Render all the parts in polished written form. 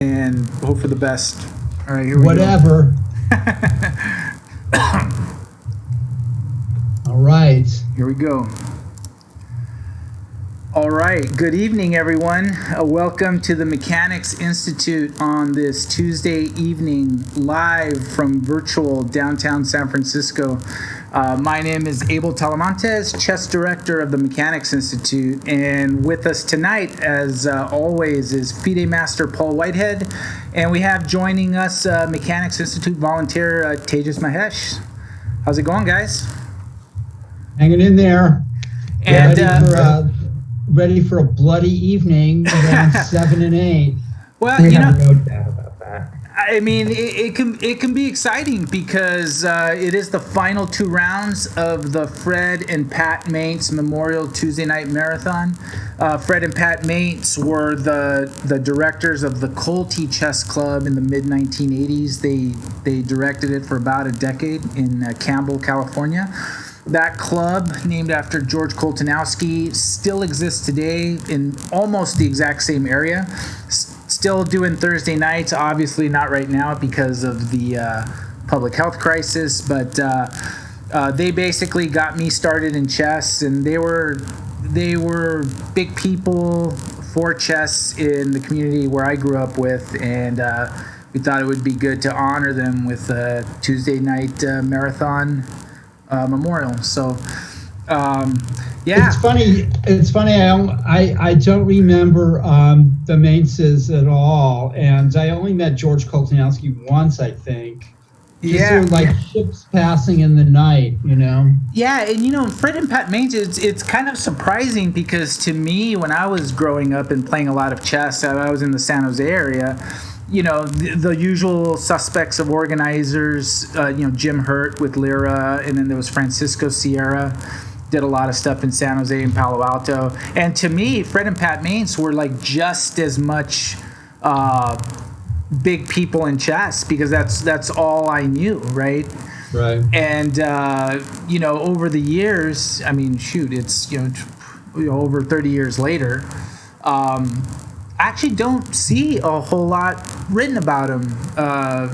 and hope for the best. All right, here we Whatever. All right. Here we go. All right. Good evening, everyone. Welcome to the Mechanics Institute on this Tuesday evening, live from virtual downtown San Francisco. My name is Abel Talamantes, chess director of the Mechanics Institute, and with us tonight, as always, is FIDE Master Paul Whitehead, and we have joining us Mechanics Institute volunteer Tejas Mahesh. How's it going, guys? Hanging in there. And ready for a bloody evening around 7 and 8. Well, you know, no doubt about that. I mean, it can be exciting because it is the final two rounds of the Fred and Pat Maintz Memorial Tuesday Night Marathon. Fred and Pat Maintz were the directors of the Colty Chess Club in the mid-1980s. They directed it for about a decade in Campbell, California. That club, named after George Koltanowski, still exists today in almost the exact same area. Still doing Thursday nights, obviously not right now because of the public health crisis, but they basically got me started in chess, and they were big people for chess in the community where I grew up with, and we thought it would be good to honor them with a Tuesday night marathon memorial. So yeah, it's funny I don't remember the Maintzes at all, and I only met George Koltanowski once, I think. They're like ships passing in the night, you know. Yeah, and you know, Fred and Pat Maintz, it's kind of surprising because to me, when I was growing up and playing a lot of chess, I was in the San Jose area. You know, the usual suspects of organizers, Jim Hurt with Lyra, and then there was Francisco Sierra, did a lot of stuff in San Jose and Palo Alto. And to me, Fred and Pat Maintz were like just as much big people in chess because that's all I knew, right? Right. And, over the years, I mean, shoot, it's, over 30 years later, I actually don't see a whole lot written about him,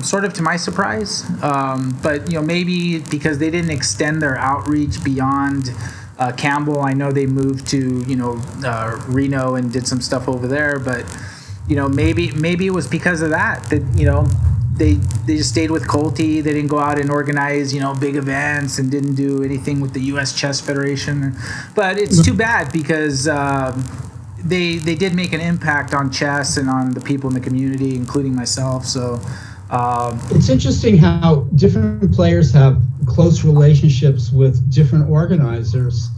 sort of to my surprise. But, maybe because they didn't extend their outreach beyond Campbell. I know they moved to, Reno and did some stuff over there. But, maybe it was because of that, they just stayed with Colty. They didn't go out and organize, big events and didn't do anything with the U.S. Chess Federation. But it's too bad because they did make an impact on chess and on the people in the community, including myself. So it's interesting how different players have close relationships with different organizers.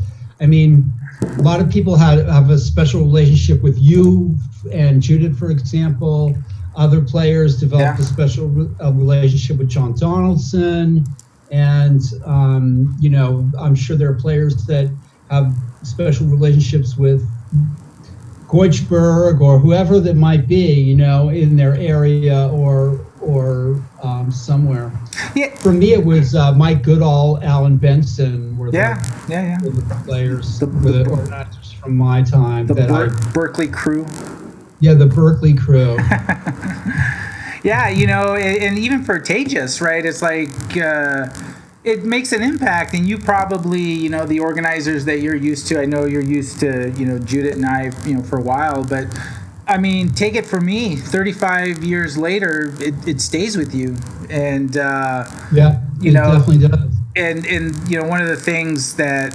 I mean, a lot of people have a special relationship with you and Judith, for example. Other players developed a special relationship with John Donaldson. And, I'm sure there are players that have special relationships with Goichberg or whoever that might be, in their area or somewhere. Yeah. For me, it was Mike Goodall, Alan Benson were the players, the organizers from my time. Berkeley crew. Yeah, the Berkeley crew. Yeah, and even for Tejas, right? It's like it makes an impact, and you probably, the organizers that you're used to. I know you're used to, Judith and I, for a while, but I mean, take it from me. 35 years later, it stays with you, and it definitely does. And one of the things that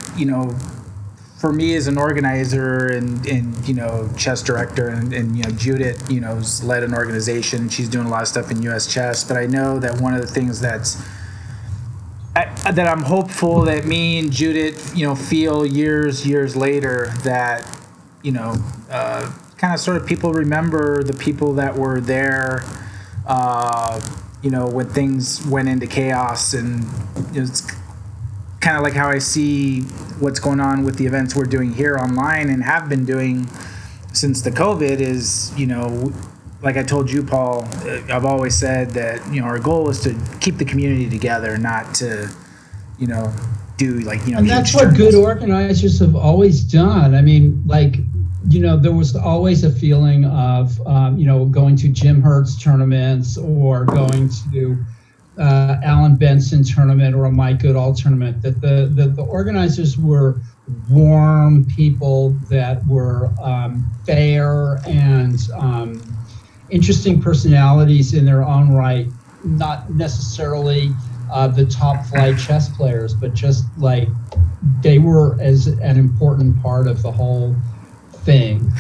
for me as an organizer and chess director and Judith has led an organization. She's doing a lot of stuff in U.S. chess, but I know that one of the things that I'm hopeful that me and Judith feel years later that kind of sort of people remember the people that were there when things went into chaos, and it's kind of like how I see what's going on with the events we're doing here online and have been doing since the COVID is, like I told you, Paul, I've always said that, our goal is to keep the community together, not to, do like, and that's what good organizers have always done. I mean, like there was always a feeling of, going to Jim Hurt's tournaments or going to Alan Benson tournament or a Mike Goodall tournament, that the organizers were warm people that were fair and interesting personalities in their own right, not necessarily the top flight chess players, but just like they were as an important part of the whole thing,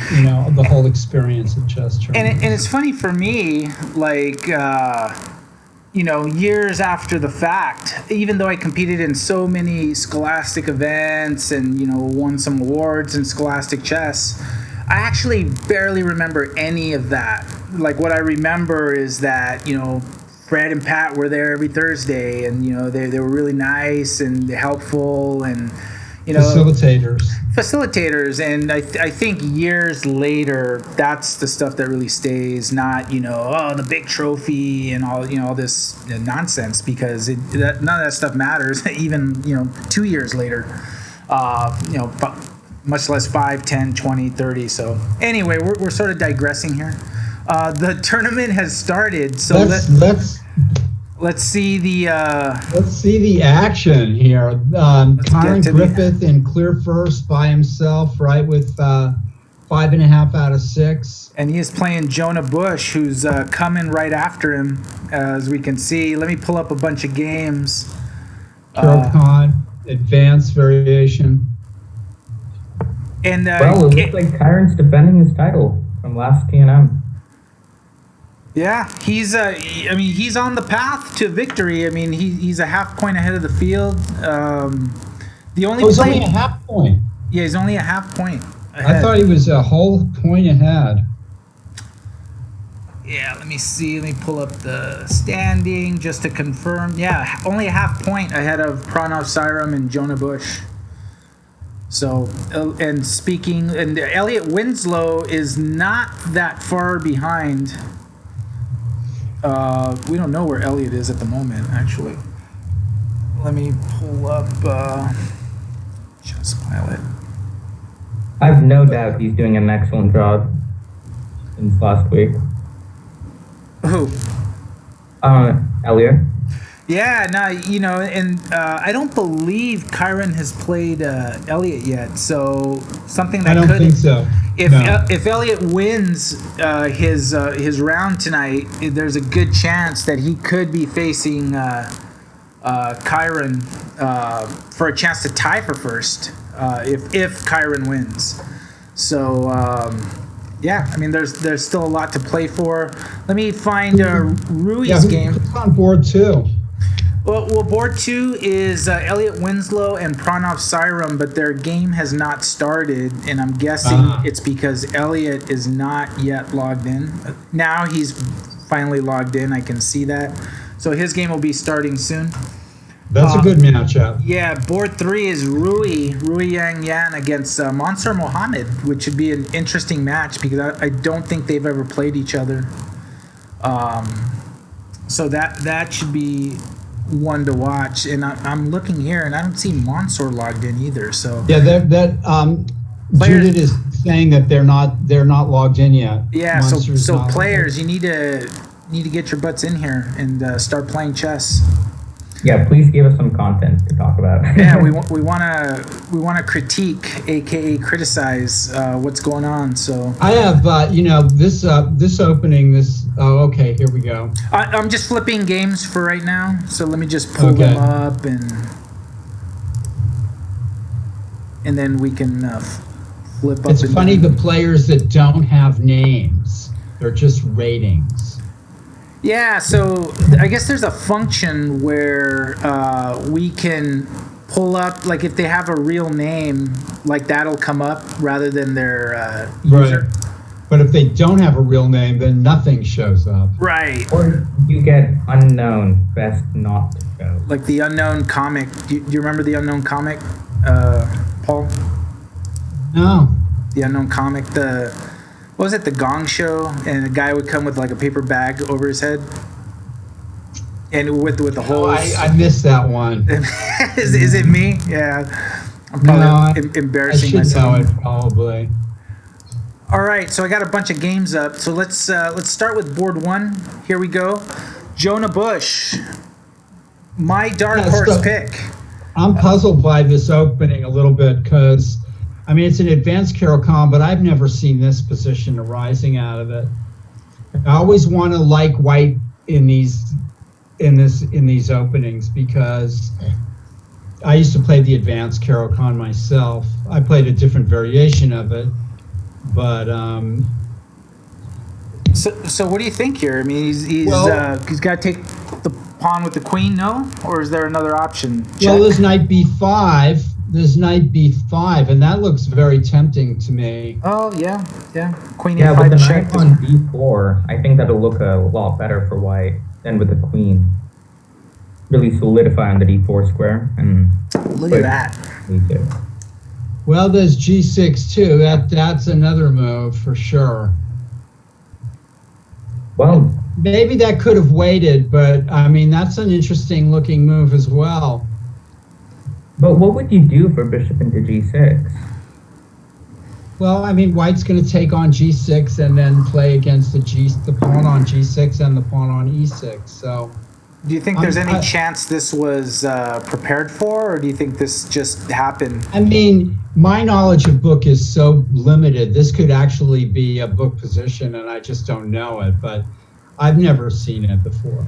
the whole experience of chess tournaments. And it's funny for me, like, years after the fact, even though I competed in so many scholastic events and, won some awards in scholastic chess, I actually barely remember any of that. Like, what I remember is that, Fred and Pat were there every Thursday, and, they were really nice and helpful and, facilitators. And I think years later, that's the stuff that really stays, not the big trophy and all this nonsense, because none of that stuff matters even 2 years later, much less 5, 10, 20, 30. So anyway, we're sort of digressing here. The tournament has started, so let's see the action here. Kyron Griffith in clear first by himself, right, with 5.5 out of 6. And he is playing Jonah Bush, who's coming right after him, as we can see. Let me pull up a bunch of games. Khan, advanced variation. And it looks like Kyron's defending his title from last TNM. Yeah, he's on the path to victory. I mean, he's a half point ahead of the field. He's only a half point. Yeah, he's only a half point ahead. I thought he was a whole point ahead. Yeah, let me see. Let me pull up the standing just to confirm. Yeah, only a half point ahead of Pranav, Cyrum, and Jonah Bush. So, and Elliot Winslow is not that far behind. We don't know where Elliot is at the moment, actually. Let me pull up Chess Pilot. I have no doubt he's doing an excellent job since last week. Who? Elliot. Yeah, no, and I don't believe Kyron has played Elliot yet, so something that I don't think so. If Elliot wins his round tonight, there's a good chance that he could be facing Kyron for a chance to tie for first if Kyron wins. So yeah, I mean there's still a lot to play for. Let me find Rui's game. Who's on board 2? Well, board 2 is Elliot Winslow and Pranav Cyrum, but their game has not started, and I'm guessing it's because Elliot is not yet logged in. Now he's finally logged in. I can see that. So his game will be starting soon. That's a good matchup. Yeah, board 3 is Rui Yang against Mansour Mohammed, which should be an interesting match because I don't think they've ever played each other. So that should be one to watch, and I'm looking here and I don't see Mansour logged in either. So yeah, Judith is saying that they're not logged in yet. Yeah, so players, you need to get your butts in here and start playing chess. Yeah, please give us some content to talk about. Yeah, we want to critique, aka criticize what's going on. So I have this opening. Okay, here we go. I'm just flipping games for right now. So let me just pull them up and then we can flip up. It's funny the players that don't have names, they're just ratings. Yeah, so I guess there's a function where we can pull up, like if they have a real name, like that'll come up rather than their user. Right. But if they don't have a real name, then nothing shows up. Right. Or you get unknown, best not to show. Like the unknown comic. Do you remember the unknown comic, Paul? No. The unknown comic, what was it, the Gong Show, and a guy would come with like a paper bag over his head, and with the holes. I missed that one. Is it me? Yeah, I'm probably embarrassing myself. I should know it probably. All right, so I got a bunch of games up. So let's start with board one. Here we go. Jonah Bush, my dark horse pick. I'm puzzled by this opening a little bit because, I mean, it's an advanced Carol-Con, but I've never seen this position arising out of it. I always want to like white in these openings because I used to play the advanced Carol-Con myself. I played a different variation of it, but So what do you think here? I mean, he's got to take the pawn with the queen, no? Or is there another option? Check. Well, there's knight b5. There's knight b5, and that looks very tempting to me. Oh, yeah. Queen yeah, e5 with the check. knight on b4, I think that'll look a lot better for white than with the queen. Really solidify on the d4 square. And look at that. e2. Well, there's g6 too. That's another move for sure. Well, maybe that could have waited, but I mean that's an interesting looking move as well. but what would you do for bishop into g6? Well, I mean, white's going to take on g6 and then play against the pawn on g6 and the pawn on e6. So, do you think there's any chance this was prepared for, or do you think this just happened? I mean, my knowledge of book is so limited. This could actually be a book position, and I just don't know it. But I've never seen it before.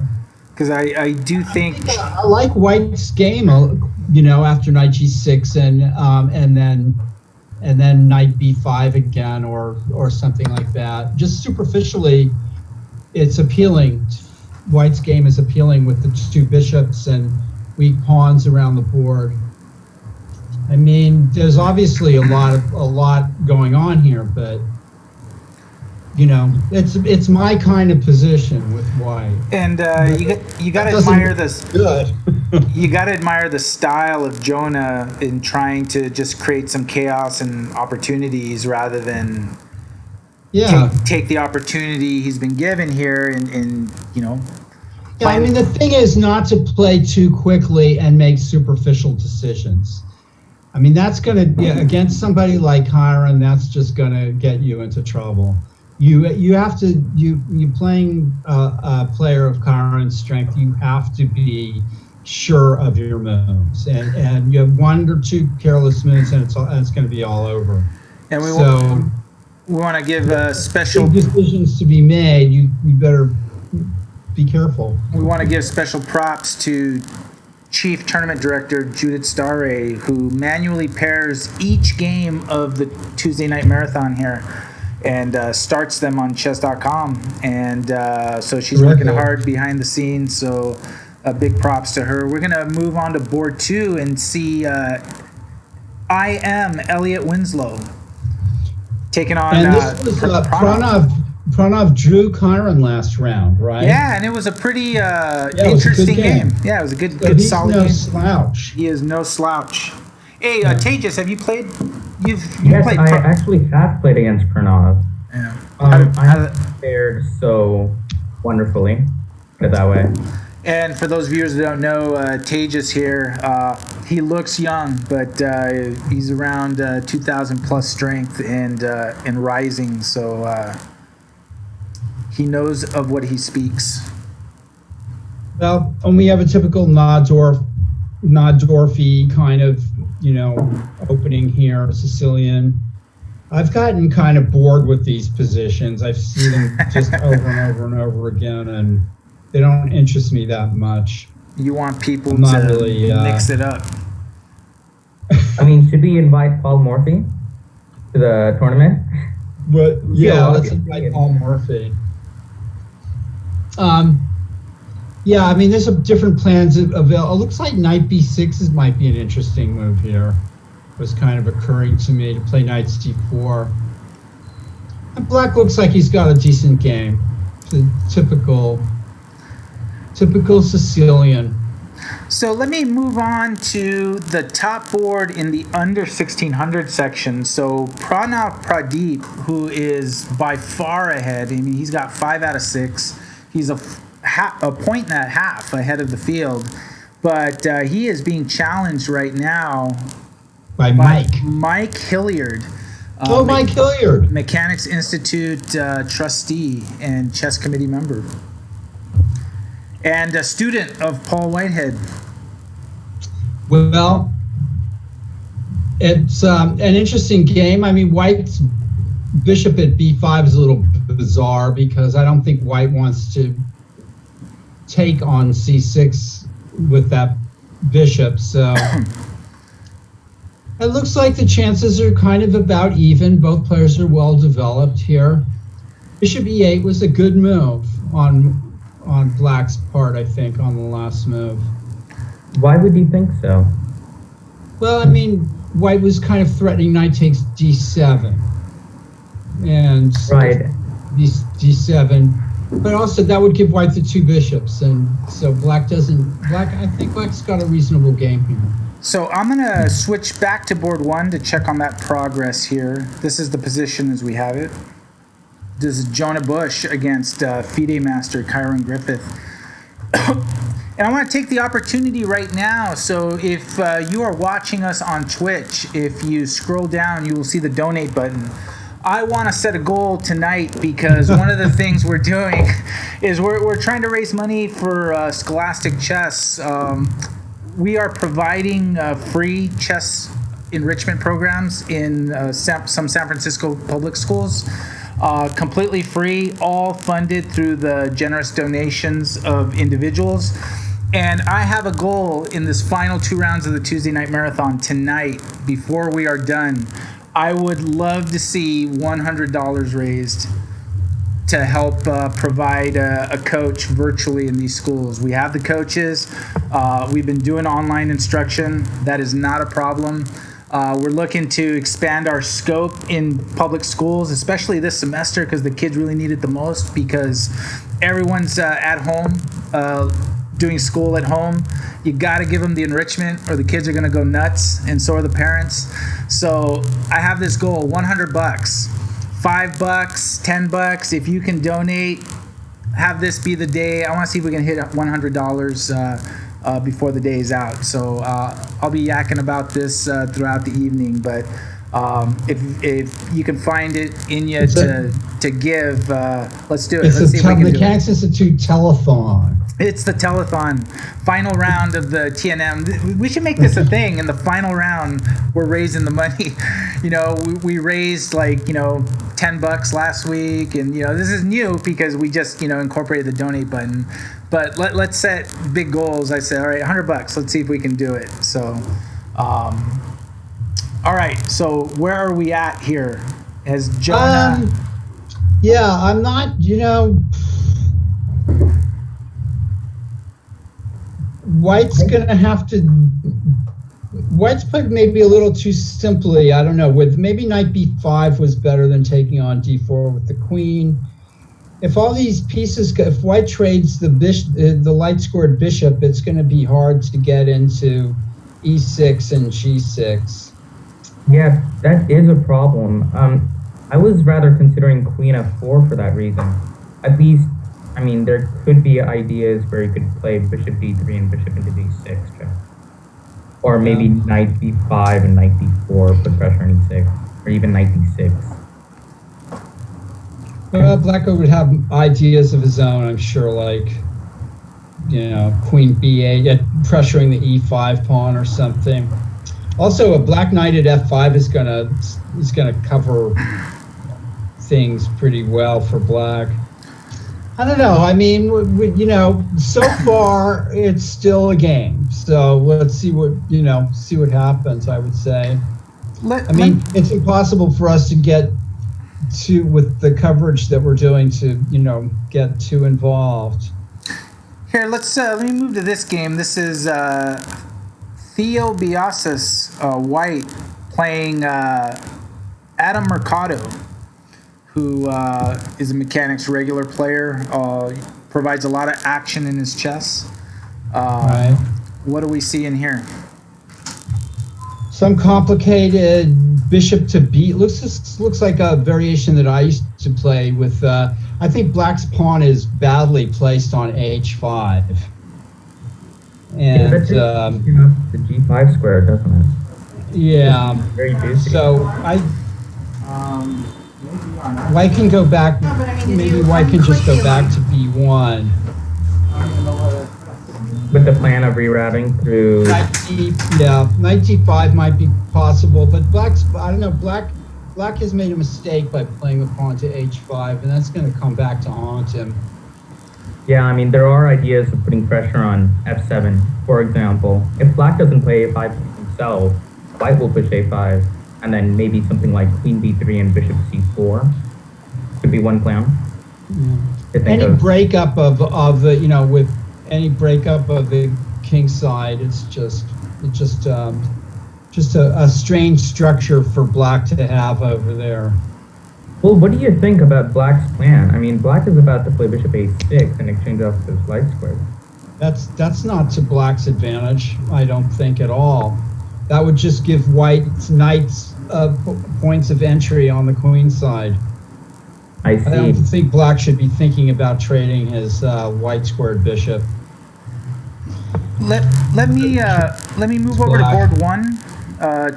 Because I do think I like white's game, after knight g6 and then knight b5 again, or something like that. Just superficially, it's appealing. White's game is appealing with the two bishops and weak pawns around the board. I mean, there's obviously a lot going on here, but it's my kind of position with white. And you got to admire this. Good. You got to admire the style of Jonah in trying to just create some chaos and opportunities rather than take the opportunity he's been given here and Yeah, I mean, the thing is not to play too quickly and make superficial decisions. I mean, that's going to, against somebody like Chiron, that's just going to get you into trouble. You have to, you playing a player of Chiron's strength, you have to be sure of your moves. And you have one or two careless moves and it's going to be all over. And we want to give a special decisions to be made. You better be careful. We want to give special props to Chief Tournament Director Judith Starre, who manually pairs each game of the Tuesday Night Marathon here and starts them on chess.com. And so she's working hard behind the scenes, so big props to her. We're going to move on to board two and see I am Elliot Winslow taking on and this was Pranav drew Chiron last round, right? Yeah, and it was a pretty interesting game. Yeah, it was a good solid game. He's no slouch. He is no slouch. Hey, Tejas, have you played? Yes, I actually have played against Pranav. Yeah. I fared so wonderfully, put it that way. And for those viewers that don't know, Tejas here, he looks young, but he's around 2,000 plus strength and rising, so he knows of what he speaks. Well, and we have a typical Noddorfy kind of, opening here, Sicilian. I've gotten kind of bored with these positions. I've seen them just over and over and over again, and they don't interest me that much. You want people to really, mix it up. I mean, should we invite Paul Morphy to the tournament? But yeah, let's invite Paul Morphy. Yeah, I mean, there's some different plans available. It looks like knight b6 might be an interesting move here. It was kind of occurring to me to play knight d4. And black looks like he's got a decent game. It's a typical Sicilian. So let me move on to the top board in the under 1600 section. So Pranav Pradeep, who is by far ahead. I mean, he's got 5 out of 6. He's a point and a half ahead of the field, but he is being challenged right now by Mike Hilliard. Mike Hilliard. Mechanics Institute trustee and chess committee member. And a student of Paul Whitehead. Well, it's an interesting game. I mean, White's bishop at b5 is a little bizarre because I don't think White wants to take on c6 with that bishop. So it looks like the chances are kind of about even. Both players are well developed here. Bishop e8 was a good move on Black's part, I think, on the last move. Why would you think so? Well, I mean, White was kind of threatening knight takes d7. And Right. d7. But also that would give White the two bishops. And so I think Black's got a reasonable game here. So I'm going to switch back to board one to check on that progress here. This is the position as we have it. This is Jonah Bush against FIDE master Kyron Griffith. And I want to take the opportunity right now. So if you are watching us on Twitch, if you scroll down, you will see the donate button. I want to set a goal tonight because one of the things we're doing is we're trying to raise money for Scholastic Chess. We are providing free chess enrichment programs in some San Francisco public schools. Completely free, all funded through the generous donations of individuals. And I have a goal in this final 2 rounds of the Tuesday Night Marathon tonight, before we are done. I would love to see $100 raised to help provide a coach virtually in these schools. We have the coaches. We've been doing online instruction. That is not a problem. We're looking to expand our scope in public schools, especially this semester, because the kids really need it the most, because everyone's at home doing school at home. You got to give them the enrichment or the kids are going to go nuts, and so are the parents. So I have this goal, $100, $5, $10. If you can donate, have this be the day. I want to see if we can hit $100 before the day is out. So I'll be yakking about this throughout the evening, but if you can find it in you to give, let's do it. Let's see if we can do it. The Mechanics Institute telethon. It's the telethon, final round of the TNM. We should make this a thing. In the final round, we're raising the money. You know, we raised $10 last week, and this is new because we just incorporated the donate button. But let's set big goals. I said, all right, $100. Let's see if we can do it. So, all right. So where are we at here? Has Jonah? Yeah, I'm not. White's played maybe a little too simply. I don't know. With maybe knight b5 was better than taking on d4 with the queen. If all these pieces, if White trades the light scored bishop, it's going to be hard to get into e6 and g6. Yeah, that is a problem. I was rather considering queen f4 for that reason. At least, I mean, there could be ideas where you could play bishop d3 and bishop into d6. Or maybe knight b5 and knight d4, put pressure on e6. Or even knight d6. Black would have ideas of his own, I'm sure, like, queen b8, pressuring the e5 pawn or something. Also, a black knight at f5 is gonna cover things pretty well for Black. I don't know. I mean, so far it's still a game. So let's see what happens. I would say. It's impossible for us to get to with the coverage that we're doing to get too involved. Here, let me move to this game. This is Theo Biasas White playing Adam Mercado, who is a mechanics regular player, provides a lot of action in his chess. Right. What do we see in here? Some complicated bishop to b. Looks like a variation that I used to play with. I think Black's pawn is badly placed on h5. And the g5 square, doesn't it? Yeah. Very juicy. So Maybe on that. White can go back. No, but I mean, if Maybe you white can just go quickly back to b1. I don't know what With the plan of rerouting through. Knight d5 might be possible, but I don't know, black has made a mistake by playing the pawn to h5, and that's going to come back to haunt him. Yeah, I mean, there are ideas of putting pressure on f7. For example, if black doesn't play a5 himself, white will push a5, and then maybe something like queen b3 and bishop c4 could be one plan. Yeah. Any breakup of the, with any breakup of the king side, it's just a strange structure for black to have over there. Well, what do you think about black's plan? I mean, black is about to play bishop a6 and exchange off those light squares. That's not to black's advantage, I don't think at all. That would just give white's knights points of entry on the queen side. I see. I don't think black should be thinking about trading his white squared bishop. Let me move over to board 1.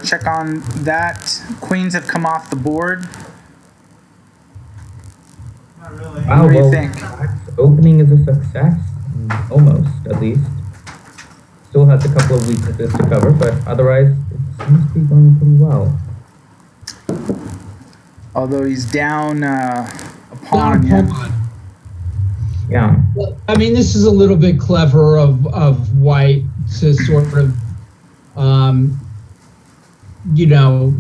Check on that. Queens have come off the board. Not really. Wow, What do you well, think? black's opening is a success, almost, at least. Still has a couple of weaknesses to cover, but otherwise, it seems to be going pretty well. Although he's down a pawn. Yeah. I mean, this is a little bit clever of white to sort of,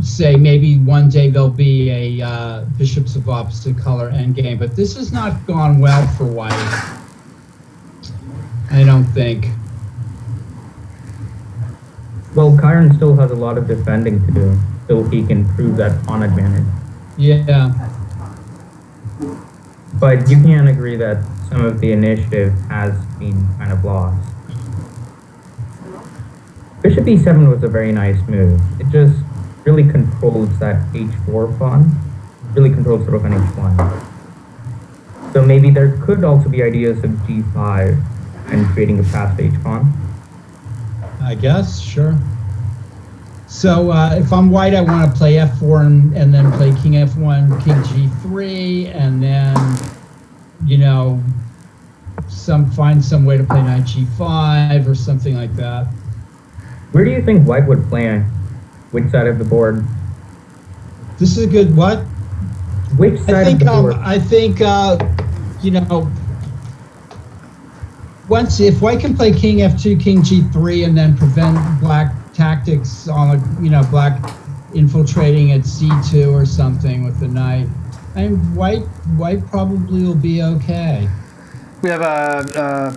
say maybe one day there'll be a bishops of opposite color endgame, but this has not gone well for white. I don't think. Well, Kyron still has a lot of defending to do, so he can prove that pawn advantage. Yeah. But you can agree that some of the initiative has been kind of lost. Bishop e7 was a very nice move. It just really controls that h4 pawn, really controls the rook on h1. So maybe there could also be ideas of g5 and creating a passed h pawn. I guess, sure. So if I'm white, I want to play f4 and then play king f1, king g3, and then, find some way to play knight g5 or something like that. Where do you think white would play? Which side of the board? This is a good what? Which side of the board? I think if white can play king f2, king g3, and then prevent black tactics on black infiltrating at c2 or something with the knight, white probably will be okay. We have a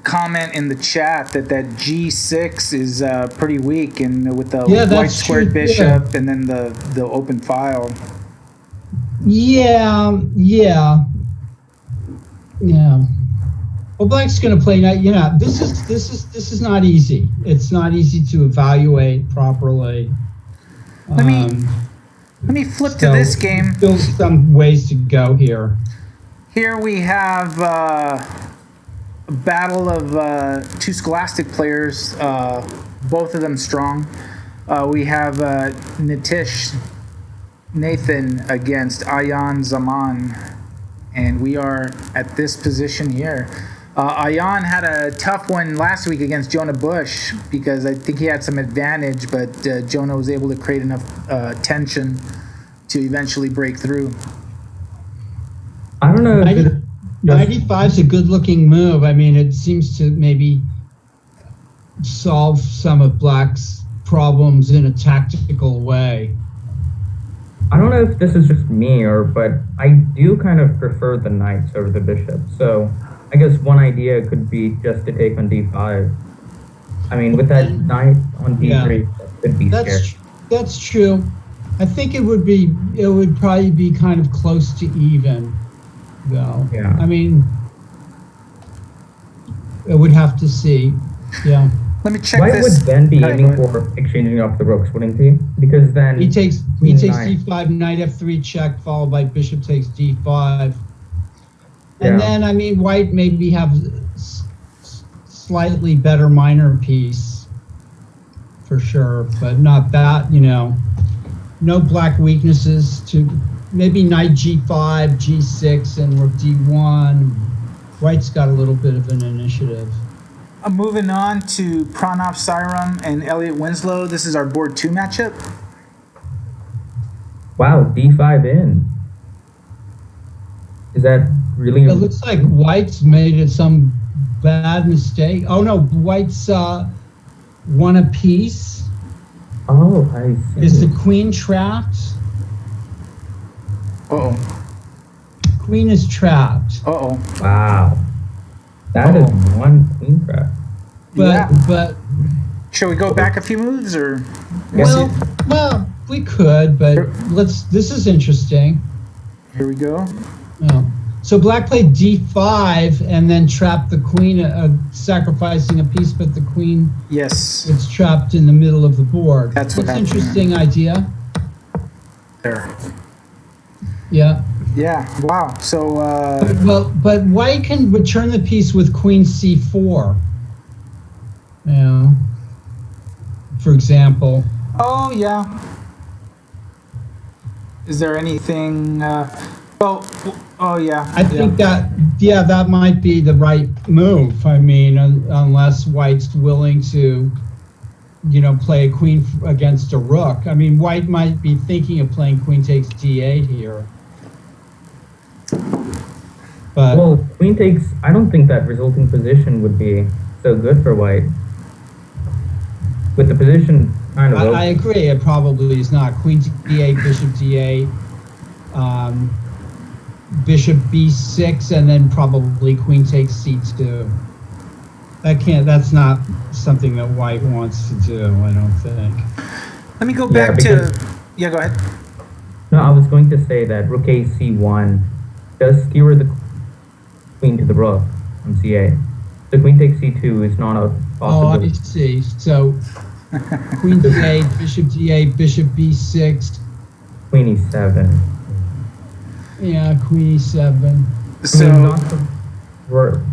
comment in the chat that g6 is pretty weak, and with the white squared bishop and then the open file. Yeah. Well, black's going to play knight. This is not easy. It's not easy to evaluate properly. Let me flip to this game. Still some ways to go here. Here we have a battle of two Scholastic players, both of them strong. We have Natish Nathan against Ayan Zaman, and we are at this position here. Ayan had a tough one last week against Jonah Bush because I think he had some advantage, but Jonah was able to create enough tension to eventually break through. I don't know. 95 is a good-looking move. I mean, it seems to maybe solve some of black's problems in a tactical way. I don't know if this is just me but I do kind of prefer the knights over the bishop. So I guess one idea could be just to take on d5. I mean, with that knight on d3, that could be scary. That's true. I think it would probably be kind of close to even, though. Yeah. I mean, I would have to see. Yeah. Let me check White this. would then be aiming for exchanging off the rooks, wouldn't he? Because then he takes d5, knight f3 check, followed by bishop takes d5. And then, I mean, white maybe have slightly better minor piece, for sure, but not that, no black weaknesses to maybe knight g5, g6, and rook d1. White's got a little bit of an initiative. I'm moving on to Pranav, Cyrum, and Elliot Winslow. This is our board 2 matchup. Wow, d5 in. Is that really? It looks like White's made some bad mistake. Oh no, White's won a piece. Oh, I see. Is the queen trapped? Uh-oh. Queen is trapped. Uh-oh. Wow. That is one queen trap. But shall we go back a few moves, or? well, we could, but this is interesting. Here we go. Oh. So black played d5 and then trapped the queen, sacrificing a piece, but the queen Yes. is trapped in the middle of the board. That's what an happened. interesting idea. There. Yeah. Yeah. Wow. So. But white can return the piece with queen c4. Yeah. For example. Oh yeah. Is there anything? Oh yeah. I think that might be the right move. I mean, unless white's willing to, play a queen against a rook. I mean, white might be thinking of playing queen takes d8 here. But Well, queen takes. I don't think that resulting position would be so good for white. With the position kind of. I agree. It probably is not. Queen d8, bishop d8, bishop b6, and then probably queen takes c2. That's not something that white wants to do, I don't think. Let me go back to. Yeah, go ahead. No, I was going to say that rook a c1 does skewer the queen to the rook on c8. The queen takes c2 is not a possibility. Oh, I see. So queen d8, bishop d8, bishop b6. Queen e7. Yeah, queen e7. So. I mean, not the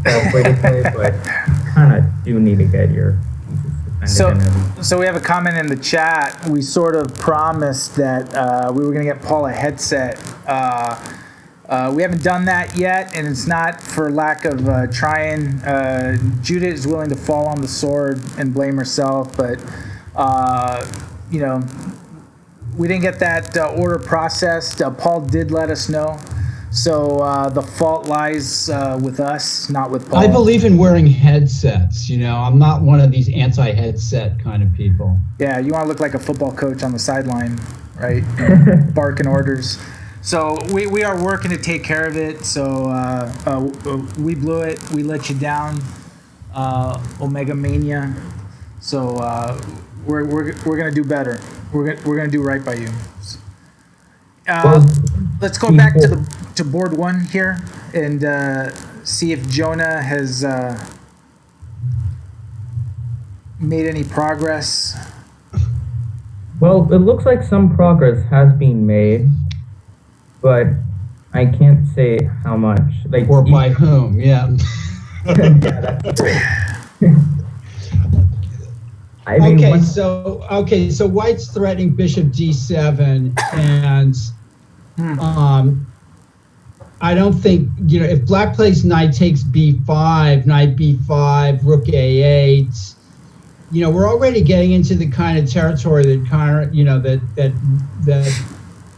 best way to play, but kind of do need to get your pieces defended. So we have a comment in the chat. We sort of promised that we were going to get Paul a headset. We haven't done that yet, and it's not for lack of trying. Judith is willing to fall on the sword and blame herself, but we didn't get that order processed. Paul did let us know. So the fault lies with us, not with Paul. I believe in wearing headsets. I'm not one of these anti-headset kind of people. Yeah, you want to look like a football coach on the sideline, right? Barking orders. So we are working to take care of it. So we blew it. We let you down, Omega Mania. So we're gonna do better. We're gonna do right by you. Let's go back to board 1 here and see if Jonah has made any progress. Well, it looks like some progress has been made, but I can't say how much. Or by whom? Yeah. Yeah, that's true. I mean, so white's threatening bishop d7, and I don't think, if black plays knight takes b5, knight b5, rook a8, we're already getting into the kind of territory that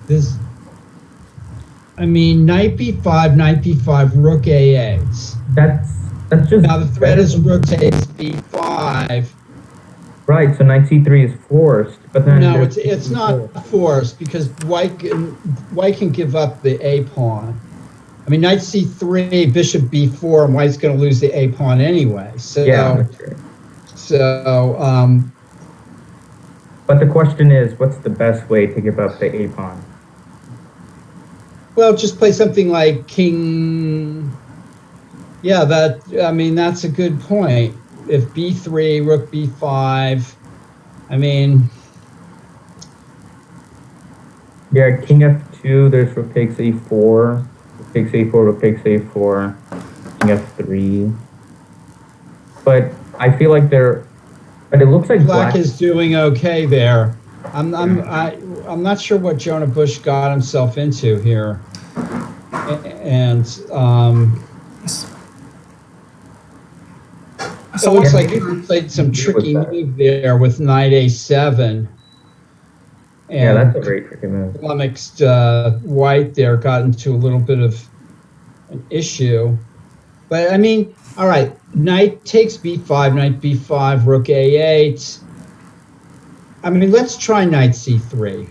this, I mean, knight b5, rook a8. That's just. Now the threat is rook takes b5. Right, so knight c3 is forced, but then no, it's not forced because white can give up the a pawn. I mean, knight c3, bishop b4, and white's going to lose the a pawn anyway. So yeah, that's true. So, but the question is, what's the best way to give up the a pawn? Well, just play something like king. Yeah, that's a good point. If b3, rook b5, I mean. Yeah, king f2, there's rook takes a4, rook takes a4, rook takes a4, king f3. But I feel like but it looks like black is doing okay there. I'm not sure what Jonah Bush got himself into here, and it looks like he played some tricky move there with knight a7. Yeah, that's a very tricky move. Flummoxed white there, got into a little bit of an issue. But I mean, all right, knight takes b5, knight b5, rook a8. I mean, let's try knight c3,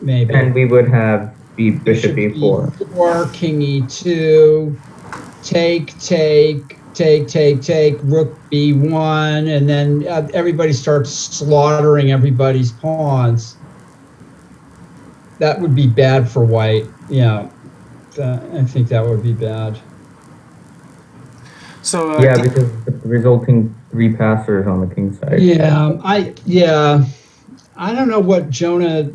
maybe. And we would have bishop e4. b4, king e2, take, rook b1, and then everybody starts slaughtering everybody's pawns. That would be bad for white. Yeah, I think that would be bad. So yeah, because the resulting 3 passers on the king side. Yeah, I don't know what Jonah's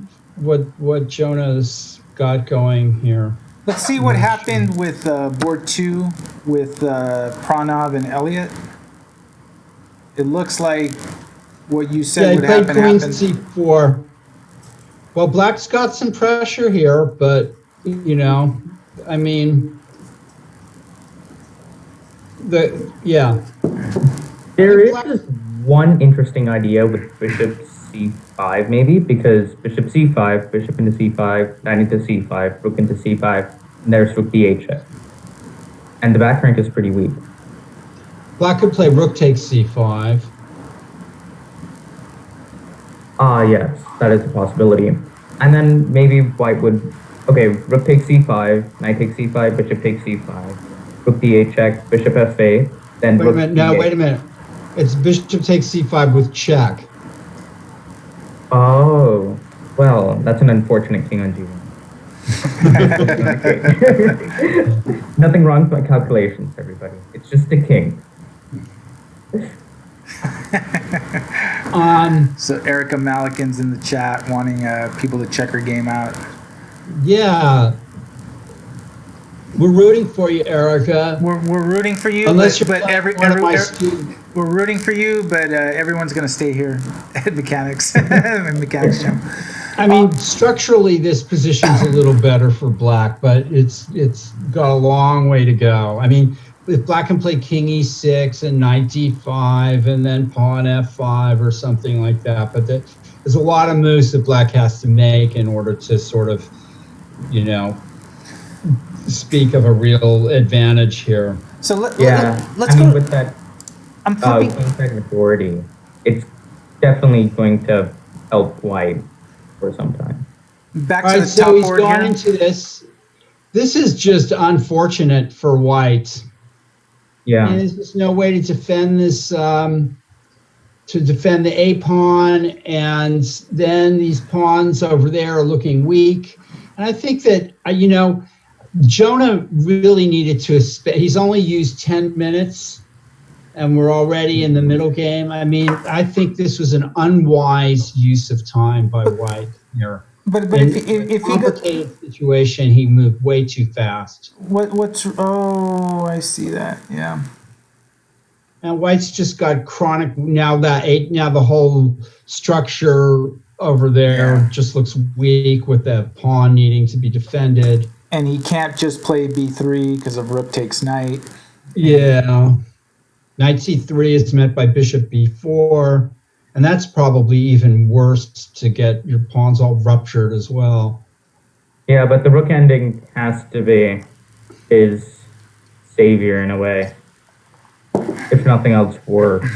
got going here. let's see what happened with board 2 with Pranav and Elliot. It looks like what you said would happen. Yeah, he played queen c4. Well, black's got some pressure here, but you know, I mean. There is just one interesting idea with bishop c5 maybe, because bishop c5, bishop into c5, knight into c5, rook into c5, and there's rook d8 check. And the back rank is pretty weak. Black could play rook takes c5. Yes, that is a possibility. And then maybe white would, okay, rook takes c5, knight takes c5, bishop takes c5. Rook d8 check, bishop f8, then wait a minute. No, wait a minute. It's bishop takes c5 with check. Oh, well, that's an unfortunate king on g1. Nothing wrong with my calculations, everybody. It's just a king. So Erica Malikin's in the chat wanting people to check her game out. Yeah. We're rooting for you, Erica. We're rooting for you, unless but we're rooting for you, but everyone's going to stay here at Mechanics, Mechanics Gym. I mean, structurally, this position's a little better for black, but it's got a long way to go. I mean, if black can play king e6 and knight d5 and then pawn f5 or something like that, but there's a lot of moves that black has to make in order to sort of, you know, speak of a real advantage here. So let's go with that king majority. It's definitely going to help white for some time. Back to the top board. So he's gone into this. This is just unfortunate for white. Yeah. And there's just no way to defend this. To defend the a pawn, and then these pawns over there are looking weak. And I think that you know, Jonah really needed to. He's only used 10 minutes, and we're already in the middle game. I mean, I think this was an unwise use of time by white here. But if he complicated situation, he moved way too fast. Oh, I see that. Yeah. And white's just got chronic now. Now the whole structure over there just looks weak with the pawn needing to be defended. And he can't just play b3 because of rook takes knight. Yeah. Knight c3 is met by bishop b4. And that's probably even worse to get your pawns all ruptured as well. Yeah, but the rook ending has to be his savior in a way. If nothing else works.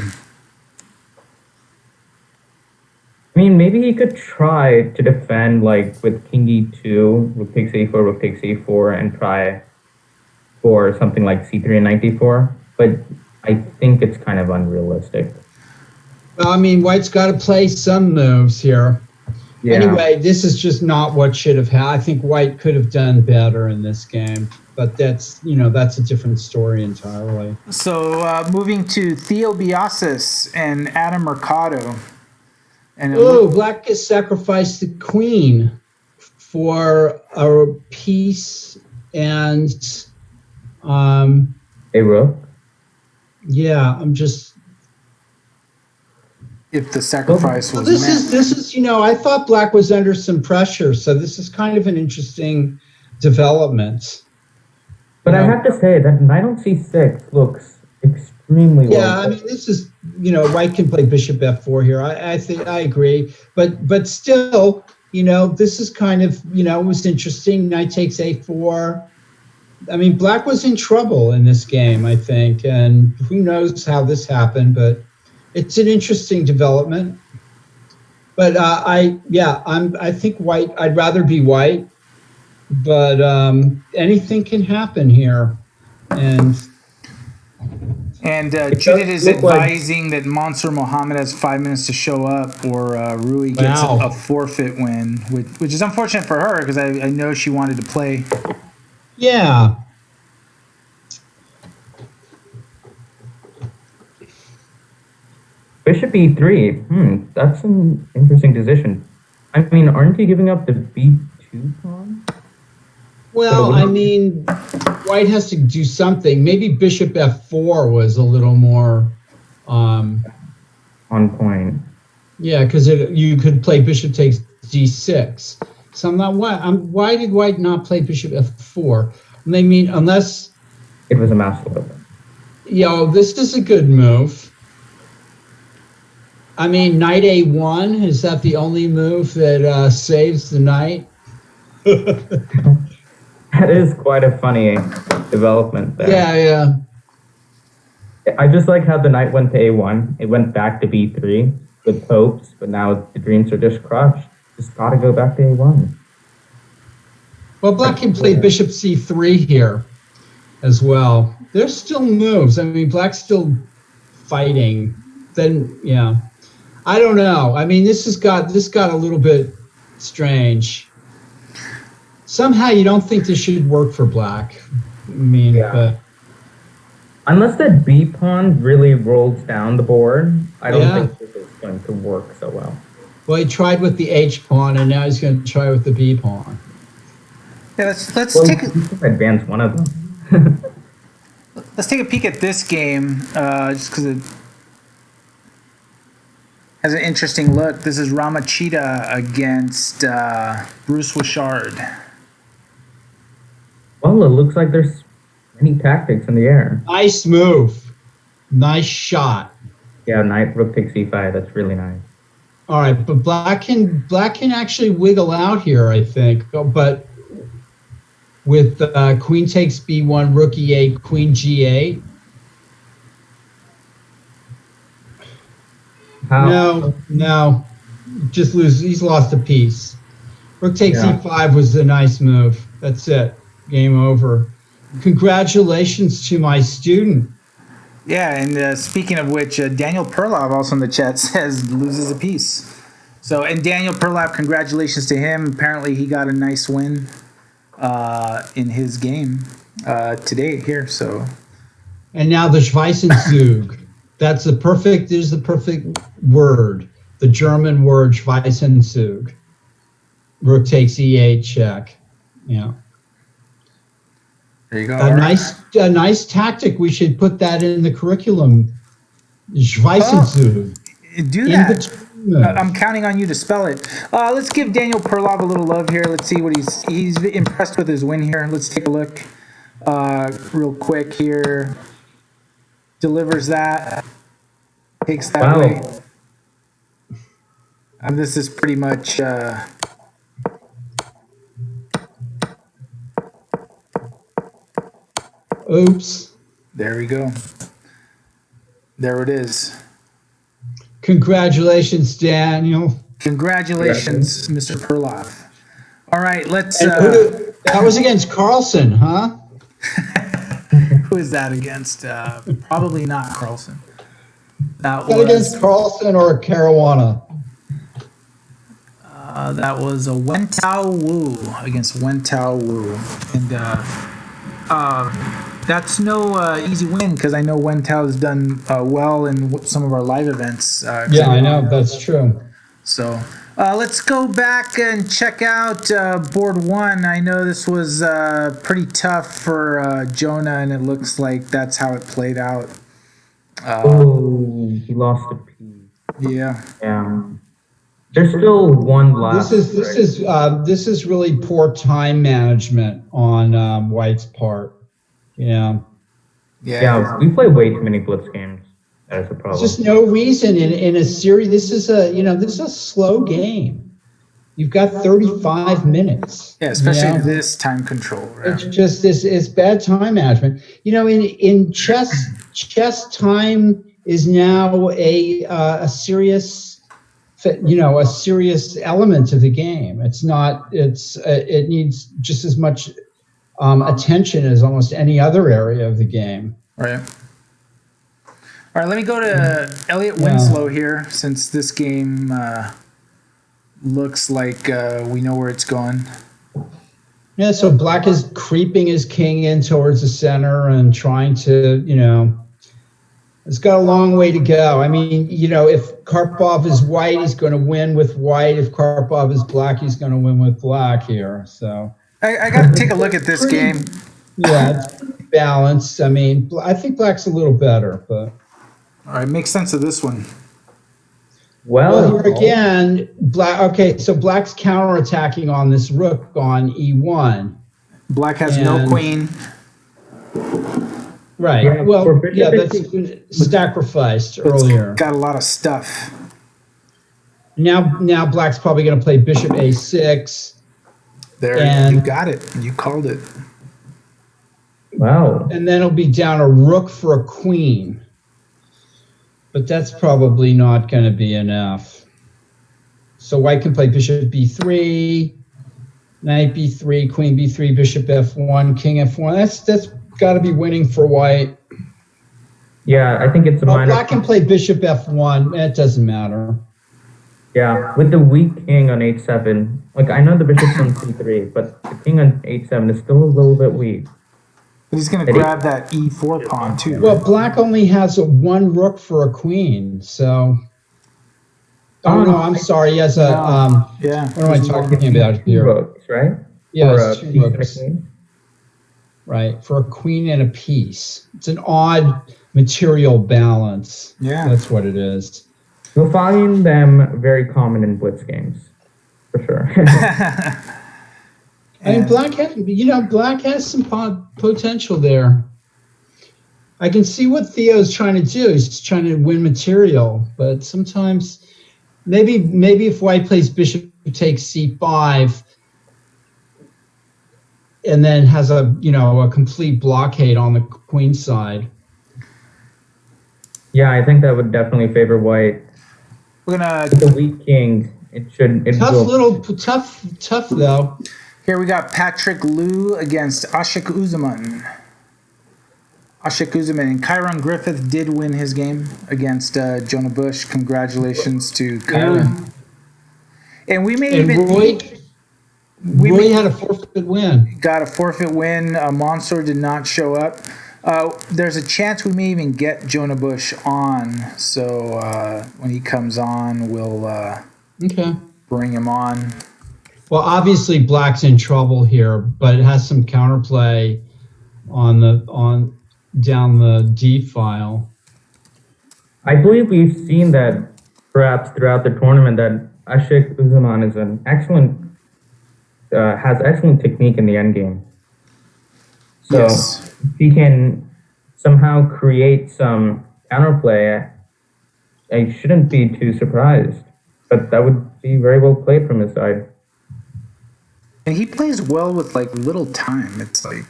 I mean, maybe he could try to defend, like, with king e2, rook takes a4, rook takes a4, and try for something like c3 and knight d4. But I think it's kind of unrealistic. Well, I mean, white's got to play some moves here. Yeah. Anyway, this is just not what should have happened. I think white could have done better in this game. But that's, you know, that's a different story entirely. So moving to Theo Biasis and Adam Mercado. And black has sacrificed the queen for a piece and a rook. Yeah, I'm just. if the sacrifice Well, was this is I thought Black was under some pressure, so this is kind of an interesting development. But I have to say that knight on c6 looks extremely Yeah, low. I mean, this is White can play bishop f4 here. I think I agree, but still, this is kind of it was interesting. Knight takes a4. I mean, Black was in trouble in this game, I think, and who knows how this happened, but it's an interesting development. But I think White. I'd rather be White, but anything can happen here, and Judith is advising that Mansour Mohammed has 5 minutes to show up, or Rui gets a forfeit win, which is unfortunate for her because I know she wanted to play. Yeah. Bishop e3. That's an interesting decision. I mean, aren't you giving up the b2 pawn? Well, I mean, White has to do something. Maybe bishop f4 was a little more on point. Yeah, because you could play bishop takes d6. So I'm not why did White not play bishop f4? I mean, unless it was a master. This is a good move. I mean, knight a1, is that the only move that saves the knight? That is quite a funny development there. Yeah. I just like how the knight went to a1. It went back to b3 with hopes, but now the dreams are just crushed. Just gotta go back to a1. Well, Black can play bishop c3 here as well. There's still moves. I mean, Black's still fighting. Then, yeah. I don't know. I mean, this got a little bit strange. Somehow you don't think this should work for Black. I mean, but unless that b pawn really rolls down the board, I don't think this is going to work so well. Well, he tried with the h pawn, and now he's going to try with the b pawn. Yeah, let's take advance one of them. Let's take a peek at this game, just because it has an interesting look. This is Ramachita against Bruce Wishard. Well, it looks like there's many tactics in the air. Nice move. Nice shot. Yeah, knight rook takes e5. That's really nice. All right, but Black can actually wiggle out here, I think. But with queen takes b1, rook e8, queen g8. No. Just lose. He's lost a piece. Rook takes e5 was a nice move. That's it. Game over. Congratulations to my student. Yeah, and speaking of which, Daniel Perlov also in the chat says loses a piece. So, and Daniel Perlov, congratulations to him. Apparently, he got a nice win in his game today here. So, and now the Schweissenzug. That's the perfect word. The German word Schweissenzug. Rook takes e8 check. Yeah. There you go. A nice tactic. We should put that in the curriculum. Schweissenzug. Do that. I'm counting on you to spell it. Let's give Daniel Perlov a little love here. Let's see what he's impressed with his win here. Let's take a look real quick here. Delivers that. Takes that away. This is pretty much... Oops. There we go. There it is. Congratulations, Daniel. Congratulations, Mr. Perlov. All right, let's... that was against Carlson, huh? Who is that against? Probably not Carlson. That was against Carlson or Caruana? That was a Wentao Wu against Wentao Wu. And that's no easy win because I know Wentao has done well in some of our live events. Yeah, I know. That's true. So let's go back and check out board one. I know this was pretty tough for Jonah, and it looks like that's how it played out. He lost a piece. Yeah. There's still one last. This is really poor time management on White's part. Yeah. Yeah, we play way too many blitz games. That is a problem. There's just no reason in a series. This is a slow game. You've got 35 minutes. Yeah, especially this time control. Right? It's just it's bad time management. In chess time is now a serious element of the game. It needs just as much attention as almost any other area of the game. Right. All right, let me go to Elliot Winslow here, since this game looks like we know where it's going. Yeah, so black is creeping his king in towards the center and trying to, it's got a long way to go. I mean, if Karpov is white, he's going to win with white. If Karpov is black, he's going to win with black here. So I got to take a look at this game. Yeah, it's pretty balanced. I mean, I think black's a little better, but. All right, make sense of this one. Well, here again, black. Okay, so black's counterattacking on this rook on e1. Black has no queen. Right. Yeah, that's been sacrificed earlier. Got a lot of stuff. Now black's probably going to play bishop a6. There, you got it. You called it. Wow. And then it'll be down a rook for a queen. But that's probably not going to be enough. So white can play bishop b3, knight b3, queen b3, bishop f1, king f1. That's got to be winning for white. Yeah, I think it's a minor. Black can play bishop f1. It doesn't matter. Yeah, with the weak king on h7, like I know the bishop's on c3, but the king on h7 is still a little bit weak. But he's going to grab that e4 pawn too. Well, black only has one rook for a queen, so. Oh no, I'm sorry. He has a yeah. What am I talking about here? Rooks, right? Yes, two rooks. Right, for a queen and a piece. It's an odd material balance. Yeah, that's what it is. You'll find them very common in blitz games, for sure. I mean, black has some potential there. I can see what Theo's trying to do. He's just trying to win material, but sometimes, maybe if white plays bishop takes c5, and then has a complete blockade on the queen side. Yeah, I think that would definitely favor white. We're gonna with the weak king. Tough though. Here we got Patrick Liu against Ashik Uzaman. And Kyron Griffith did win his game against Jonah Bush. Congratulations to Kyron. And we may Roy had a forfeit win. Got a forfeit win. Mansour did not show up. There's a chance we may even get Jonah Bush on. So when he comes on, we'll bring him on. Well, obviously black's in trouble here, but it has some counterplay down the D file. I believe we've seen that perhaps throughout the tournament that Ashik Uzaman is an has excellent technique in the endgame. So if he can somehow create some counterplay, I shouldn't be too surprised. But that would be very well played from his side. And he plays well with little time. It's like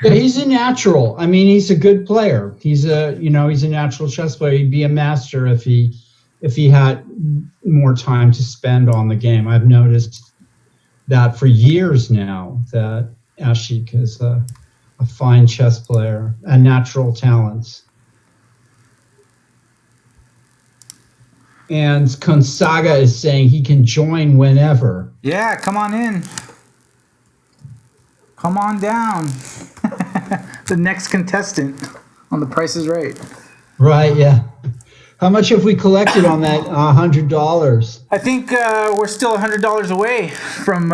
he's a natural. I mean, he's a good player. He's a natural chess player. He'd be a master if he had more time to spend on the game. I've noticed that for years now, that Ashik is a fine chess player and natural talents. And Konsaga is saying he can join whenever. Yeah, come on in. Come on down. The next contestant on The Price is Right. Right, yeah. How much have we collected on that $100? I think we're still $100 away from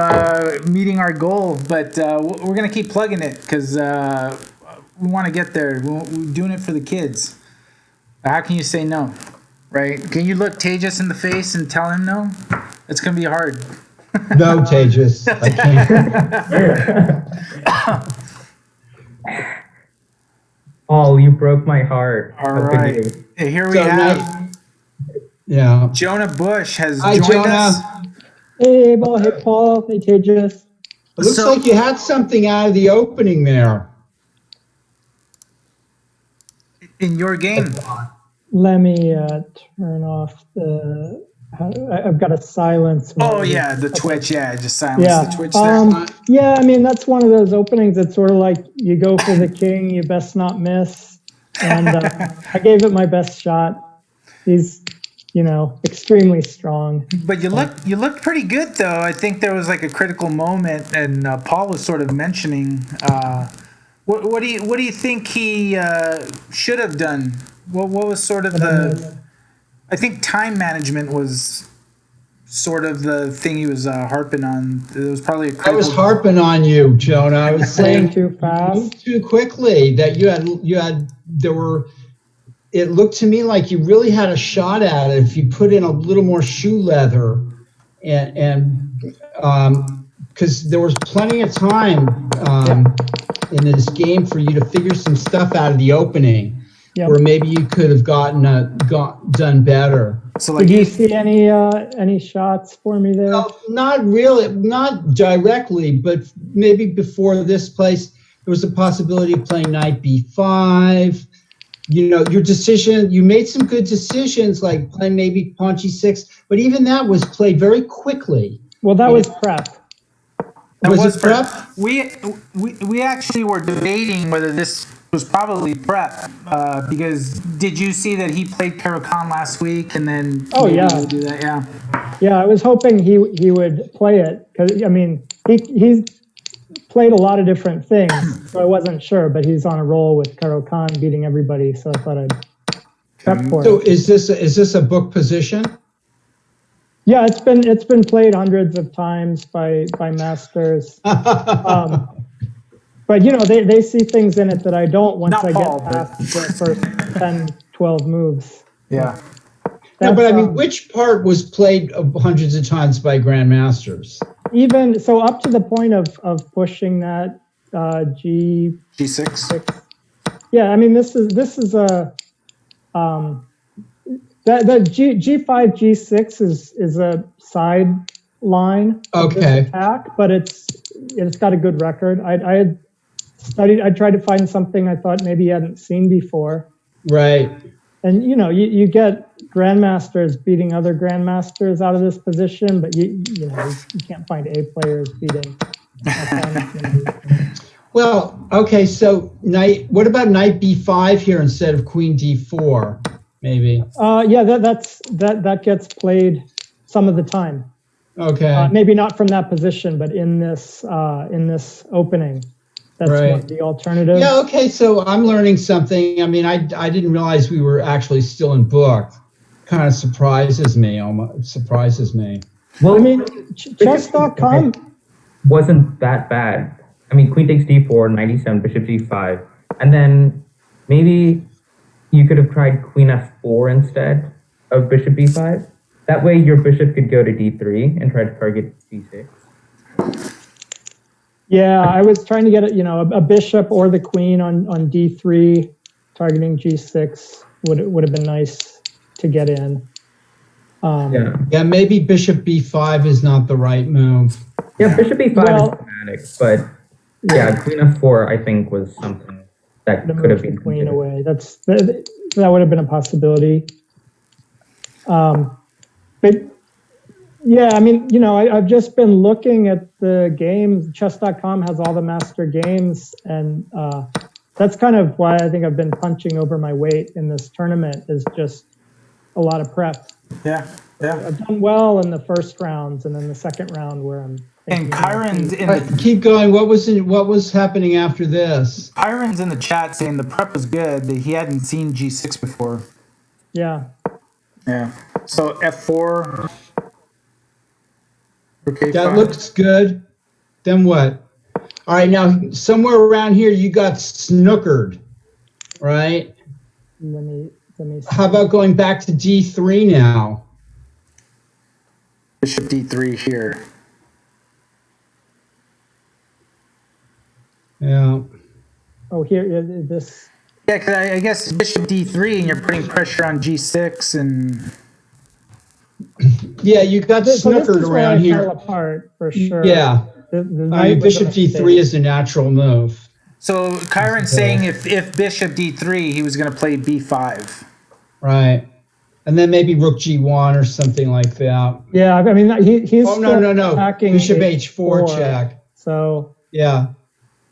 meeting our goal, but we're going to keep plugging it because we want to get there. We're doing it for the kids. How can you say no? Right? Can you look Tejas in the face and tell him no? It's gonna be hard. No, Tejas, I can't. Paul, you broke my heart. All right. Here we have. Yeah. Jonah Bush has joined Jonah. us. Hey, Paul. Hey, Paul. Hey, Tejas. It looks like you had something out of the opening there. In your game. Let me turn off the. I've got a silence. Oh yeah, the Twitch. Yeah, just silence the Twitch there. Yeah, I mean that's one of those openings that's sort of like you go for the king, you best not miss. And I gave it my best shot. He's, extremely strong. But you looked pretty good though. I think there was like a critical moment, and Paul was sort of mentioning. What do you think he should have done? What was sort of the? I think time management was sort of the thing he was harping on. It was probably. I was harping on you, Jonah. I was saying too fast, too quickly. That it looked to me like you really had a shot at it if you put in a little more shoe leather, and because there was plenty of time in this game for you to figure some stuff out of the opening. Yep. Where maybe you could have done better. So, did you see any shots for me there? No, not really, not directly, but maybe before this place, there was a possibility of playing knight b5. Your decision, you made some good decisions, like playing maybe pawn g6, but even that was played very quickly. Well, that was prep. Was it prep? We actually were debating whether this was probably prep because did you see that he played Caro-Kann last week and then do that? Yeah, I was hoping he would play it because I mean he's played a lot of different things, so I wasn't sure, but he's on a roll with Caro-Kann beating everybody, so I thought I'd prep for it. So is this a book position? Yeah, it's been played hundreds of times by masters. But, they see things in it that I don't once I get past the first 10, 12 moves. Yeah. No, but I mean, which part was played hundreds of times by grandmasters? Even, so up to the point of pushing that G6. Yeah, I mean, this is a, the G5, G6 is a side line of this attack, but it's got a good record. I tried to find something I thought maybe you hadn't seen before. Right. And, you get grandmasters beating other grandmasters out of this position, but you can't find A players beating. Well, okay, so what about knight b5 here instead of queen d4, maybe? Yeah, that gets played some of the time. Okay. Maybe not from that position, but in this opening. That's one of the alternatives. Yeah, okay, so I'm learning something. I mean, I didn't realize we were actually still in book. Kind of surprises me. Well, I mean, chess.com wasn't that bad. I mean, queen takes d4, knight e7, bishop g5, and then maybe you could have tried queen f4 instead of bishop b5. That way your bishop could go to d3 and try to target g6. Yeah, I was trying to get a bishop or the queen on d3, targeting g6 would have been nice to get in. Yeah, maybe bishop b5 is not the right move. Yeah, bishop b5 is dramatic, but queen f4 I think was something that could have been queen away. That would have been a possibility. But yeah, I mean, I've just been looking at the games. Chess.com has all the master games, and that's kind of why I think I've been punching over my weight in this tournament, is just a lot of prep. Yeah. I've done well in the first rounds, and then the second round where I'm. And Kyron's in the keep going. What was happening after this? Kyron's in the chat saying the prep was good. That he hadn't seen G6 before. Yeah. Yeah. So F4. Okay. That looks good. Then what? All right. Now somewhere around here you got snookered, right? Let me Let me see. How about going back to D3 now? Bishop D3 here. Yeah. Oh, here, this. Yeah, 'cause I guess Bishop D3, and you're putting pressure on G6, and Yeah, you got So this snookered is where around I here. fell apart for sure. Yeah. The I knight mean, was a Bishop mistake. D3 is the natural move. so Kyron's saying if Bishop D3, he was going to play B5. Right. And then maybe Rook G1 or something like that. Yeah, I mean he's Oh, still no. attacking Bishop H4 check. So Yeah.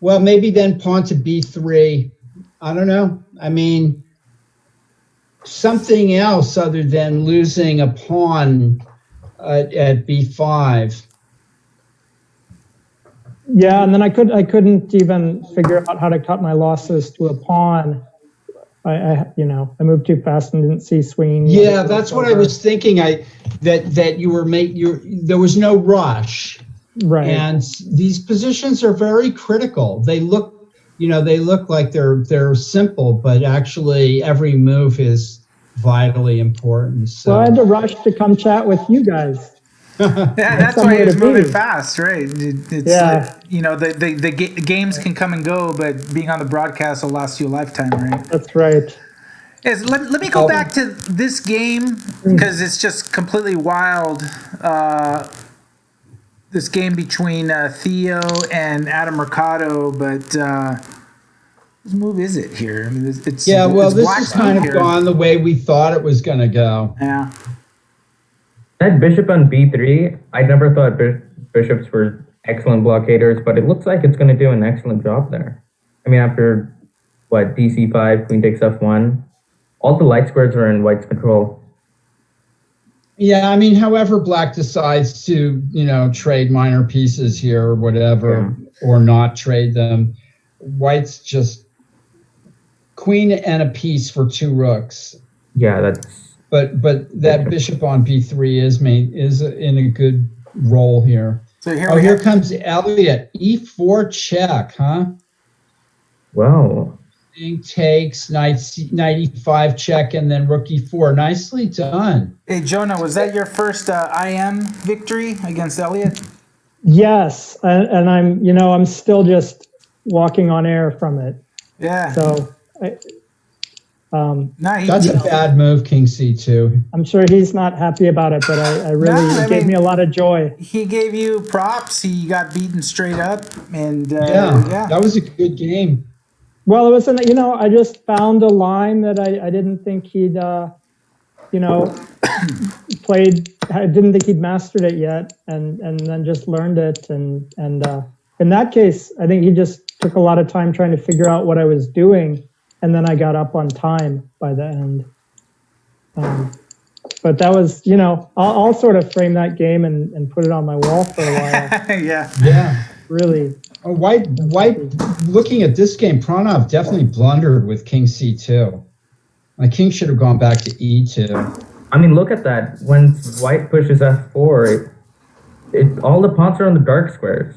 Well, maybe then pawn to B3. I don't know. I mean, something else other than losing a pawn at B5. yeah, and then I couldn't even figure out how to cut my losses to a pawn. I moved too fast and didn't see swinging. Yeah, that's what I was thinking. That you were there was no rush. Right. And these positions are very critical. They look like they're simple, but actually every move is vitally important. So Well, I had to rush to come chat with you guys. Yeah, that's why somewhere he was to moving be. fast, right? It's Yeah. like, the games can come and go, but being on the broadcast will last you a lifetime, right? That's right. Let me go back to this game because it's just completely wild. This game between Theo and Adam Mercado, but whose move is it here? I mean, it's this Black's has kind move of here. gone the way we thought it was going to go. Yeah. That bishop on b3, I never thought bishops were excellent blockaders, but it looks like it's going to do an excellent job there. I mean, after, dc5, queen takes f1, all the light squares are in white's control. Yeah, I mean, however Black decides to, trade minor pieces here or whatever, or not trade them, White's just queen and a piece for 2 rooks. Yeah, that's... But that bishop on b3 is in a good role here. So here here comes Elliot. E4 check, huh? Wow. King takes, knight e5 check, and then rook e4. Nicely done. Hey, Jonah, was that your first IM victory against Elliot? Yes, and I'm still just walking on air from it. Yeah. So, That's a bad move, King C2. I'm sure he's not happy about it, but I really gave me a lot of joy. He gave you props. He got beaten straight up, and that was a good game. Well, it was I just found a line that I didn't think he'd played. I didn't think he'd mastered it yet, and then just learned it. And in that case, I think he just took a lot of time trying to figure out what I was doing, and then I got up on time by the end. But that was, I'll sort of frame that game and put it on my wall for a while. Yeah. Really. Oh, White. Looking at this game, Pranav definitely blundered with King C2. My king should have gone back to E2. I mean, look at that. When white pushes f4, it all the pawns are on the dark squares.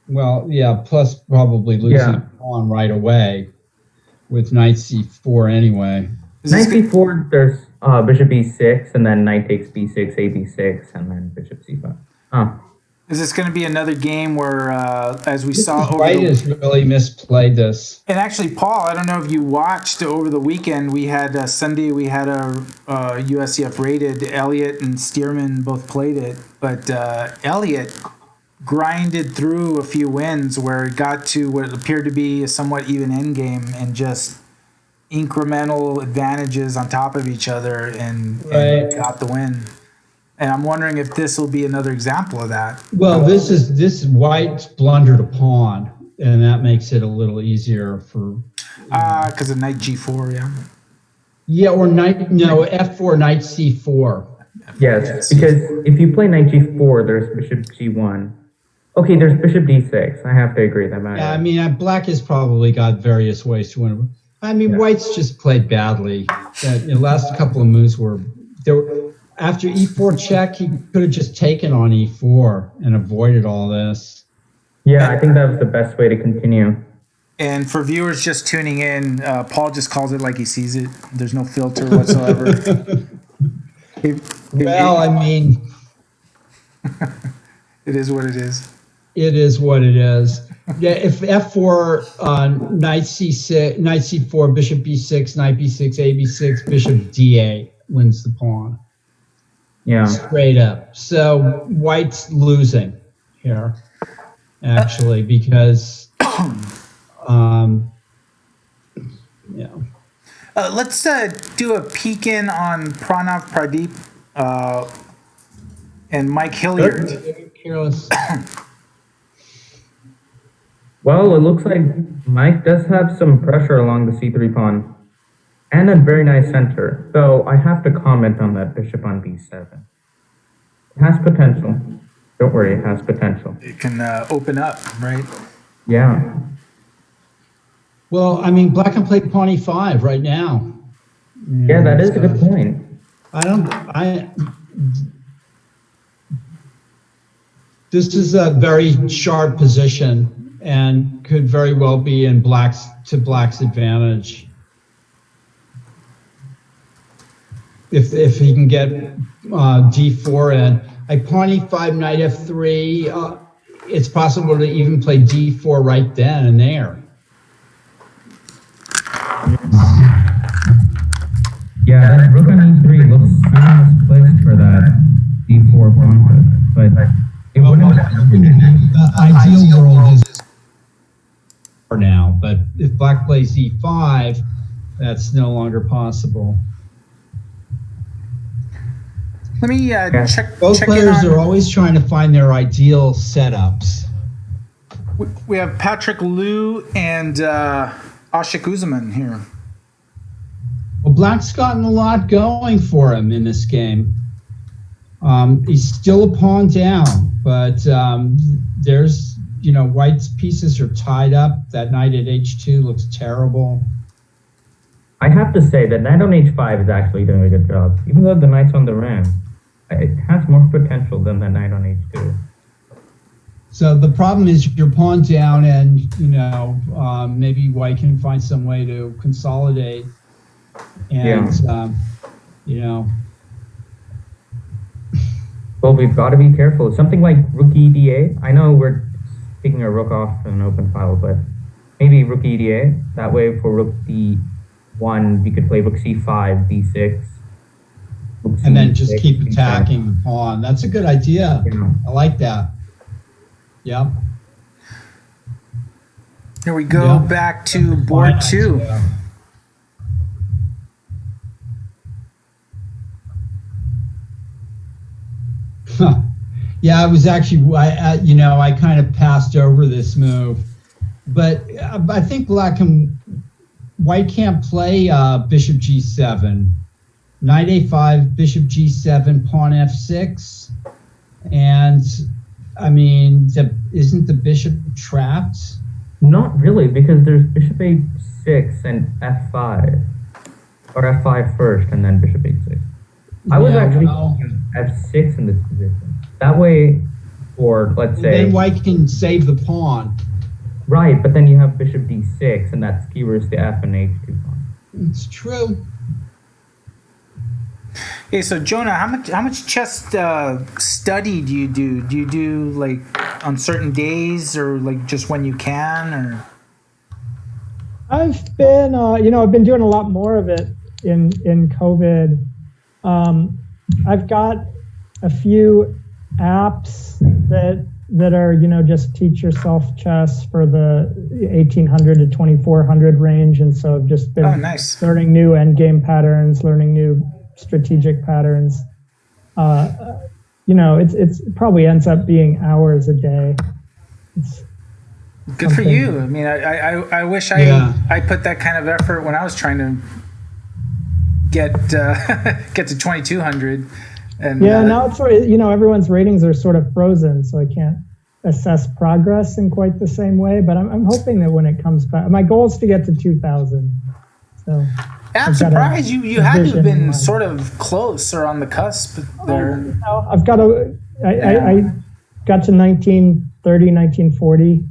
Well, yeah, plus probably losing a pawn right away with knight C4 anyway. Knight c4, there's bishop e6, and then knight takes b6, ab6, and then bishop c5. Is this going to be another game where, as we saw over White has really misplayed this. And actually, Paul, I don't know if you watched over the weekend. We had Sunday. We had a USCF rated. Elliot and Stearman both played it, but Elliot grinded through a few wins where it got to what appeared to be a somewhat even endgame and just incremental advantages on top of each other and got the win. And I'm wondering if this will be another example of that. Well, this White's blundered a pawn, and that makes it a little easier for. Because of knight g4, yeah. Yeah, or f4, knight c4. Yes, because if you play knight g4, there's bishop g1. Okay, there's bishop d6. I have to agree that matters. Yeah, I mean, Black has probably got various ways to win. I mean, White's just played badly. The last couple of moves were there. After e4 check, he could have just taken on e4 and avoided all this. Yeah, I think that was the best way to continue. And for viewers just tuning in, Paul just calls it like he sees it. There's no filter whatsoever. Well, I mean, it is what it is. It is what it is. Yeah, if F4, knight C6, knight C4, bishop B6, knight B6, A B6, bishop D8 wins the pawn. Yeah. Straight up. So white's losing here, actually, because, let's do a peek in on Pranav Pradeep and Mike Hilliard. Careless. Well, it looks like Mike does have some pressure along the c3 pawn and a very nice center. So I have to comment on that bishop on b7. It has potential. Don't worry, it has potential. It can open up, right? Yeah. Well, I mean, black can play pawn e5 right now. Yeah, that is a good point. This is a very sharp position and could very well be in black's advantage. If he can get d4 in. Like pawn e5, knight f3, it's possible to even play d4 right then and there. Yeah, that rook on e3 looks really misplaced for that d4 pawn, but it wouldn't. The ideal world is now, but if black plays e5, that's no longer possible. Let me check. Both check players are always trying to find their ideal setups. We have Patrick Liu and Ashik Uzman here. Well, black's gotten a lot going for him in this game. He's still a pawn down, but there's, white's pieces are tied up. That knight at h2 looks terrible. I have to say that knight on h5 is actually doing a good job. Even though the knight's on the ram, it has more potential than the knight on h2. So the problem is you're pawn down, and maybe white can find some way to consolidate. And Well, we've got to be careful. Something like rook e8. I know we're taking a rook off an open file, but maybe rook e8. That way, for rook d1, we could play rook c5, d6. And then just keep attacking the pawn. That's a good idea. Yeah. I like that. Yeah. Here we go back to board 2. Yeah, it was actually, I kind of passed over this move, but I think white can't play bishop g7, knight a5, bishop g7, pawn f6, and I mean, isn't the bishop trapped? Not really, because there's bishop a6 and f5, or f5 first and then bishop a6. I was actually thinking f6 in this position. That way, or let's say... Then white can save the pawn. Right, but then you have bishop d6, and that skewers the f and h2 pawn. It's true. Okay, so Jonah, how much chess study do you do? Do you do like on certain days, or like just when you can, or? I've been, I've been doing a lot more of it in COVID. I've got a few apps that are, just teach yourself chess for the 1800 to 2400 range, and so I've just been learning new endgame patterns, learning new strategic patterns. It probably ends up being hours a day. It's good for you. I mean, I wish I put that kind of effort when I was trying to get to 2200. And now it's sort of, everyone's ratings are sort of frozen, so I can't assess progress in quite the same way, but I'm hoping that when it comes back, my goal is to get to 2000. So I'm surprised you had to have been sort of close or on the cusp there. I've got I got to 1930, 1940.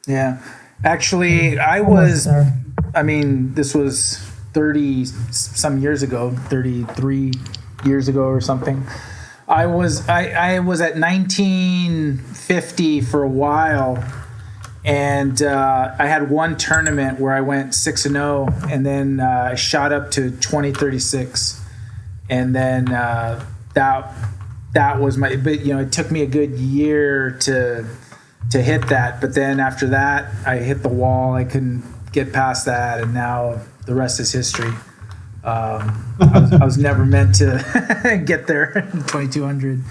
Yeah. Actually, I Almost was. there. I mean, this was 30 some years ago, 33 years ago or something. I was at 1950 for a while, and I had one tournament where I went 6-0, and then I shot up to 2036, and then that was my. But it took me a good year to hit that. But then after that, I hit the wall. I couldn't get past that, and now the rest is history. I was never meant to get there in 2200,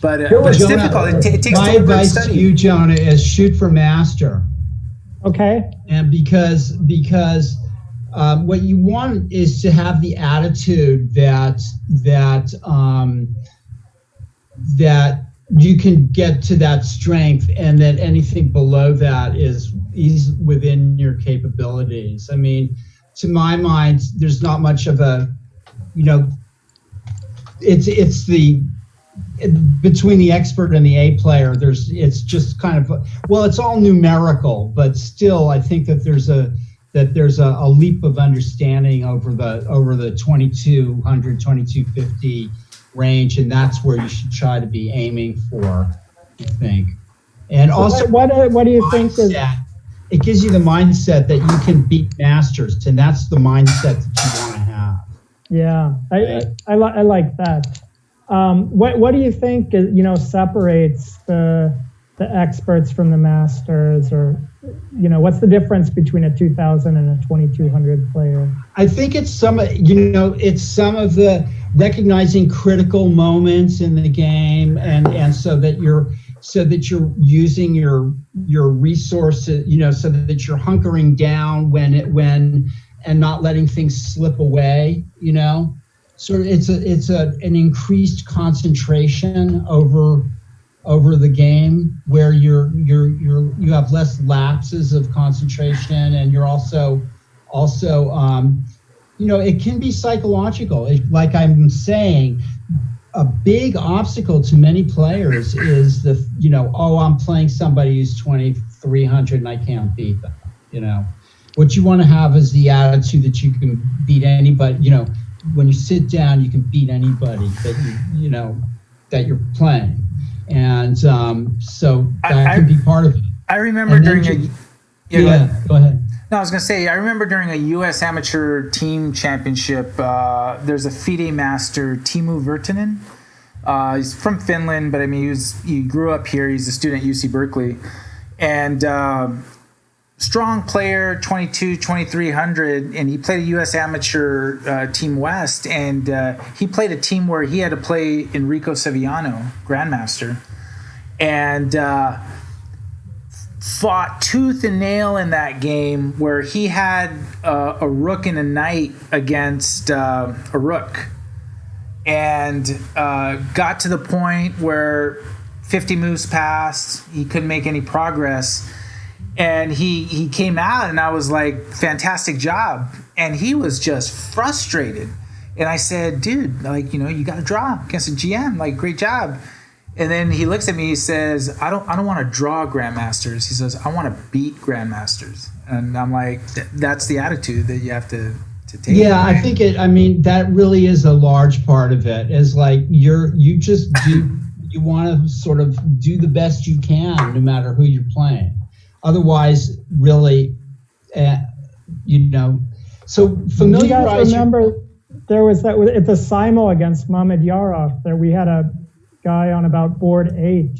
but it's Jonah, difficult. It takes my deliberate advice study. to you, Jonah, is shoot for master. Okay. And because what you want is to have the attitude that you can get to that strength, and that anything below that is within your capabilities. I mean, to my mind, there's not much of a, it's the between the expert and the A player. It's just kind of it's all numerical, but still, I think that there's a leap of understanding over the 2200, 2250 range, and that's where you should try to be aiming for, I think. And also, what do you think is? It gives you the mindset that you can beat masters, and that's the mindset that you want to have. Yeah, I like that. What do you think separates the experts from the masters, or what's the difference between a 2000 and a 2200 player? I think it's some of the recognizing critical moments in the game, and so that you're using your resources, so that you're hunkering down when and not letting things slip away, So it's an increased concentration over the game, where you have less lapses of concentration, and you're also it can be psychological. Like I'm saying, a big obstacle to many players is I'm playing somebody who's 2300 and I can't beat them. What you want to have is the attitude that you can beat anybody. When you sit down, you can beat anybody that that you're playing, and so that can be part of it. I remember during go ahead. No, I was going to say, I remember during a U.S. amateur team championship, there's a FIDE master, Teemu Virtanen. He's from Finland, but I mean, he grew up here. He's a student at UC Berkeley. And strong player, 2300, and he played a U.S. amateur Team West. And he played a team where he had to play Enrico Sevillano, grandmaster. And fought tooth and nail in that game, where he had a rook and a knight against a rook, and got to the point where 50 moves passed, he couldn't make any progress, and he came out, and I was like, fantastic job, and he was just frustrated, and I said, dude, you got to draw against a GM, great job. And then he looks at me, he says, I don't want to draw grandmasters. He says, I want to beat grandmasters. And I'm like, that's the attitude that you have to take. Yeah, I think that really is a large part of it, is you want to sort of do the best you can no matter who you're playing. Otherwise, really, so familiarize. You guys remember there was at the Simul against Mamad Yarov, that we had a guy on about board 8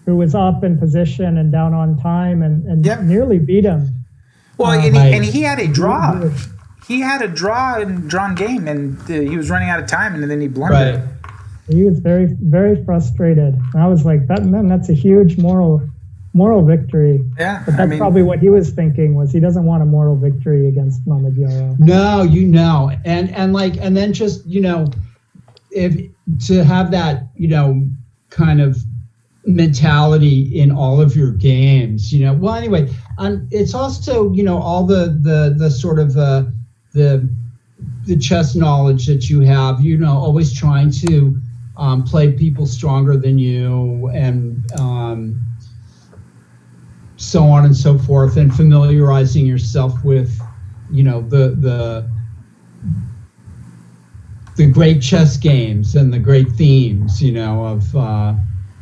who was up in position and down on time and nearly beat him. Well, and he had a draw. He had a drawn game, and he was running out of time, and then he blundered. Right. He was very, very frustrated. And I was like, that's a huge moral victory. Yeah, but that's probably what he was thinking, was he doesn't want a moral victory against Mamad Yarov. No, and then just if to have that kind of mentality in all of your games, well, anyway, it's also all the sort of the chess knowledge that you have, always trying to play people stronger than you, and so on and so forth, and familiarizing yourself with, the great chess games and the great themes, of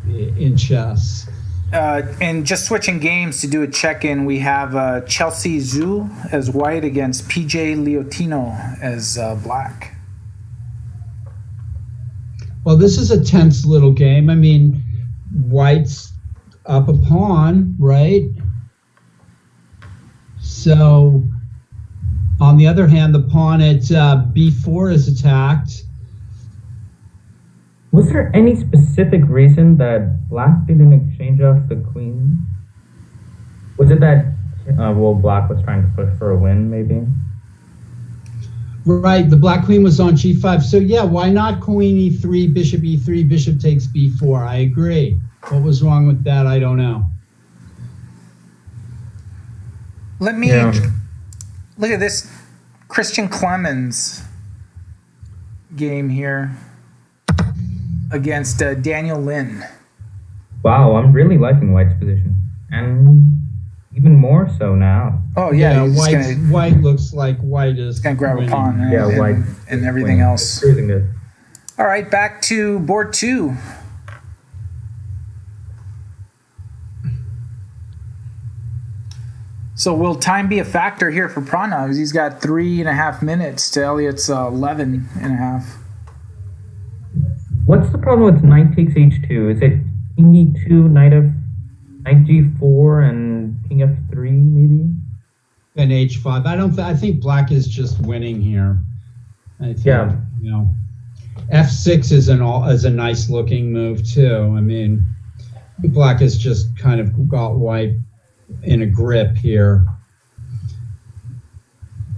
in chess. And just switching games to do a check-in, we have Chelsea Zhu as white against PJ Leotino as black. Well, this is a tense little game. I mean, white's up a pawn, right? So, on the other hand, the pawn at b4 is attacked. Was there any specific reason that black didn't exchange off the queen? Was it that, black was trying to push for a win, maybe? Right, the black queen was on g5. So yeah, why not queen e3, bishop e3, bishop takes b4? I agree. What was wrong with that? I don't know. Let me look at this Christian Clemens game here against Daniel Lin. Wow, I'm really liking white's position. And even more so now. Oh yeah, white looks like white is gonna grab a pawn, right? Yeah, white and everything else. Cruising good. All right, back to board 2. So will time be a factor here for Pranav? He's got 3.5 minutes to Elliot's 11.5. What's the problem with knight takes h2? Is it king e2, knight g4, and king f3 maybe? And h5. I think black is just winning here. I think, f6 is a nice looking move too. I mean, black has just kind of got white in a grip here.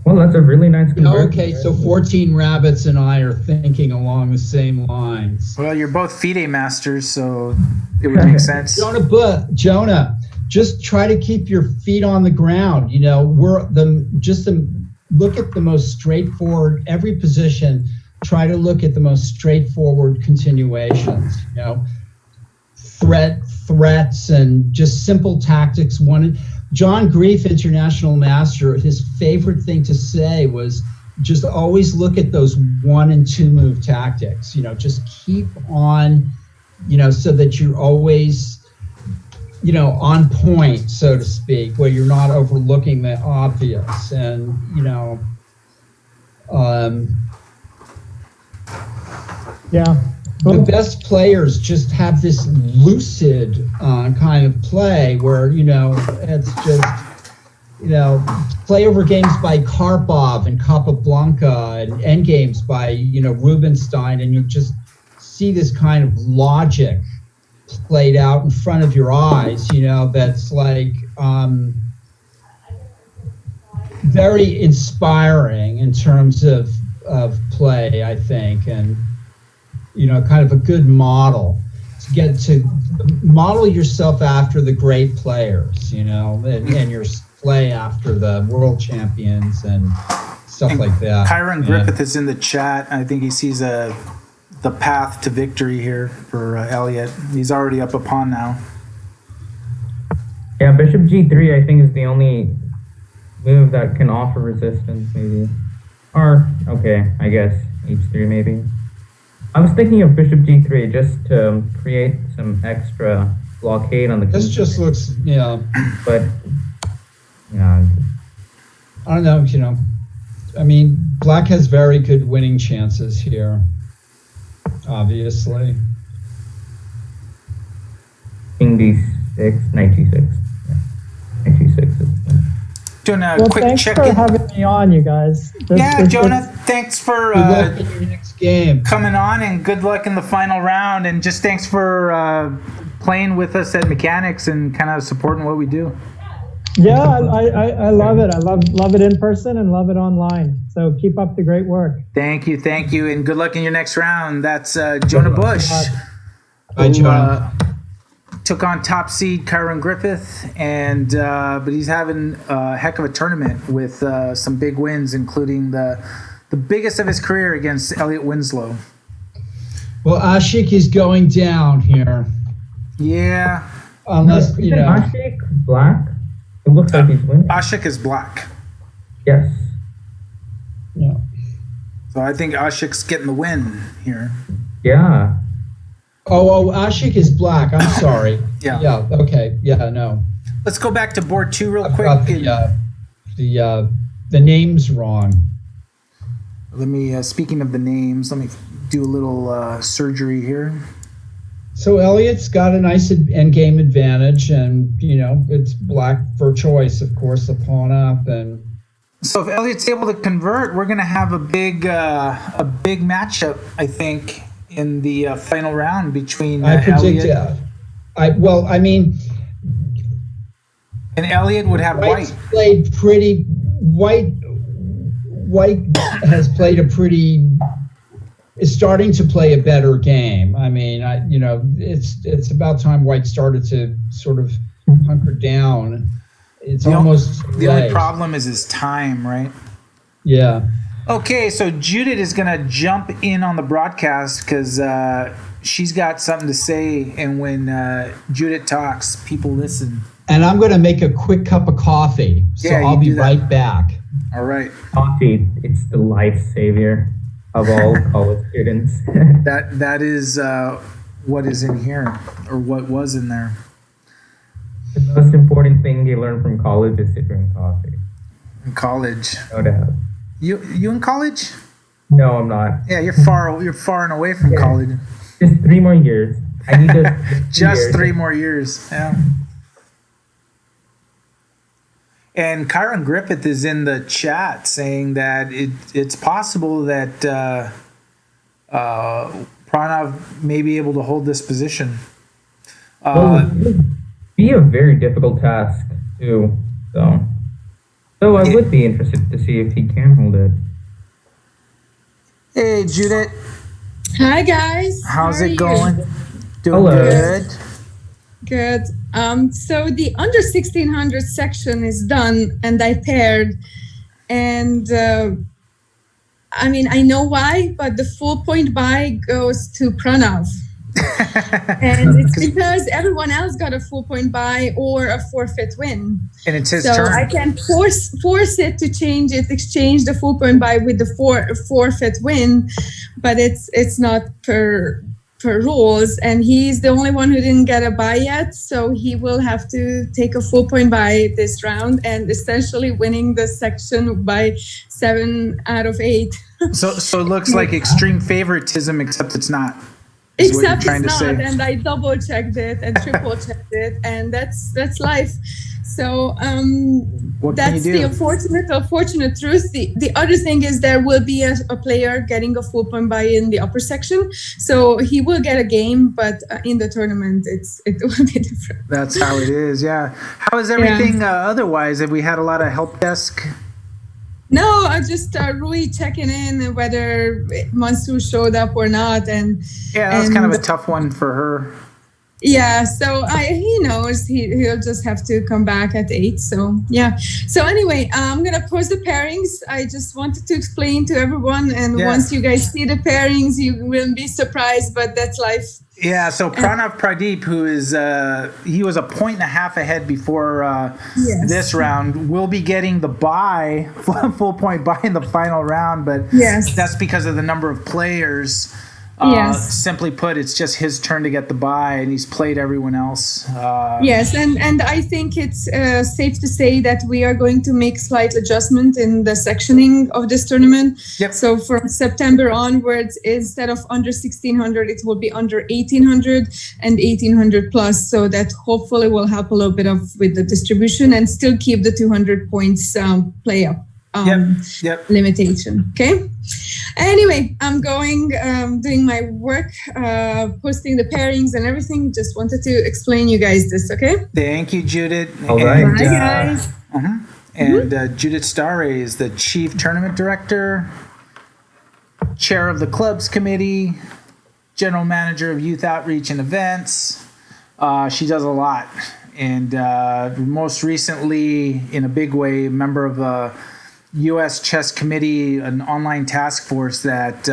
Well, that's a really nice conversion. Okay, so 14 Rabbits and I are thinking along the same lines. Well, you're both FIDE masters, so it would make sense. Jonah, just try to keep your feet on the ground. Look at the most straightforward, every position, try to look at the most straightforward continuations, threats and just simple tactics. John Grief, international master, his favorite thing to say was just always look at those 1 and 2 move tactics, just keep on, so that you're always, on point, so to speak, where you're not overlooking the obvious. And, the best players just have this lucid kind of play where, it's just, play over games by Karpov and Capablanca and end games by, Rubinstein, and you just see this kind of logic played out in front of your eyes, that's like very inspiring in terms of play, I think, and kind of a good model to get to model yourself after the great players, and your play after the world champions and stuff like that. Kyron Griffith is in the chat. I think he sees the path to victory here for Elliot. He's already up a pawn now. Yeah, bishop g3 I think is the only move that can offer resistance, maybe. Or, okay, I guess h3 maybe. I was thinking of bishop g3 just to create some extra blockade on the. This just looks, But, yeah. I don't know, I mean, black has very good winning chances here, obviously. King d6, knight g6. Yeah. Knight g6 is. Doing a quick thanks check-in. for having me on, you guys. Jonah, thanks for Good luck in your next game. coming on, and good luck in the final round. And just thanks for playing with us at Mechanics and kind of supporting what we do. Yeah, I love it. I love it in person and love it online. So keep up the great work. Thank you, and good luck in your next round. That's Jonah Bush. Bye, Jonah. Took on top seed Kyron Griffith, and but he's having a heck of a tournament with some big wins, including the biggest of his career against Elliot Winslow. Well, Ashik is going down here. Yeah. Unless, Ashik black? It looks like he's winning. Ashik is black. Yes. Yeah. So I think Ashik's getting the win here. Yeah. Oh, Ashik is black. I'm sorry. Yeah. Yeah. Okay. Yeah. No. Let's go back to board 2 real I've quick. got the names wrong. Let me, speaking of the names, let me do a little surgery here. So Elliot's got a nice endgame advantage, and it's black for choice, of course, the pawn up, and So if Elliot's able to convert, we're going to have a big matchup, I think, in the final round between I predict. Elliot. And Elliot would have White's white. played pretty. White has played is starting to play a better game. I mean, it's about time White started to sort of hunker down. It's almost the only problem is his time, right? Yeah. Okay, so Judith is going to jump in on the broadcast because she's got something to say, and when Judith talks, people listen. And I'm going to make a quick cup of coffee, so Yeah, I'll you be do that. right back. All right. Coffee, it's the life savior of all college students. That is what is in here, or what was in there. The most important thing you learn from college is to drink coffee. In college. No doubt. You in college? No, I'm not. Yeah, you're far and away from Yeah. college. Just 3 more years. I need those Just years. 3 more years. Yeah. And Kyron Griffith is in the chat saying that it's possible that Pranav may be able to hold this position. Well, it would be a very difficult task too. So I would be interested to see if he can hold it. Hey, Judith. Hi guys. How's How are it you? going? Doing Hello. good. Good. So the under 1600 section is done, and I paired, and I mean I know why, but the full point buy goes to Pranav, and it's because everyone else got a full point buy or a forfeit win. And it's his So turn. I can force it to exchange the full point buy with the forfeit win, but it's not per rules, and he's the only one who didn't get a buy yet, so he will have to take a full point buy this round and essentially winning the section by 7 out of 8. So it looks like extreme favoritism, except it's not. is what you're Except trying it's to not, say. and I double checked it and triple checked it, and that's life. So What can that's you the do? unfortunate truth. The other thing is there will be a player getting a full point buy in the upper section, so he will get a game, but in the tournament it will be different. That's how it is. Yeah. How is everything otherwise? Have we had a lot of help desk? No, I just Rui checking in whether Mansoor showed up or not, and Yeah, that was kind of a tough one for her. yeah, so he knows he'll just have to come back at 8. So yeah. So anyway, I'm gonna post the pairings. I just wanted to explain to everyone, and once you guys see the pairings, you will be surprised. But that's life. Yeah. So Pranav Pradeep, who is he was a point and a half ahead before this round, will be getting the buy, full point buy in the final round. But that's because of the number of players. Simply put, it's just his turn to get the buy, and he's played everyone else. Yes, and I think it's safe to say that we are going to make slight adjustment in the sectioning of this tournament. Yep. So from September onwards, instead of under 1600, it will be under 1800 and 1800 plus. So that hopefully will help a little bit with the distribution and still keep the 200 points play up. Limitation. Okay. Anyway, I'm going, doing my work, posting the pairings and everything. Just wanted to explain you guys this. Okay. Thank you, Judith. All right. Bye, guys. And Judith Starre is the Chief Tournament Director, Chair of the Clubs Committee, General Manager of Youth Outreach and Events. She does a lot. And most recently, in a big way, member of the U.S. Chess Committee, an online task force that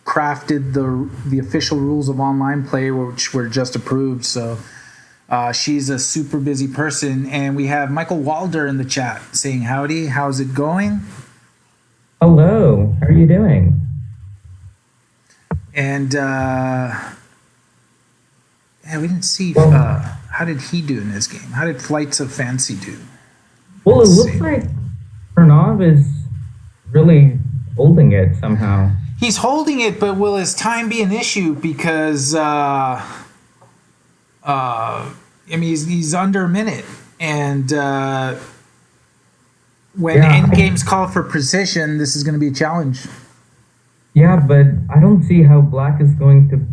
crafted the official rules of online play, which were just approved. So She's a super busy person. And we have Michael Walder in the chat saying howdy. How's it going? Hello. How are you doing? And we didn't see how did he do in this game. How did Flights of Fancy do? Well, it looks like Pranav is really holding it somehow. He's holding it, but will his time be an issue? Because he's under a minute, and when end games call for precision, this is going to be a challenge. Yeah, but I don't see how Black is going to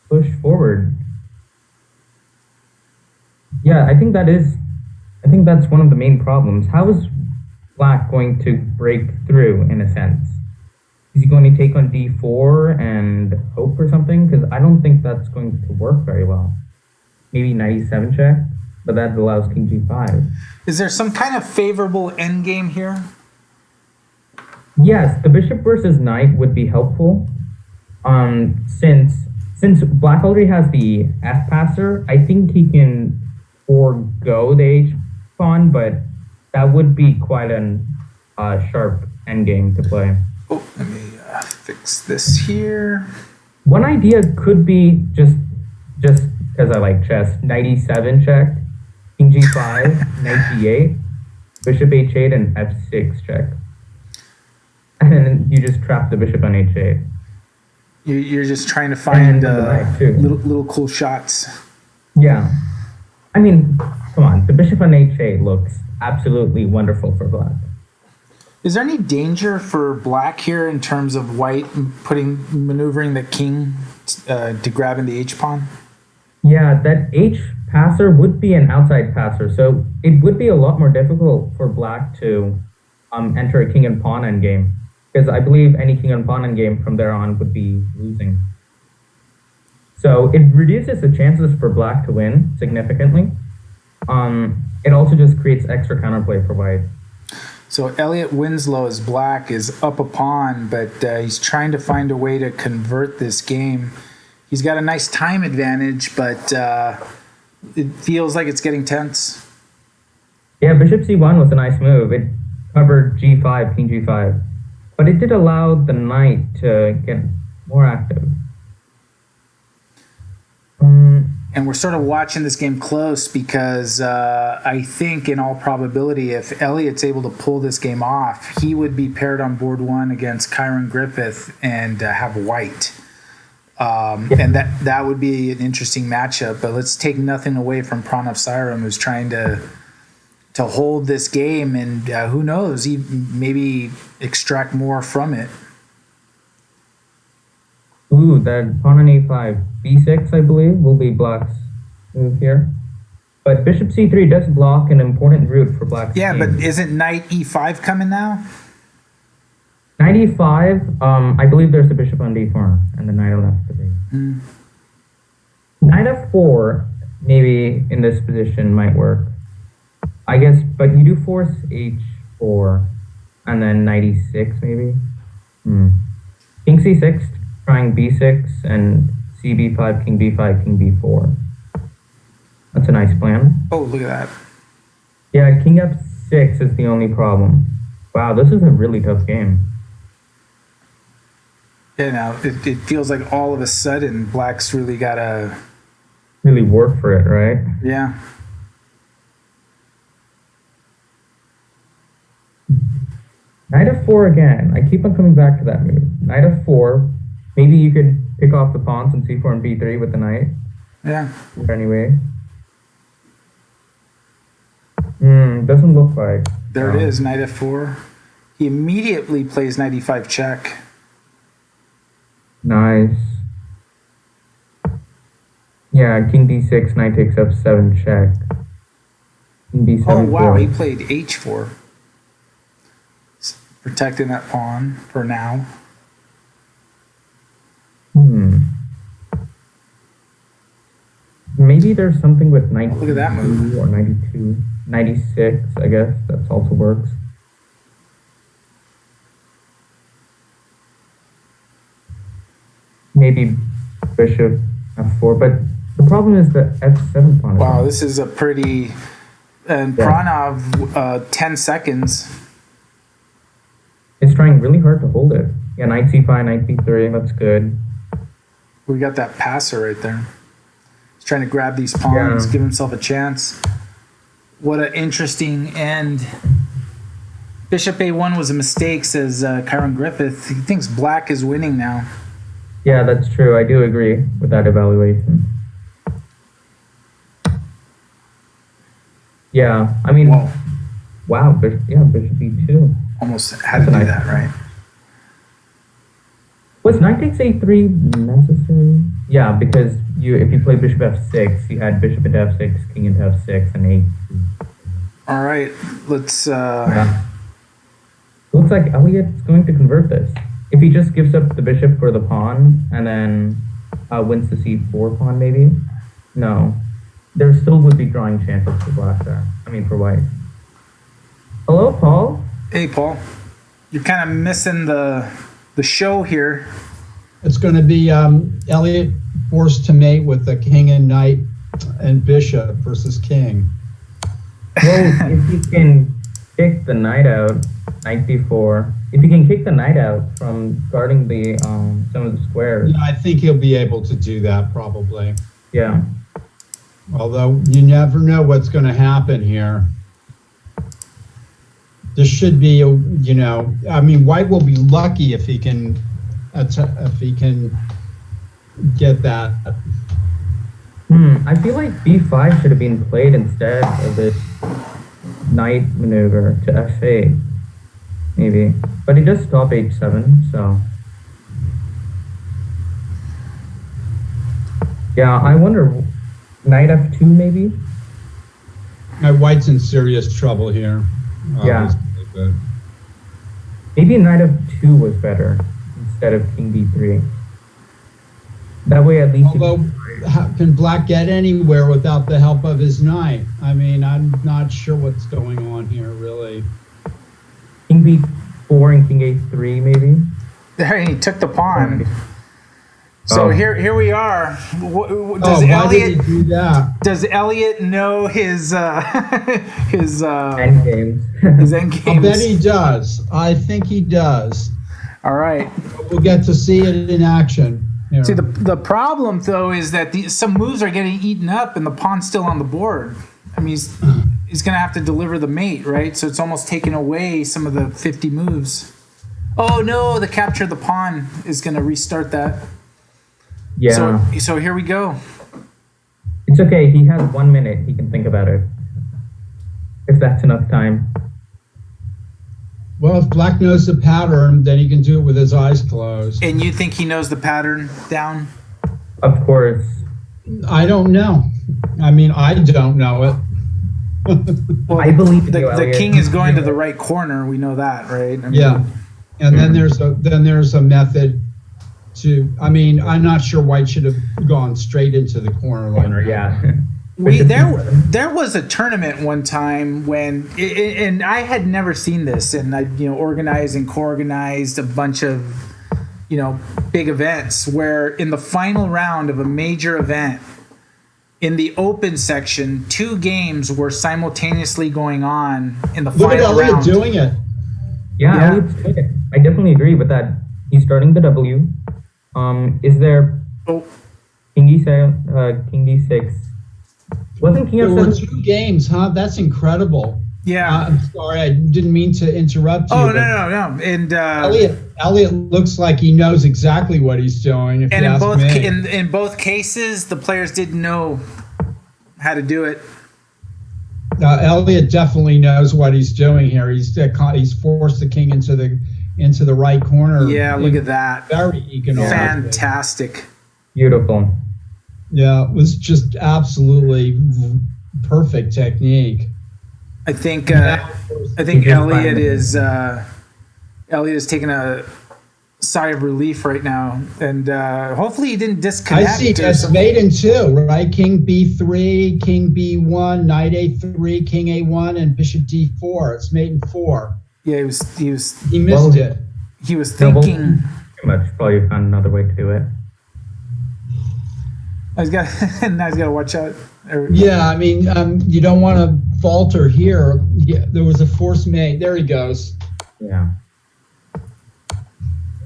push forward. Yeah, I think that's one of the main problems. How is Black going to break through, in a sense? Is he going to take on d4 and hope for something? Because I don't think that's going to work very well. Maybe 97 check, but that allows king g5. Is there some kind of favorable endgame here? Yes, the bishop versus knight would be helpful. Since Black already has the f passer, I think he can forego the h pawn, but that would be quite a sharp endgame to play. Oh, let me fix this here. One idea could be just because I like chess, knight e7 check, king g5, knight g8, bishop h8, and f6 check. And then you just trap the bishop on h8. You're just trying to find little little cool shots. Yeah. I mean, come on. The bishop on h8 looks absolutely wonderful for Black. Is there any danger for Black here in terms of White maneuvering the king to grabbing the h pawn? Yeah, that h passer would be an outside passer, so it would be a lot more difficult for Black to enter a king and pawn endgame, because I believe any king and pawn endgame from there on would be losing. So it reduces the chances for Black to win significantly. It also just creates extra counterplay for White. So Elliot Winslow as Black is up a pawn, but he's trying to find a way to convert this game. He's got a nice time advantage, but it feels like it's getting tense. Yeah, bishop c1 was a nice move. It covered g5, king g5. But it did allow the knight to get more active. And we're sort of watching this game close because I think in all probability, if Elliot's able to pull this game off, he would be paired on board one against Kyron Griffith and have White. And that would be an interesting matchup. But let's take nothing away from Pranav Cyrum, who's trying to hold this game, and who knows, he maybe extract more from it. Ooh, that pawn on a5, b6, I believe, will be Black's move here. But bishop c3 does block an important route for Black's team. But isn't knight e5 coming now? Knight e5, I believe there's a bishop on d4, and the knight will have to be. Knight f4, maybe in this position, might work. I guess, but you do force h4, and then knight e6, maybe? King c6, trying b6, and cb5, king b5, king b4. That's a nice plan. Oh, look at that. Yeah, king f6 is the only problem. Wow, this is a really tough game. Yeah, now it feels like all of a sudden Black's really got to really work for it, right? Yeah. Knight f4 again. I keep on coming back to that move. Knight f4. Maybe you could pick off the pawns on c4 and b3 with the knight. Yeah. Anyway. Doesn't look like. There it is, knight f4. He immediately plays knight e5 check. Nice. Yeah, king d6, knight takes f7 check. King b7. Oh, wow, he played h4. Protecting that pawn for now. Maybe there's something with 92 Look at that move. Or 92. 96, I guess. That also works. Maybe bishop f4, but The problem is the f7 pawn. Wow, this is a pretty... And Pranav, 10 seconds. It's trying really hard to hold it. Yeah, knight c5, knight b3, that's good. We got that passer right there. He's trying to grab these pawns, give himself a chance. What an interesting end. Bishop a1 was a mistake, says Kyron Griffith. He thinks black is winning now. Yeah, that's true. I do agree with that evaluation. Yeah, I mean, wow, bishop e2. Almost had to do that, right? Was knight takes a3 necessary? Yeah, because if you play bishop f6, you had bishop into f6, king into f6, and a2. All right, let's... Yeah. Looks like Elliot's going to convert this. If he just gives up the bishop for the pawn, and then wins the c4 pawn, maybe? No. There still would be drawing chances for black there. I mean, for white. Hello, Paul? Hey, Paul. You're kind of missing the show here. It's going to be Elliot forced to mate with the king and knight and bishop versus king. Well, if he can kick the knight out, knight d4. If he can kick the knight out from guarding the some of the squares. Yeah, I think he'll be able to do that probably. Yeah. Although you never know what's going to happen here. This should be, you know, I mean, white will be lucky if he can get that. I feel like b5 should have been played instead of this knight maneuver to f8, maybe. But he does stop h7, so. Yeah, I wonder, knight f2 maybe? My white's in serious trouble here. Yeah. Maybe knight f2 was better instead of king d3. That way at least... Although, can black get anywhere without the help of his knight? I mean, I'm not sure what's going on here, really. King b4 and king a3 maybe? There, he took the pawn. So here we are. Does why did he do that? Does Elliot know his end games? His end games? I bet he does. I think he does. All right. We'll get to see it in action. Here. See, the problem though is that some moves are getting eaten up and the pawn's still on the board. I mean, he's going to have to deliver the mate, right? So it's almost taking away some of the 50 moves. Oh no, the capture of the pawn is going to restart that. Yeah. So here we go. It's okay. He has 1 minute. He can think about it. If that's enough time. Well, if black knows the pattern, then he can do it with his eyes closed. And you think he knows the pattern down? Of course. I don't know. I mean, I don't know it. Well, I believe the king is going to the right corner. We know that, right? I mean, yeah. And then there's a method to, I mean, I'm not sure white should have gone straight into the corner like that. Yeah. There was a tournament one time when, and I had nead seen this, and I organized and co-organized a bunch of big events where in the final round of a major event, in the open section, 2 games were simultaneously going on in the final round. Look at Elliot doing it. Yeah, Elliot's doing it. I definitely agree with that. He's starting the W. Is there king d7, king d6? Wasn't king There were f7? 2 games, huh? That's incredible. Yeah. I'm sorry, I didn't mean to interrupt you. Oh, no. And Elliot looks like he knows exactly what he's doing. If and you in ask both me. in both cases, the players didn't know how to do it. Elliot definitely knows what he's doing here. He's forced the king into the right corner. Yeah, look at that. Very economic. Fantastic. Beautiful. Yeah, it was just absolutely perfect technique. I think Elliot is taking a sigh of relief right now, and hopefully he didn't disconnect. I see. That's mate in 2, right? King b3, king b1, knight a3, king a1, and bishop d4. It's mate in 4. Yeah, he missed it. He was thinking. Too much. Probably found another way to do it. Now he's got to watch out. Yeah, I mean, you don't want to falter here. Yeah, there was a force mate. There he goes. Yeah.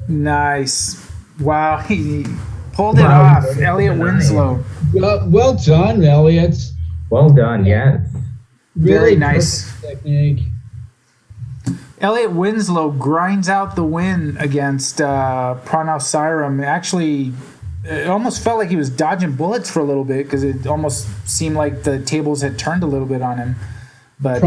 Nice. Wow, he pulled it off. Elliot Winslow. Well done, Elliot. Well done, yes. Very nice technique. Elliot Winslow grinds out the win against Pranav Cyrum. Actually, it almost felt like he was dodging bullets for a little bit because it almost seemed like the tables had turned a little bit on him. But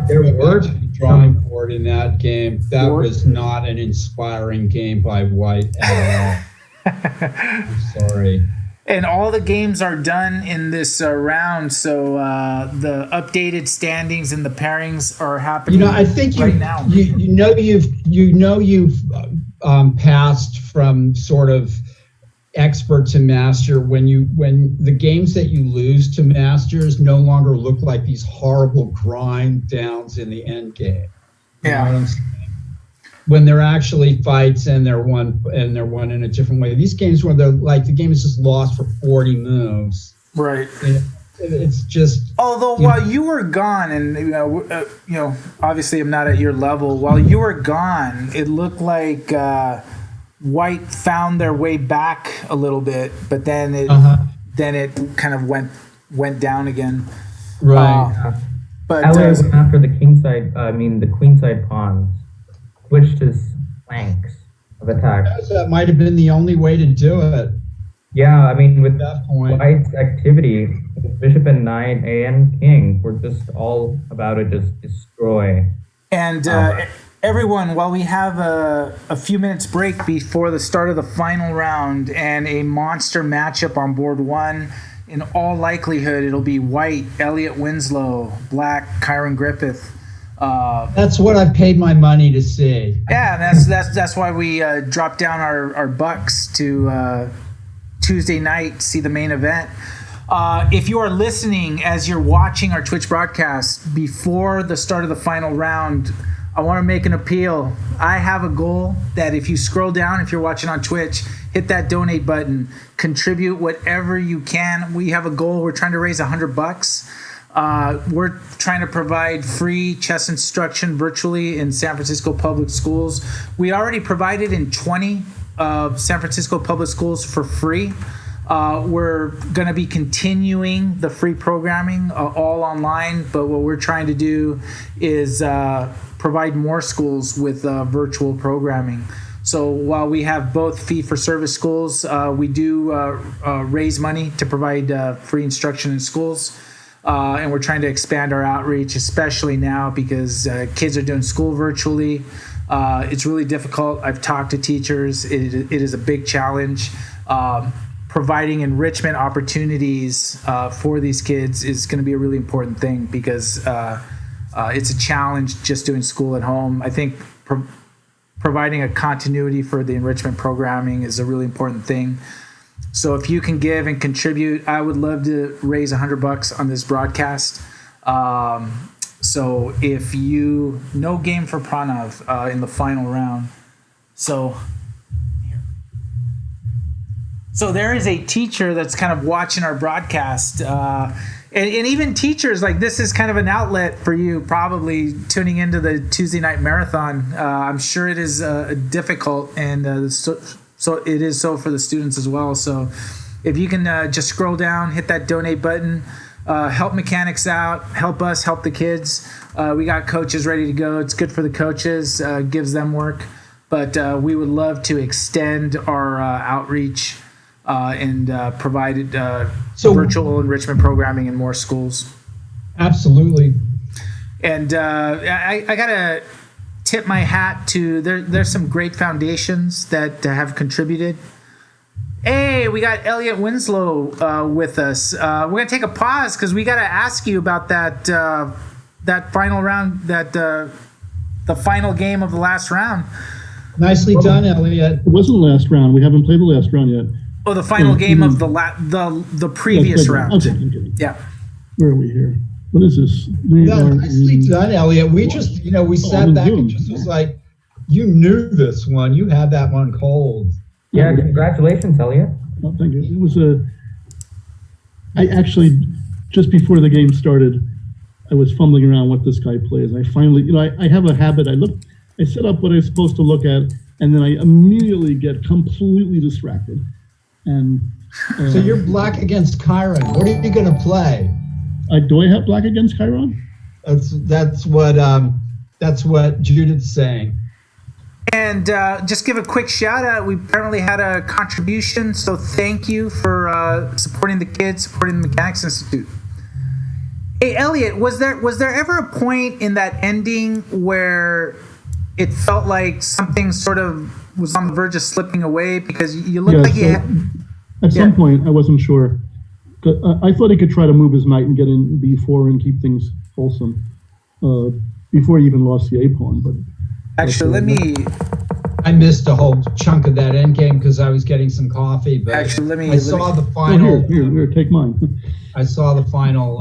there were drawing board in that game. That was not an inspiring game by White at all. I'm sorry. And all the games are done in this round, so the updated standings and the pairings are happening. I think right now. You've passed from sort of expert to master when the games that you lose to masters no longer look like these horrible grind downs in the end game. You know what I'm saying? When they're actually fights and they're won in a different way. These games where they're like the game is just lost for 40 moves. Right. It's just. Although while you were gone, and obviously I'm not at your level. While you were gone, it looked like White found their way back a little bit, but then it kind of went down again. Right. But Elliot went after the the queenside pawns, switched his flanks of attack. That might have been the only way to do it. Yeah, I mean, with that point, White's activity, Bishop and Knight and King were just all about to just destroy. And everyone, while we have a few minutes break before the start of the final round and a monster matchup on board one, in all likelihood, it'll be White, Elliot Winslow, Black, Kyron Griffith. That's what I've paid my money to see. Yeah, that's why we dropped down our bucks to Tuesday night, see the main event. If you are listening as you're watching our Twitch broadcast before the start of the final round, I want to make an appeal. I have a goal that if you scroll down, if you're watching on Twitch, hit that donate button, contribute whatever you can. We have a goal. We're trying to raise $100. We're trying to provide free chess instruction virtually in San Francisco public schools. We already provided in 20 San Francisco public schools for free. We're going to be continuing the free programming all online, but what we're trying to do is provide more schools with virtual programming. So while we have both fee-for-service schools, we do raise money to provide free instruction in schools. And we're trying to expand our outreach, especially now because kids are doing school virtually. It's really difficult. I've talked to teachers. It is a big challenge. Providing enrichment opportunities for these kids is going to be a really important thing because it's a challenge just doing school at home. I think providing a continuity for the enrichment programming is a really important thing. So if you can give and contribute, I would love to raise $100 on this broadcast. So if no game for Pranav in the final round. So there is a teacher that's kind of watching our broadcast. And even teachers, like this is kind of an outlet for you probably tuning into the Tuesday night marathon. I'm sure it is difficult and so it is so for the students as well. So if you can just scroll down, hit that donate button, help mechanics out, help us, help the kids. We got coaches ready to go. It's good for the coaches, gives them work. But we would love to extend our outreach and provide virtual enrichment programming in more schools. Absolutely. And I got to tip my hat to there's some great foundations that have contributed. Hey, we got Elliot Winslow with us. We're gonna take a pause because we got to ask you about that final round, the final game of the last round. Nicely done, Elliot. It wasn't the last round. We haven't played the last round yet. Oh, the final game of the previous round. Okay, okay. Yeah. Where are we here? What is this? Nicely done, Elliot. We just, we sat back and just was like, you knew this one. You had that one cold. Yeah, congratulations, Elliot. Oh, thank you. I actually, just before the game started, I was fumbling around what this guy plays. I finally, I have a habit. I set up what I'm supposed to look at, and then I immediately get completely distracted. And so you're black against Chiron. What are you going to play? do I have black against Chiron? That's what Judith's saying. And just give a quick shout out. We apparently had a contribution, so thank you for supporting the kids, supporting the Mechanics Institute. Hey, Elliot, was there ever a point in that ending where it felt like something sort of was on the verge of slipping away? Because you looked like you had... At some point, I wasn't sure. I thought he could try to move his knight and get in B4 and keep things wholesome before he even lost the A pawn. But actually, I missed a whole chunk of that endgame because I was getting some coffee. But I saw the final. Here, take mine. I saw the final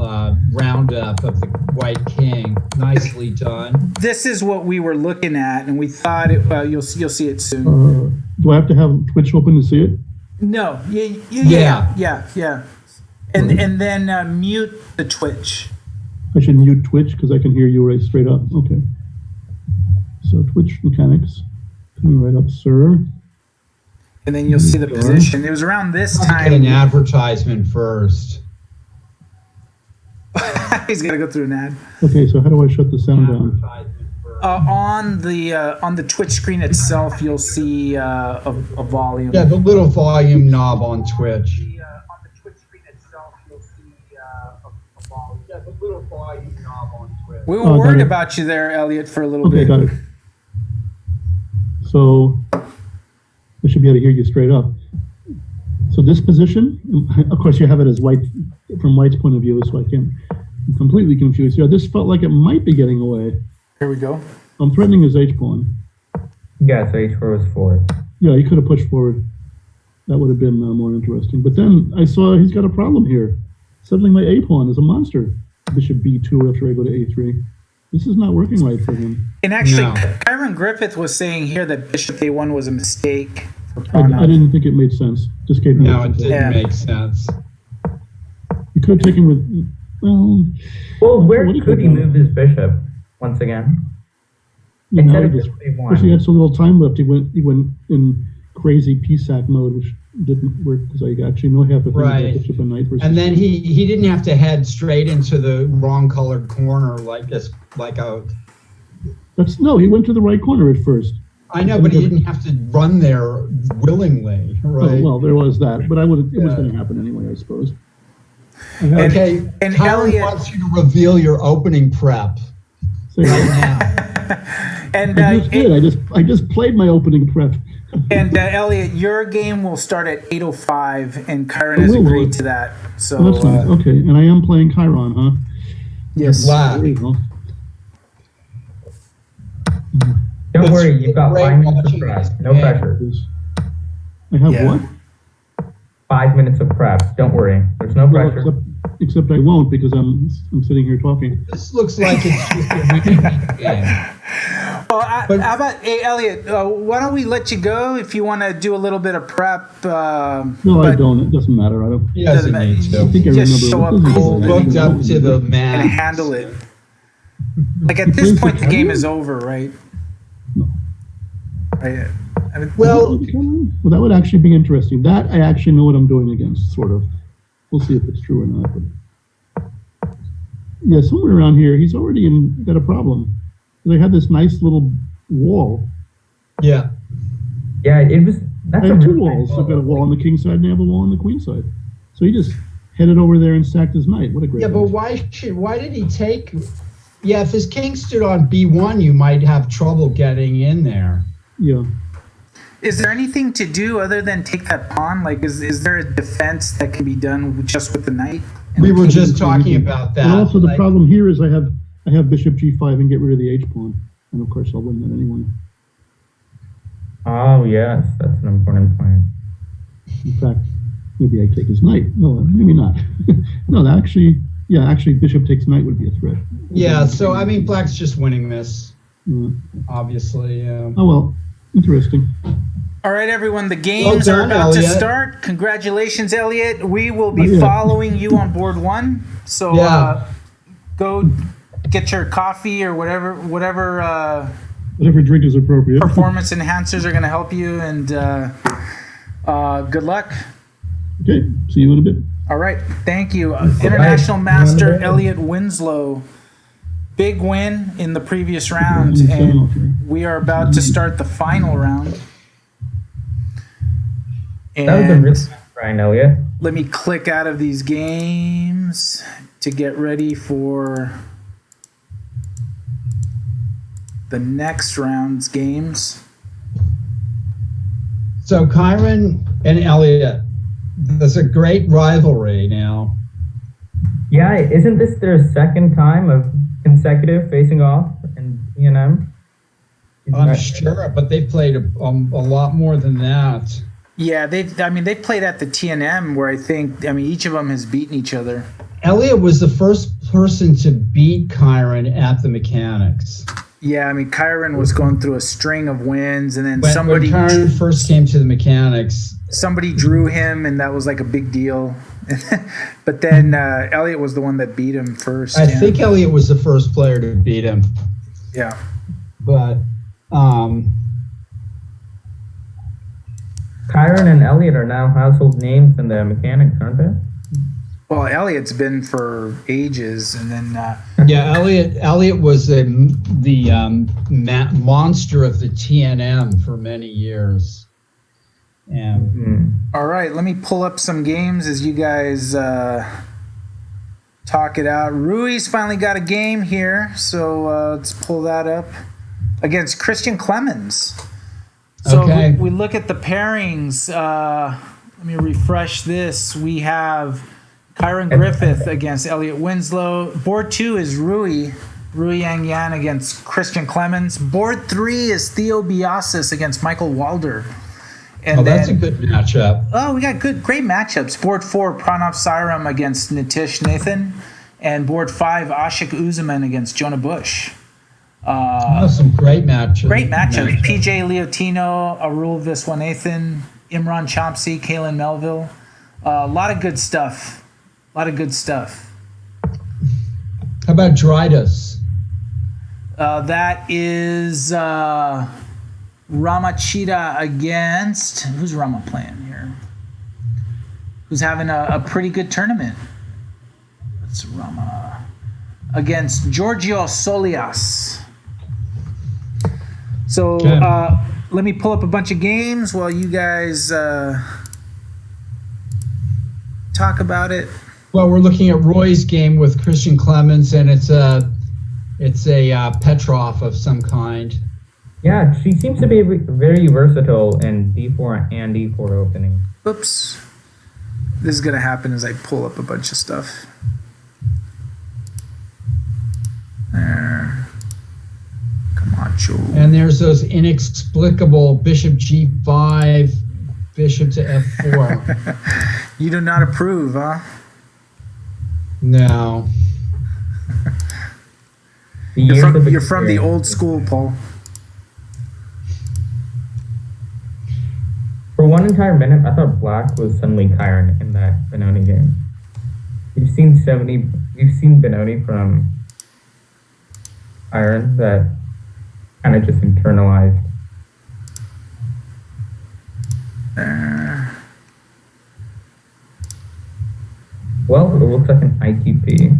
roundup of the White King. Nicely done. This is what we were looking at, and we thought you'll see it soon. Do I have to have Twitch open to see it? No. Yeah. And then mute the Twitch. I should mute Twitch because I can hear you right straight up. Okay. So Twitch mechanics, coming right up, sir. And then you'll see the position. It was around this time. Get an advertisement first. He's gonna go through an ad. Okay, so how do I shut the sound down? On the Twitch screen itself, you'll see a volume. Yeah, the little volume knob on Twitch. On the Twitch screen itself, you'll see a volume. Yeah, the little volume knob on Twitch. We were worried about you there, Elliot, for a little bit. Okay, got it. So I should be able to hear you straight up. So this position, of course, you have it as white from White's point of view, so I'm completely confused. Yeah, this felt like it might be getting away. Here we go. I'm threatening his H pawn. Yeah, so H4 was 4. Yeah, he could have pushed forward. That would have been more interesting. But then I saw he's got a problem here. Suddenly my A pawn is a monster. Bishop B2 after I go to A3. This is not working right for him. And actually, Kyron Griffith was saying here that Bishop A1 was a mistake for Pranav. I didn't think it made sense. Just gave me it didn't make sense. You could have taken with, well, where could he move his bishop once again? He had so little time left. He went in crazy PSAC mode, which didn't work because I actually know half the thing about bishop and knight. And then he didn't have to head straight into the wrong colored corner he went to the right corner at first. I know, but he didn't have to run there willingly, right? Oh, well, there was that, but it was going to happen anyway, I suppose. Okay, and Elliot wants you to reveal your opening prep right now. And I just played my opening prep. And Elliot, your game will start at 8:05, and Chiron has agreed to that. So that's nice. Okay, and I am playing Chiron, huh? Yes. Don't worry, you've got 5 minutes of prep. No pressure. I have what? 5 minutes of prep. Don't worry. There's no pressure. Except I won't because I'm sitting here talking. This looks like it's just a winning game. Well, how about, hey, Elliot, why don't we let you go if you want to do a little bit of prep? No, I don't. It doesn't matter. I don't. He doesn't need to. I think I just show up cold booked up to the max and handle it. Like at this point, the game is over, right? No. Right. I mean, well, that would actually be interesting. That I actually know what I'm doing against, sort of. We'll see if it's true or not. But yeah, somewhere around here, he's already got a problem. They had this nice little wall. Yeah. Yeah, it was. That's two walls. I've got a wall on the king side and I have a wall on the queen side. So he just headed over there and sacked his knight. What a great. Yeah, but why did he take? Yeah, if his king stood on B1, you might have trouble getting in there. Yeah. Is there anything to do other than take that pawn? Like, is there a defense that can be done just with the knight? We were just talking about that. And also, the problem here is I have bishop g5 and get rid of the h pawn, and of course I'll win that anyway. Oh yes, that's an important point. In fact, maybe I take his knight. No, maybe not. No, actually, bishop takes knight would be a threat. Yeah, so I mean, black's just winning this. Yeah. Obviously. Oh well, interesting. All right, everyone. The games Well are done, about to Elliot. start. Congratulations, Elliot. We will be Yeah. following you on board one. So Yeah. go get your coffee or whatever Whatever drink is appropriate. performance enhancers are going to help you. And good luck. Okay, see you in a bit. All right. Thank you. International Bye. Master Elliot Winslow. Big win in the previous round. Yeah, And we are about to start the final round. That was a And really good grind, Elliot. let me click out of these games to get ready for the next round's games. So Kyron and Elliot, there's a great rivalry now. Yeah, isn't this their second time of consecutive facing off in E&M? I'm sure, but they played a lot more than that. Yeah, they've played at the TNM where each of them has beaten each other. Elliot was the first person to beat Kyron at the mechanics. Yeah, Kyron was going through a string of wins, and then When Kyron first came to the mechanics, somebody drew him, and that was like a big deal. But then Elliot was the one that beat him first. I think Elliot was the first player to beat him. Yeah. But Kyron and Elliot are now household names in the mechanics, aren't they? Well, Elliot's been for ages, and then yeah, Elliot was the monster of the TNM for many years. And all right, let me pull up some games as you guys talk it out. Rui's finally got a game here, so let's pull that up against Christian Clemens. So Okay. we look at the pairings. Let me refresh this. We have Kyron Griffith against Elliot Winslow. Board 2 is Rui Yang Yan against Christian Clemens. Board 3 is Theo Biasis against Michael Walder. And that's a good matchup. Oh, we got great matchups. Board 4, Pranav Cyrum against Natish Nathan. And board 5, Ashik Uzaman against Jonah Bush. Some great matchups. Great matchups. PJ Leotino, Arul Viswanathan, Imran Chomsky, Kalen Melville. A lot of good stuff. How about Drydas? That is Ramachita against... Who's Rama playing here? Who's having a pretty good tournament? That's Rama. Against Giorgio Solias. So Okay. let me pull up a bunch of games while you guys talk about it. Well, we're looking at Roy's game with Christian Clemens, and it's a Petrov of some kind. Yeah, she seems to be very versatile in D4 and E4 opening. Oops. This is going to happen as I pull up a bunch of stuff. There. Camacho. And there's those inexplicable Bishop G5, Bishop to F4. You do not approve, huh? No. You're from the old school, Paul. For one entire minute, I thought Black was suddenly Kyron in that Benoni game. We've seen Benoni from Kyron that kind of just internalized. Well, it looks like an ITP.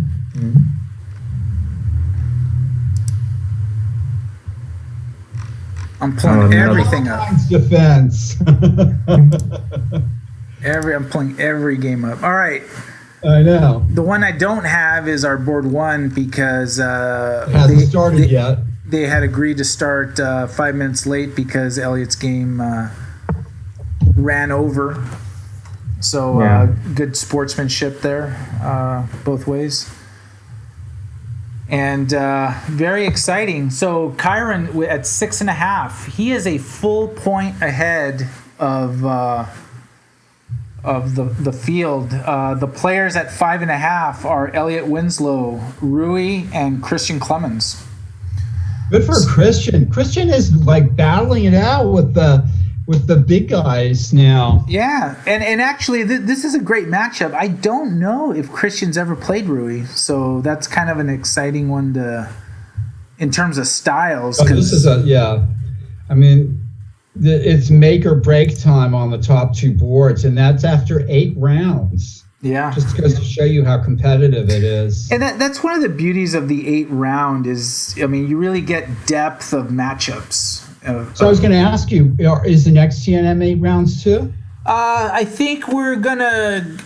I'm pulling everything up. Defense. I'm pulling every game up. All right. I know. The one I don't have is our board 1 because Hasn't started yet. They had agreed to start 5 minutes late because Elliot's game ran over. So good sportsmanship there, both ways. And very exciting. So Kyron at 6.5, he is a full point ahead of the field. The players at 5.5 are Elliot Winslow, Rui, and Christian Clemens. Good for Christian. Christian is like battling it out with the with the big guys now. Yeah, and actually, this is a great matchup. I don't know if Christian's ever played Rui, so that's kind of an exciting one in terms of styles. Oh, this is I mean, it's make or break time on the top two boards, and that's after 8 rounds. Yeah, just goes to show you how competitive it is. And that's one of the beauties of the 8 round is, I mean, you really get depth of matchups. So I was going to ask you, is the next TNM 8 rounds too? I think we're gonna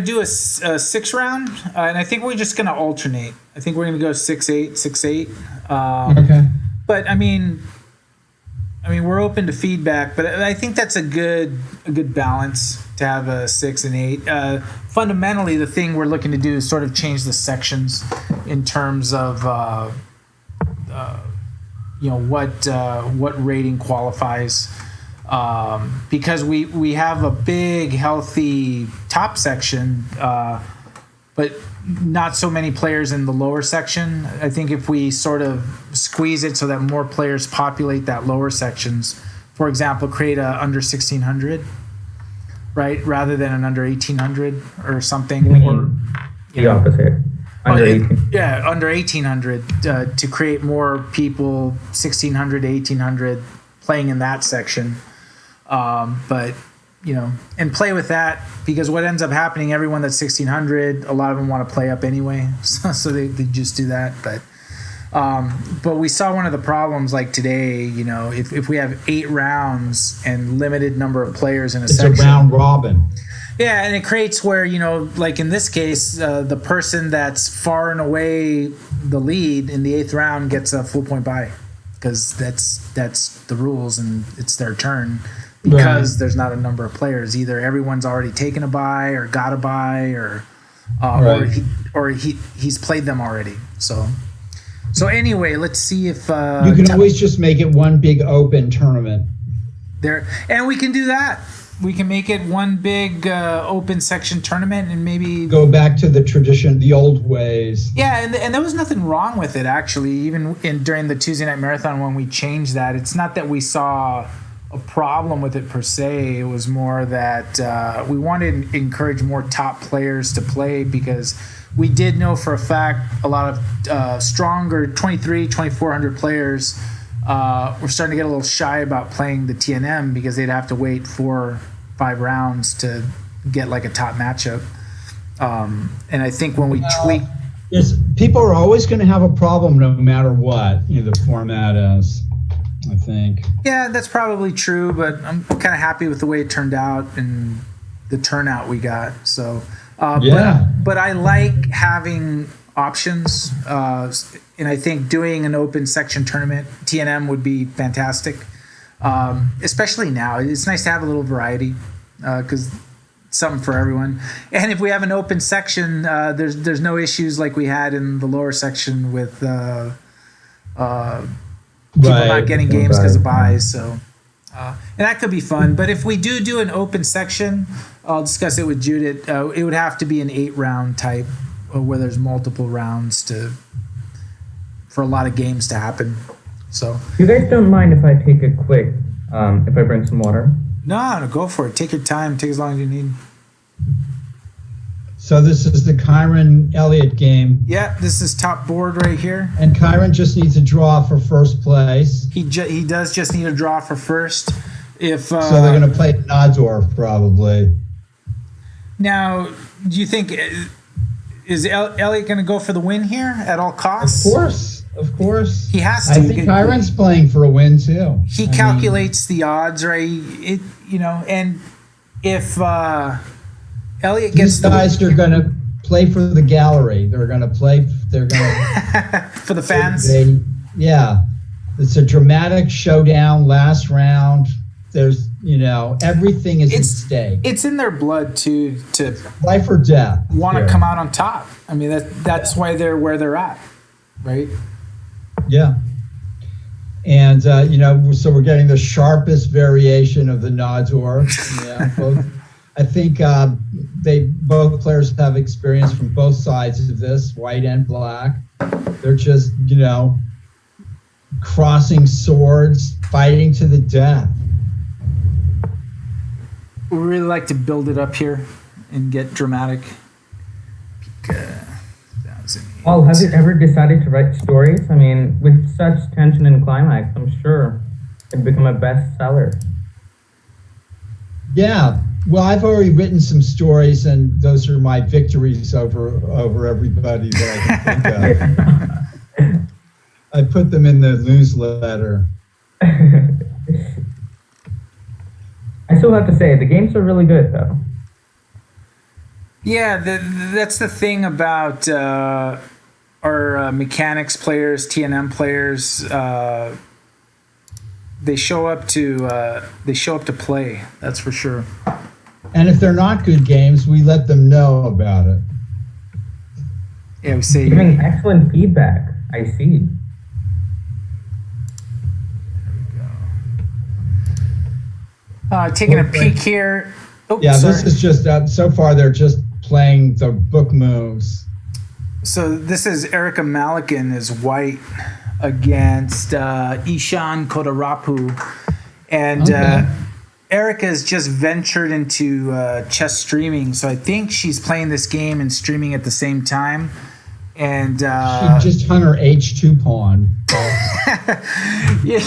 do a 6 round, and I think we're just gonna alternate. I think we're gonna go 6-8, 6-8. Okay. But I mean, we're open to feedback, but I think that's a good balance to have a 6 and 8. Fundamentally, the thing we're looking to do is sort of change the sections in terms of what rating qualifies, because we have a big healthy top section, but not so many players in the lower section. I think if we sort of squeeze it so that more players populate that lower sections, for example, create a under 1600, right, rather than an under 1800 or something, or the opposite. Under 18. Yeah, under 1800, to create more people 1600 to 1800 playing in that section. But and play with that, because what ends up happening, everyone that's 1600, a lot of them want to play up anyway, so they just do that. But we saw one of the problems like today, if we have 8 rounds and limited number of players in a section. It's a round robin. Yeah, and it creates where, like in this case, the person that's far and away the lead in the 8th round gets a full point bye, because that's the rules and it's their turn, because there's not a number of players. Either everyone's already taken a bye or got a bye, or he's played them already. So anyway, let's see if you can always just make it one big open tournament there, and we can do that. We can make it one big open section tournament and maybe go back to the tradition, the old ways. Yeah, and there was nothing wrong with it, actually. Even during the Tuesday night marathon when we changed that, it's not that we saw a problem with it per se. It was more that we wanted to encourage more top players to play, because we did know for a fact a lot of stronger 2400 players were starting to get a little shy about playing the TNM, because they'd have to wait 4-5 rounds to get like a top matchup. And I think when we tweak, people are always going to have a problem no matter what the format is, I think. Yeah, that's probably true, but I'm kind of happy with the way it turned out and the turnout we got. So, but I like having options, and I think doing an open section tournament TNM would be fantastic, especially now. It's nice to have a little variety, because something for everyone. And if we have an open section, there's no issues like we had in the lower section with people not getting games because of buys. So and that could be fun. But if we do an open section, I'll discuss it with Judith. It would have to be an 8-round type, where there's multiple rounds for a lot of games to happen. So you guys don't mind if I take a quick, if I bring some water? No, go for it. Take your time. Take as long as you need. So this is the Kyron Elliot game. Yeah, this is top board right here. And Kyron just needs a draw for first place. He does just need a draw for first. So they're going to play Nador probably. Now, do you think, is Elliot going to go for the win here at all costs? Of course. He has to. I think Kyron's playing for a win too. He calculates the odds, right? And if Elliot gets these guys are going to play for the gallery. They're going to play. They're going to for the fans. It's a dramatic showdown, last round. There's, everything is at stake. It's in their blood to life or death. Want to come out on top. I mean, that's why they're where they're at, right? Yeah. And so we're getting the sharpest variation of the Nador. Both. I think both players have experience from both sides of this, white and black. They're just, crossing swords, fighting to the death. we really like to build it up here and get dramatic. Well, have you ever decided to write stories? I mean, with such tension and climax, I'm sure it'd become a bestseller. Yeah. Well, I've already written some stories, and those are my victories over everybody that I can think of. I put them in the newsletter. I still have to say, the games are really good, though. Yeah, that's the thing about our mechanics players, TNM players. They show up to play. That's for sure. And if they're not good games, we let them know about it. Yeah, we say giving excellent feedback. I see. Taking a peek here. Oh, yeah, sorry. This is just so far they're just playing the book moves. So this is Erica Malikan is white against Ishan Kodarapu, and Erica's just ventured into chess streaming. So I think she's playing this game and streaming at the same time. And she just hung her H2 pawn. Yeah,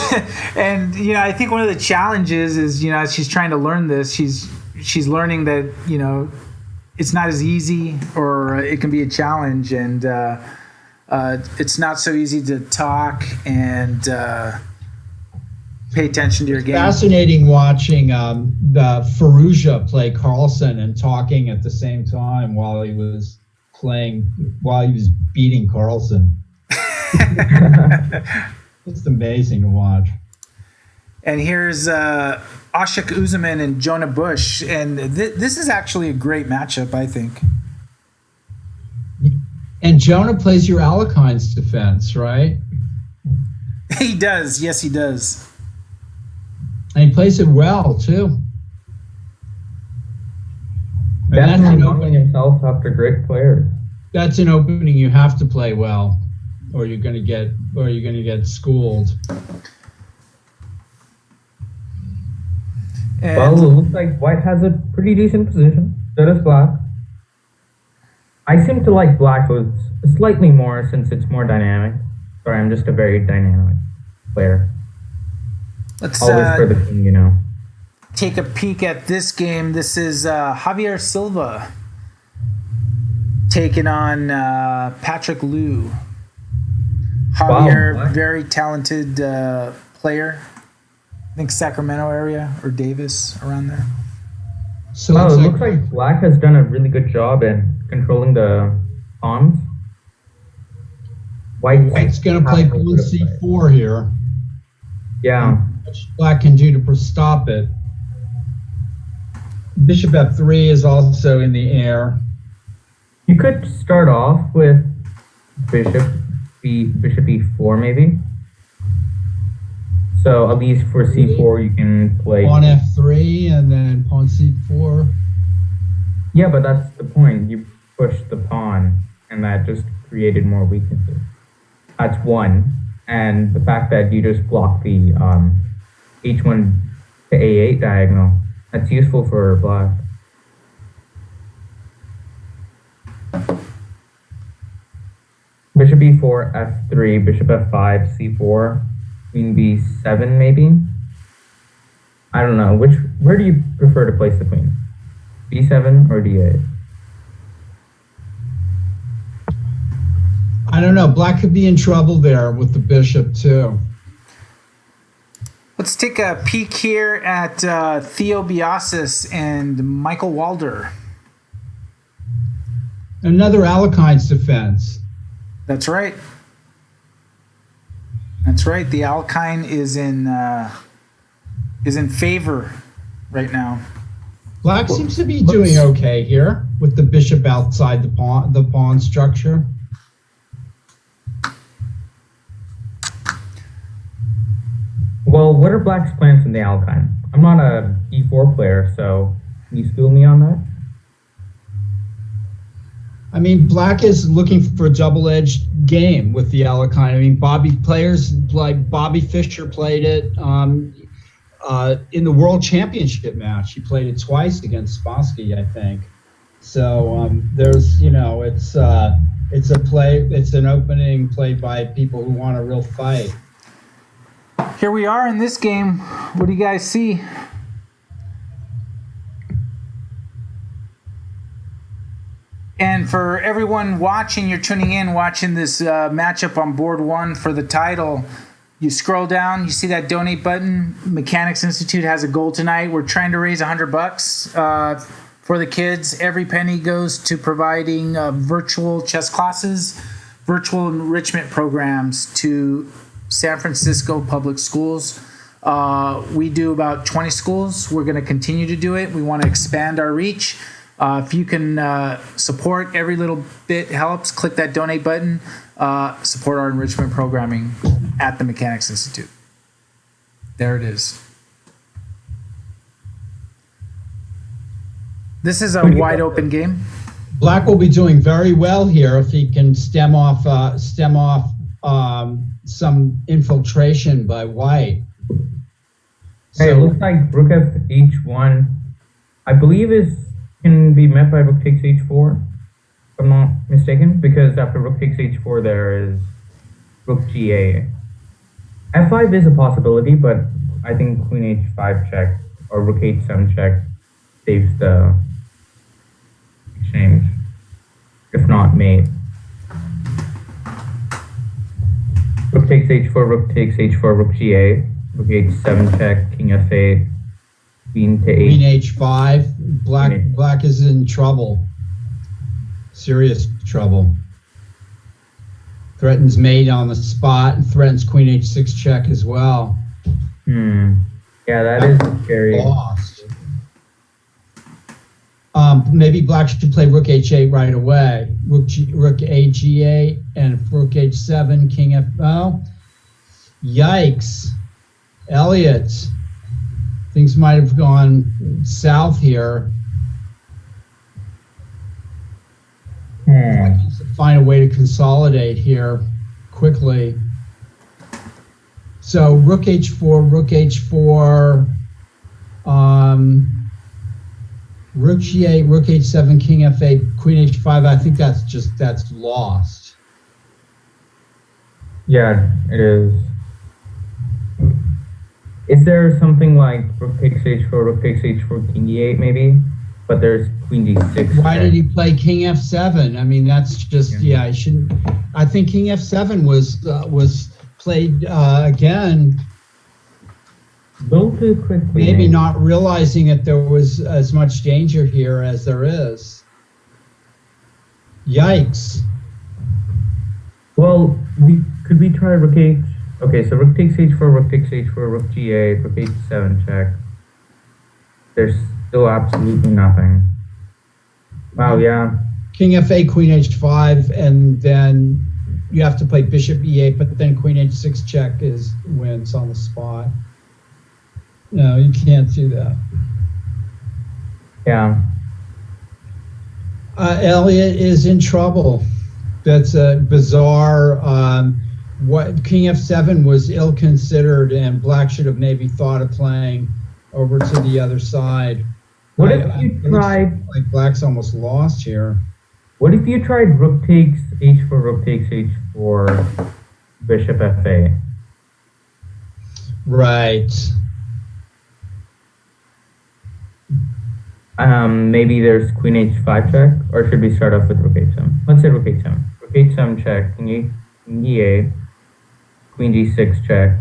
and I think one of the challenges is as she's trying to learn this, she's learning that it's not as easy, or it can be a challenge, and it's not so easy to talk and pay attention to your game. Fascinating watching the Faruja play Carlsen and talking at the same time while he was beating Carlsen. It's amazing to watch. And here's Ashok Uzaman and Jonah Bush, and this is actually a great matchup, I think. And Jonah plays your Alekine's defense, right? He does. Yes, he does. And he plays it well too. Definitely opening himself up to great players. That's an opening you have to play well, or you're gonna get schooled. And well, it looks like white has a pretty decent position. So does black. I seem to like black slightly more since it's more dynamic. Sorry, I'm just a very dynamic player. let's Always for the king, take a peek at this game. This is Javier Silva taking on Patrick Liu. Javier, Wow. very talented player. I think Sacramento area or Davis, around there. So Well, it's it looks like black has done a really good job in controlling the pawns. White's gonna play pawn C4 here. Yeah. Which black can do to stop it. Bishop F3 is also in the air. You could start off with bishop E4 maybe. So at least for C4 you can play. Pawn F3 and then pawn C4. Yeah, but that's the point. You push the pawn, and that just created more weaknesses. That's one. And the fact that you just block the H1 to A8 diagonal, that's useful for black. Bishop E4, F3, bishop F5, C4, queen B7 maybe? I don't know. Where do you prefer to place the queen? B7 or D8? I don't know. Black could be in trouble there with the bishop too. Let's take a peek here at Theo Biasis and Michael Walder. Another Alekine's defense. That's right. That's right. The Alkine is in favor right now. Black seems to be doing okay here with the bishop outside the pawn structure. Well, what are black's plans in the Alkine? I'm not a E4 player, so can you school me on that? I mean, black is looking for a double-edged game with the Alkine. I mean, players like Bobby Fischer played it. in the World Championship match. He played it twice against Spassky, I think. So there's, it's an opening played by people who want a real fight. Here we are in this game. What do you guys see? And for everyone watching, you're tuning in, watching this matchup on board 1 for the title. You scroll down, you see that donate button. Mechanics Institute has a goal tonight. We're trying to raise $100 for the kids. Every penny goes to providing virtual chess classes, virtual enrichment programs to San Francisco public schools. We do about 20 schools. We're going to continue to do it. We want to expand our reach. If you can support, every little bit helps. Click that donate button. Support our enrichment programming at the Mechanics Institute. There it is. This is a wide open game. Black will be doing very well here if he can stem off some infiltration by white. Hey, it looks like rook f h1, I believe can be met by rook takes h4, if I'm not mistaken, because after rook takes h4 there is rook ga. f5 is a possibility, but I think queen h5 check or rook h7 check saves the exchange, if not mate. Rook takes h4, rook takes h4, rook ga, rook h7 check, king f8, queen to Queen h. h5. Black is in trouble. Serious trouble. Threatens mate on the spot and threatens queen h6 check as well. Yeah, that is scary. Lost. Maybe black should play rook h8 right away. Rook a g8 and rook h7, king f. Oh, yikes! Elliot, things might have gone south here. Black needs to find a way to consolidate here quickly. So rook h4, rook h4. Rook g8, rook h7, king f8, queen h5. I think that's lost. Yeah, it is. Is there something like rook takes h4, rook takes h4, king e8 maybe? But there's queen d6. Why did he play king f7? I mean, that's just, I shouldn't. I think king f7 was played again. A little too quickly. Maybe not realizing that there was as much danger here as there is. Yikes. Well, could we try rook h? Okay, so rook takes h4, rook takes h4, rook g8, rook h7 check. There's still absolutely nothing. Wow, yeah. King f8, queen h5, and then you have to play bishop e8, but then queen h6 check wins on the spot. No, you can't do that. Yeah. Elliot is in trouble. That's a bizarre. What king f7 was ill-considered, and black should have maybe thought of playing over to the other side. What if you tried? Like black's almost lost here. What if you tried rook takes h4, rook takes h4, bishop f8? Right. Maybe there's queen h5 check, or should we start off with rook h7? Let's say rook h7. Rook h7 check, king e8, queen g6 check.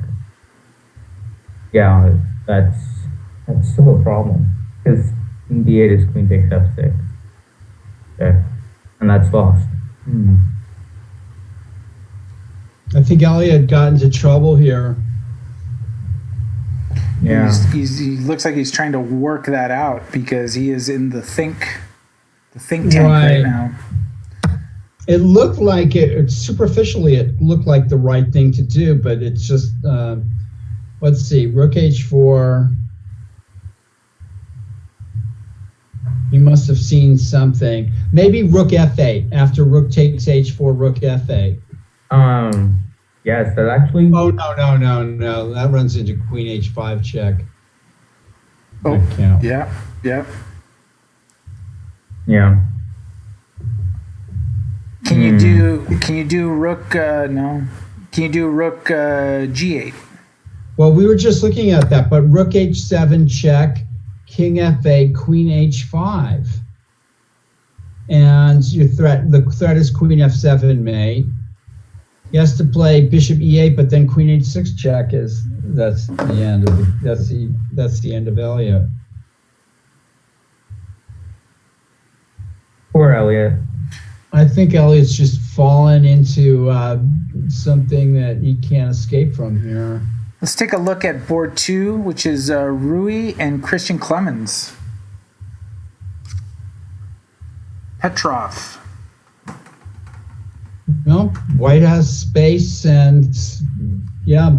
Yeah, that's still a problem, because king d8 is queen takes f6. Okay, and that's lost. I think Elliot got into trouble here. Yeah. He looks like he's trying to work that out because he is in the think tank right now. It looked like superficially it looked like the right thing to do, but it's just, let's see, rook h4. He must have seen something. Maybe rook f8 after rook takes h4, rook f8. Yes, that actually. Oh, no. That runs into queen h5 check. Oh, That count. yeah, yeah. Yeah. Can you do rook? No. Can you do rook g8? Well, we were just looking at that, but rook h7 check, king f8, queen h5. And the threat is queen f7 mate. He has to play bishop e8, but then queen h6 check that's the end of that's the end of Elliot. Poor Elliot. I think Elliot's just fallen into something that he can't escape from here. Let's take a look at board 2, which is Rui and Christian Clemens. Petrov. No, white has space, and yeah,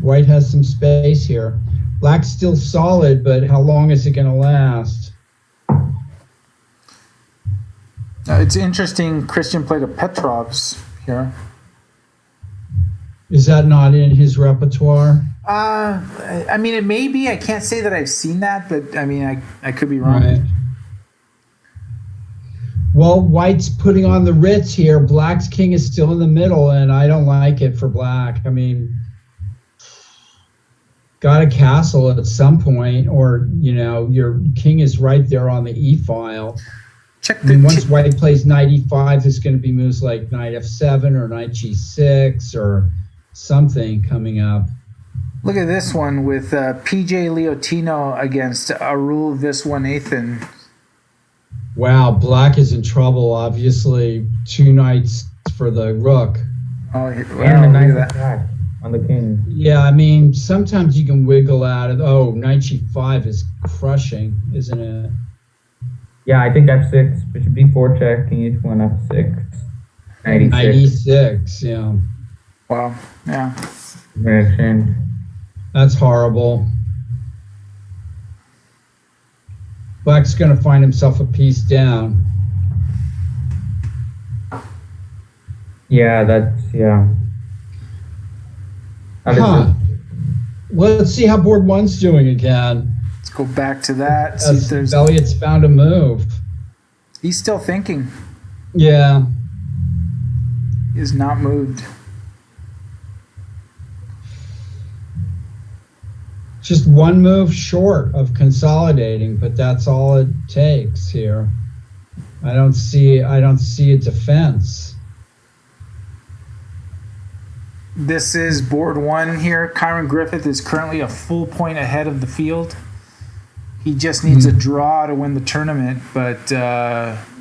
white has some space here. Black's still solid, but how long is it going to last? It's interesting. Christian played a Petrov's here. Is that not in his repertoire? I mean, it may be. I can't say that I've seen that, but I mean, I could be wrong. Right. Well, white's putting on the Ritz here. Black's king is still in the middle, and I don't like it for black. I mean, got a castle at some point, or, you know, your king is right there on the e-file. Check I mean, once white plays knight e5, there's going to be moves like knight f7 or knight g6 or something coming up. Look at this one with PJ Leotino against Arul Viswanathan. Wow, black is in trouble, obviously. 2 knights for the rook. Oh, wow, And a look at nice that. attack on the king. Yeah, I mean, sometimes you can wiggle out of, oh, knight g5 is crushing, isn't it? Yeah, I think f6, bishop d4 check, king h1, f6, knight e6. 96, yeah. Wow, yeah. Exchange. That's horrible. Black's going to find himself a piece down. Yeah, yeah. Huh. Well, let's see how board 1's doing again. Let's go back to that. See if there's. Elliot's found a move. He's still thinking. Yeah. He is not moved. Just one move short of consolidating, but that's all it takes here. I don't see a defense. This is board 1 here. Kyron Griffith is currently a full point ahead of the field. He just needs a draw to win the tournament, but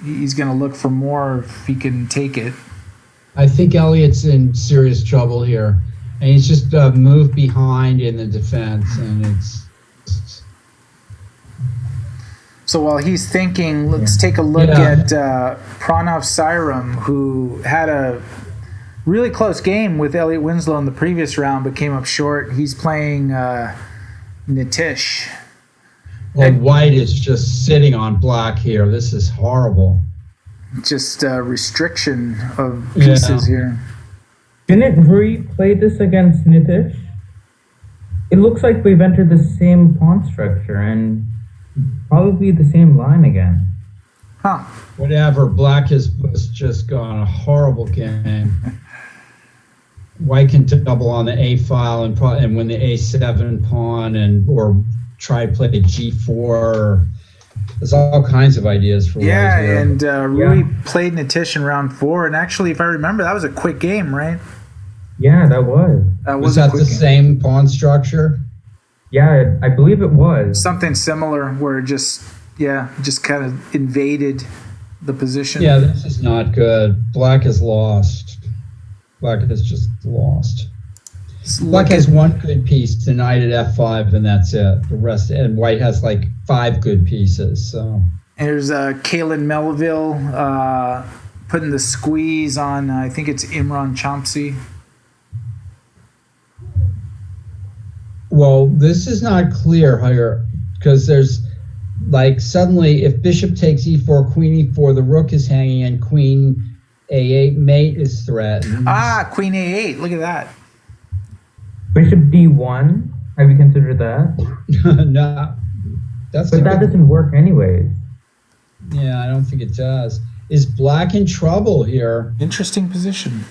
he's going to look for more if he can take it. I think Elliot's in serious trouble here. And he's just moved behind in the defense, and it's. So while he's thinking, let's take a look at Pranav Cyrum, who had a really close game with Elliot Winslow in the previous round, but came up short. He's playing Natish. Well, white is just sitting on black here. This is horrible. Just restriction of pieces here. Didn't Rui play this against Natish? It looks like we've entered the same pawn structure and probably the same line again. Huh. Whatever. Black has just gone a horrible game. White can double on the A file and win the A7 pawn or try to play the G4. There's all kinds of ideas for Yeah, white here. and Rui played Natish in round 4, and actually, if I remember, that was a quick game, right? Yeah, that was. Was that the same pawn structure? Yeah, I believe it was. Something similar where it just kind of invaded the position. Yeah, this is not good. Black is lost. Black has just lost. Black has one good piece tonight at f5, and that's it. The rest, and white has like 5 good pieces. So there's Kaylin Melville putting the squeeze on. I think it's Imran Chomsky. Well, this is not clear here because there's like suddenly if bishop takes e4, queen e4, the rook is hanging, and queen a8 mate is threatened. Queen a8. Look at that. Bishop d1. Have you considered that? No. But that doesn't work anyways. Yeah, I don't think it does. Is black in trouble here? Interesting position.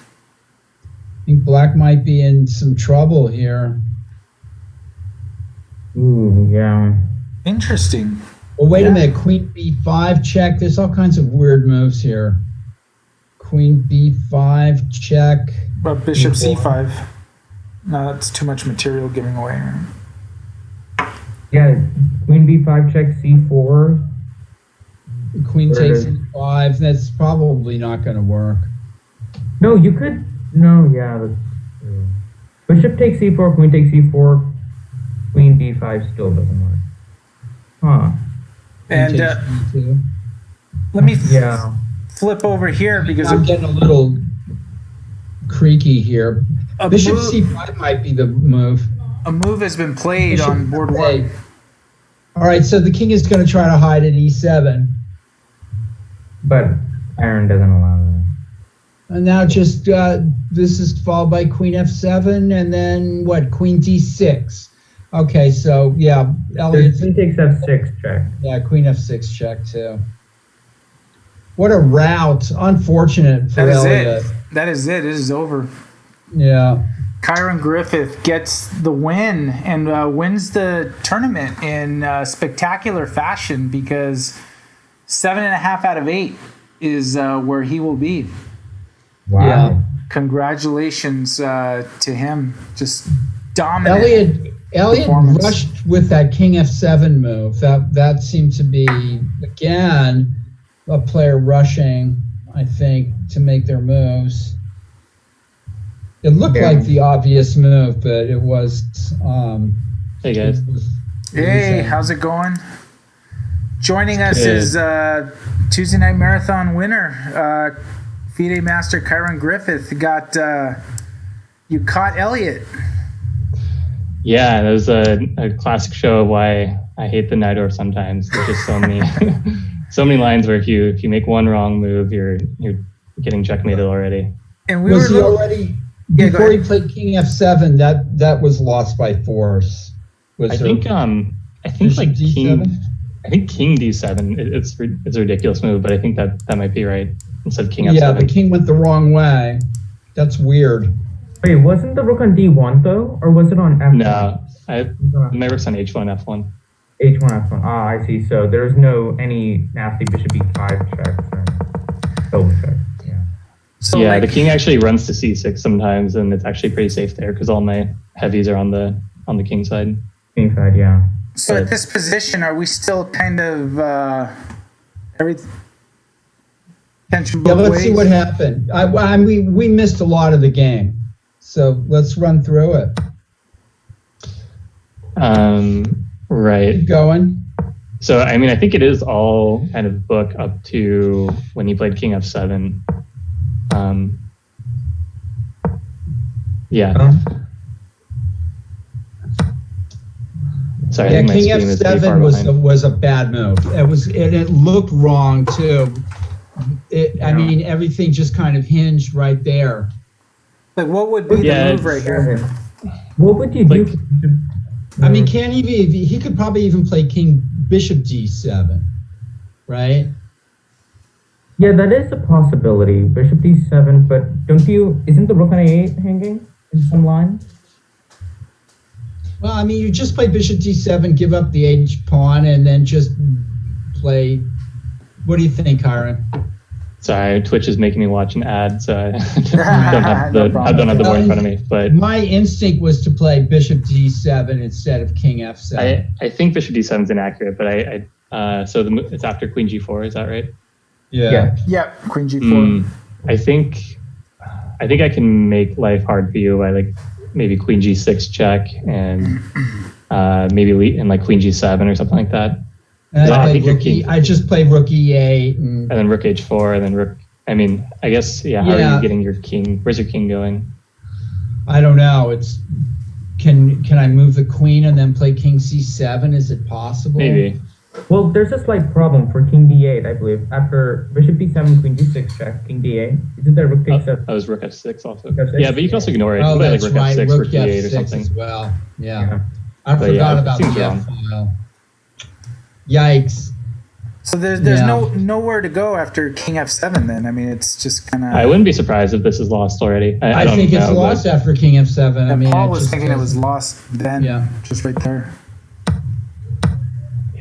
I think black might be in some trouble here. Ooh, yeah. Interesting. Well, wait a minute. Queen b5 check. There's all kinds of weird moves here. Queen b5 check. But bishop c5. No, that's too much material giving away. Yeah, queen b5 check c4. Queen takes e5. That's probably not going to work. No, you could. No, yeah, that's true. Bishop takes c4, queen takes c4, queen b5 still doesn't work. Huh. And let me Yeah. flip over here because I'm getting a little creaky here. A Bishop move- c5 might be the move. a move has been played Bishop on board a. 1. All right, so the king is going to try to hide at e7. But Aaron doesn't allow that. And now just, this is followed by queen f7, and then what, queen d6. Okay, so, yeah, Elliot, Queen takes f6 check. yeah, queen f6 check, too. What a rout. Unfortunate for That is Elliot. it. That is it. It is over. Yeah. Kyron Griffith gets the win and wins the tournament in spectacular fashion because 7.5 out of 8 is where he will be. Wow. Yeah. Congratulations to him. Just dominant. Elliot performance. rushed with that king f7 move. That seemed to be, again, a player rushing, I think, to make their moves. It looked Yeah. like the obvious move, but it was. Hey guys. Hey, how's it going? Joining us Good. is Tuesday Night Marathon winner, FIDE Master Kyron Griffith. You caught Elliot. Yeah, that was a classic show of why I hate the Nidor sometimes. There's just so many so many lines where if you make one wrong move, you're getting checkmated already. And we Was he were already Yeah, go before he ahead. played king f7? That was lost by force. Was I there think like bishop king d7? I think king d7 it's a ridiculous move, but I think that might be right instead of king f7. Yeah, the king went the wrong way. That's weird. Wait, wasn't the rook on d1 though? Or was it on f1? No, my rook's on h1 f1. H1, f1. Ah, I see. So there's no any nasty bishop e5 checks or double checks. Yeah. so Yeah, like, the king actually runs to c6 sometimes, and it's actually pretty safe there because all my heavies are on the king side. King side, yeah. So at this position, are we still kind of everything? Tension Yeah, both let's see ways? what happened. We missed a lot of the game, so let's run through it. Right. Keep going. So, I mean, I think it is all kind of book up to when he played king f7. Yeah. Sorry, I Yeah, think my king screen is pretty far f7 behind. was a bad move. It looked wrong too. I mean, everything just kind of hinged right there. Like, what would be Yeah, the move right here? What would you do? I mean, he could probably even play king bishop d7, right? Yeah, that is a possibility. Bishop d7, but isn't the rook on a8 hanging in some lines? Well, I mean, you just play bishop d7, give up the h pawn, and then just play. What do you think, Kyron? Sorry, Twitch is making me watch an ad, so I don't have the board in front of me. But My instinct was to play bishop d7 instead of king f7. I think bishop d7 is inaccurate, but it's after queen g4, is that right? Yeah. Yeah, queen g4. I think I can make life hard for you by like maybe queen g6 check and maybe in like queen g7 or something like that. And I I think just played rook e8. And then rook h4, and then rook. I mean, I guess yeah. How are you getting your king? Where's your king going? I don't know. Can I move the queen and then play king c7? Is it possible? Maybe. Well, there's a slight problem for king d8, I believe. After bishop d7, queen d6 check, king d8. Isn't there rook takes That was rook f6 also. F6? Yeah, but you can also ignore it. Oh, You can play, that's like rook right. f6, Rook rook e8 or f6 something. as well. Yeah. Yeah. I But forgot yeah, it about seems the wrong. f file. Yikes. So there's nowhere to go after King F7 then. I mean, it's just kind of... I wouldn't be surprised if this is lost already. I don't think it's know, lost after King F7. I mean, Paul was thinking it was lost then, just right there.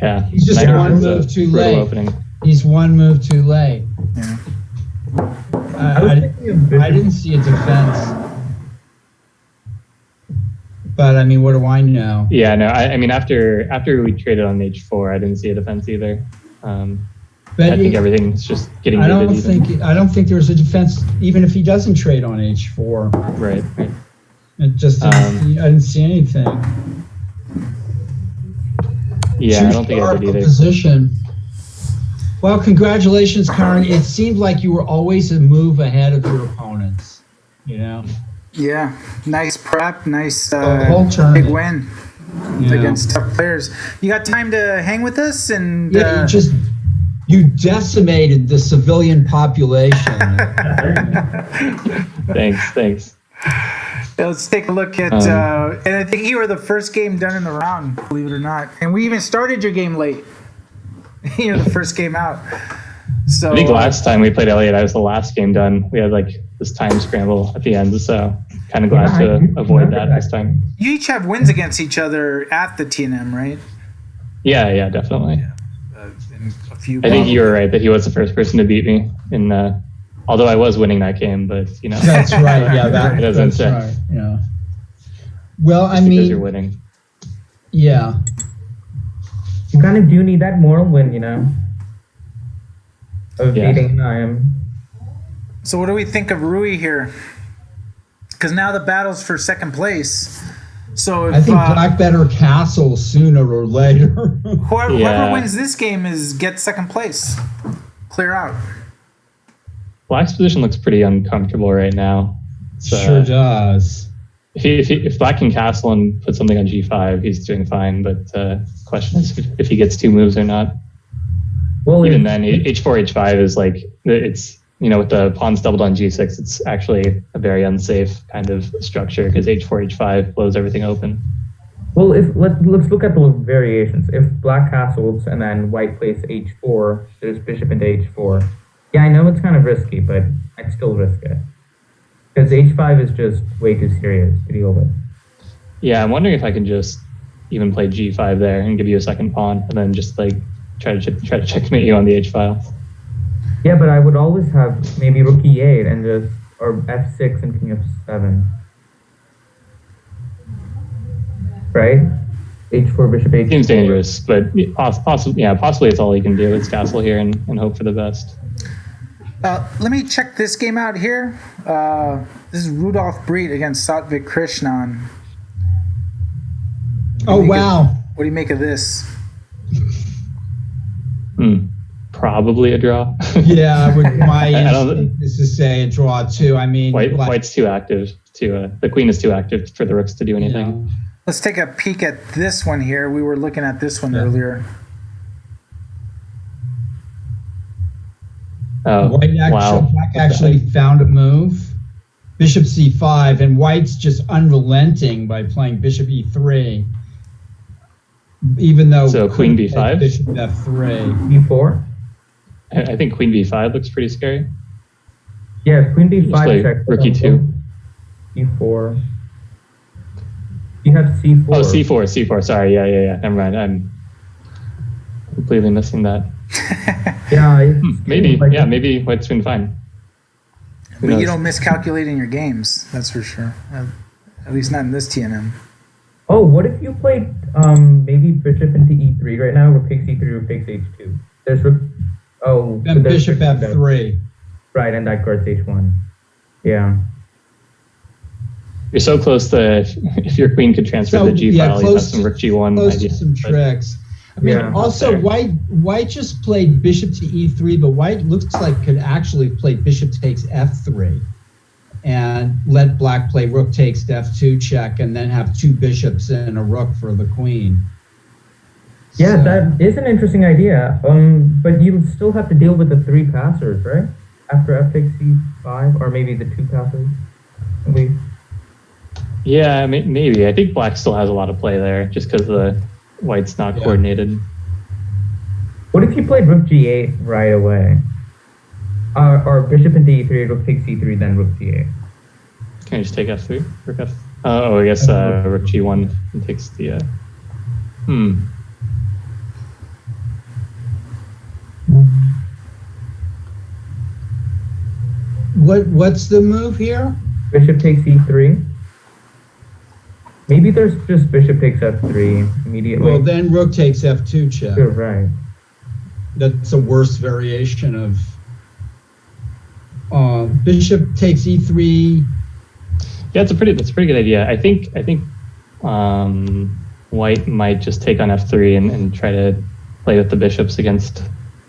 Yeah. He's just one move too late. Opening. He's one move too late. Yeah. I didn't see a defense. But I mean, what do I know? Yeah, no. I mean, after we traded on H4, I didn't see a defense either. But I think everything's just getting. I don't think there's a defense even if he doesn't trade on H4. Right. It just I didn't see anything. Yeah, I don't think I did either. Position. Well, congratulations, Karen. It seemed like you were always a move ahead of your opponents. You know. Yeah, nice prep, nice big win against tough players. You got time to hang with us and you decimated the civilian population. Thanks. Let's take a look at and I think you were the first game done in the round, believe it or not. And we even started your game late. You know, the first game out. So I think last time we played Elliot, I was the last game done. We had like this time scramble at the end, so kind of glad to avoid that this time. You each have wins against each other at the TNM, right? Yeah, definitely. Yeah. A few. I think you were right that he was the first person to beat me in although I was winning that game, but you know. That's right. Yeah, that's right. Yeah. Well, I mean, because you're winning. Yeah. You kind of do need that moral win, you know. Of beating Naim. So what do we think of Rui here? Because now the battle's for second place. So if, I think Black better castle sooner or later. whoever wins this game gets second place. Clear out. Black's position looks pretty uncomfortable right now. Sure does. If Black can castle and put something on G5, he's doing fine. But the question is if he gets two moves or not. Well, even then, H4, H5 is like, it's, you know, with the pawns doubled on G6, it's actually a very unsafe kind of structure because H4, H5 blows everything open. Well, let's look at the variations. If Black castles and then White plays H4, there's Bishop into H4. Yeah, I know it's kind of risky, but I'd still risk it. Because H5 is just way too serious to deal with. Yeah, I'm wondering if I can just even play G5 there and give you a second pawn and then just like try to checkmate you on the H file. Yeah, but I would always have maybe Rook E8 and just or F6 and King F7. Right? H4 Bishop H4. Seems dangerous, but possibly it's all you can do. It's castle here and hope for the best. Let me check this game out here. This is Rudolph Breed against Saatvik Krishnan. Oh, wow. What do you make of this? Probably a draw. Yeah, my instinct is to say a draw too. I mean, White's too active. The queen is too active for the rooks to do anything. Yeah. Let's take a peek at this one here. We were looking at this one earlier. Oh, Black actually found a move. Bishop C5, and White's just unrelenting by playing Bishop E3. Even though Queen B5? Bishop F3. B4? I think Queen B5 looks pretty scary. Yeah, Queen B5 check. Rook E2. E4. You have C4. Oh, C4. Sorry, yeah. Never mind. I'm completely missing that. Yeah. Maybe White's been fine. But you don't miscalculate in your games, that's for sure. At least not in this TNM. Oh, what if you played maybe Bishop into E3 right now? Rook takes E3, Rook takes H2. There's Rook. Oh. Then Bishop F3. Right, and that guards H1. Yeah. You're so close to if your queen could transfer the G file, you have some Rook G1 close idea. To some tricks. I mean, also White just played Bishop to E3, but White looks like could actually play Bishop takes F3 and let Black play Rook takes F2 check and then have two bishops and a rook for the queen. Yeah, that is an interesting idea. But you still have to deal with the three passers, right? After F takes C5, or maybe the two passers. Yeah, maybe. I think Black still has a lot of play there, just because the White's not coordinated. What if you played rook g8 right away? Or bishop into e3, rook takes e3, then rook g8. Can I just take f3? Rook f. I guess rook g1 and takes the. What's the move here? Bishop takes e3. Maybe there's just bishop takes f3 immediately. Well, then rook takes f2 check. You're right. That's a worse variation of bishop takes e3. Yeah, that's a pretty good idea. I think white might just take on f3 and try to play with the bishops against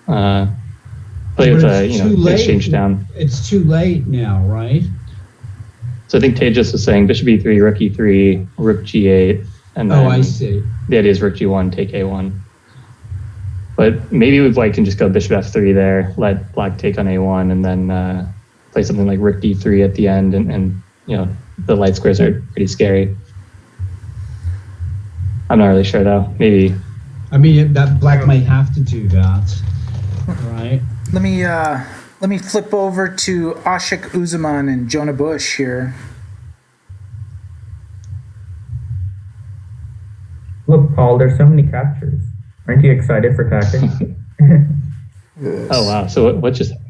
play with exchange down. It's too late now, right? So I think Tejas was saying bishop e3, rook e3, rook g8, and then I see. The idea is rook g1, take a1. But maybe white can just go bishop f3 there, let black take on a1, and then play something like rook d3 at the end, and the light squares are pretty scary. I'm not really sure though. Maybe. I mean, that black might have to do that, right? Let me flip over to Ashik Uzaman and Jonah Bush here. Look, Paul, there's so many captures. Aren't you excited for tactics? Oh wow! So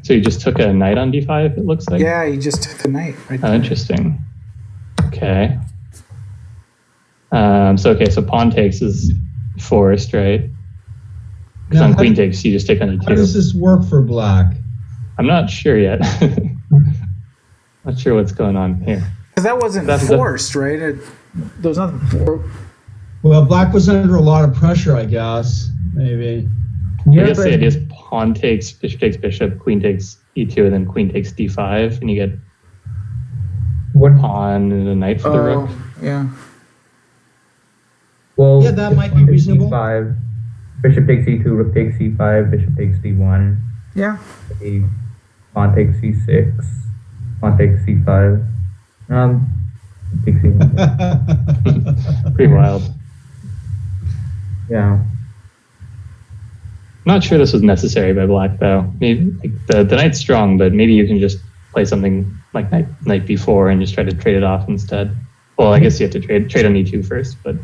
you just took a knight on d5? It looks like. Yeah, he just took the knight. Right there. Interesting. Okay. So pawn takes is forced, right? Because on queen takes, you just take on e2. How does this work for black? I'm not sure yet. Not sure what's going on here. Because that wasn't forced, right? There was nothing for. Well, black was under a lot of pressure, I guess. Maybe. I guess the idea is pawn takes, bishop, queen takes e2, and then queen takes d5, and you get What pawn and a knight for the rook. Yeah. Well, Yeah, that might be reasonable. E5, bishop takes e2, rook takes e5, bishop takes d1. Yeah. Pawn takes c6, pawn takes c5. Takes e1. Pretty wild. Yeah. Not sure this was necessary by black though. Maybe like the knight's strong, but maybe you can just play something like knight b4 and just try to trade it off instead. Well, I guess you have to trade on e2 first, but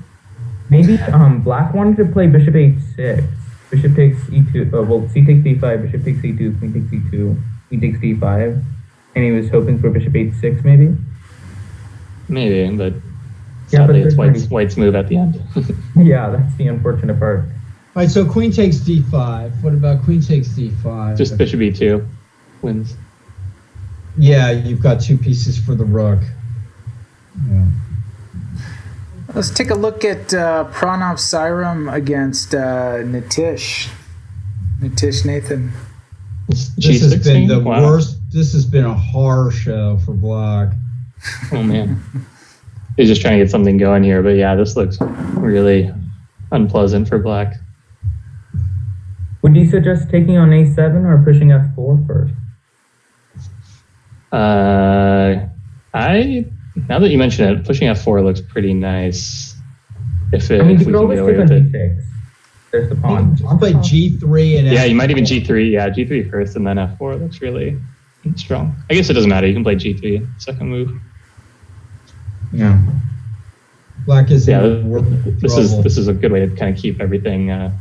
Maybe black wanted to play bishop h6. Bishop takes e2. C takes d5. Bishop takes e2. Queen takes e2. Queen takes d5. And he was hoping for bishop h6, maybe. maybe. But Yeah, sadly, but it's white's move at the end. Yeah, that's the unfortunate part. All right, so queen takes d5. What about queen takes d5? Just bishop e2 wins. Yeah, you've got two pieces for the rook. Yeah. Let's take a look at Pranav Cyrum against Natish. Natish Nathan. This has been the worst. This has been a horror show for black. Oh man. He's just trying to get something going here, but yeah, this looks really unpleasant for black. Would you suggest taking on a7 or pushing f4 first? Now that you mention it, pushing f4 looks pretty nice. You could always take on d6. There's the pawn. Just play g3 and yeah, you might even g3. Yeah, g3 first and then f4 looks really strong. I guess it doesn't matter. You can play g3 second move. Yeah. Black is this is a good way to kind of keep everything,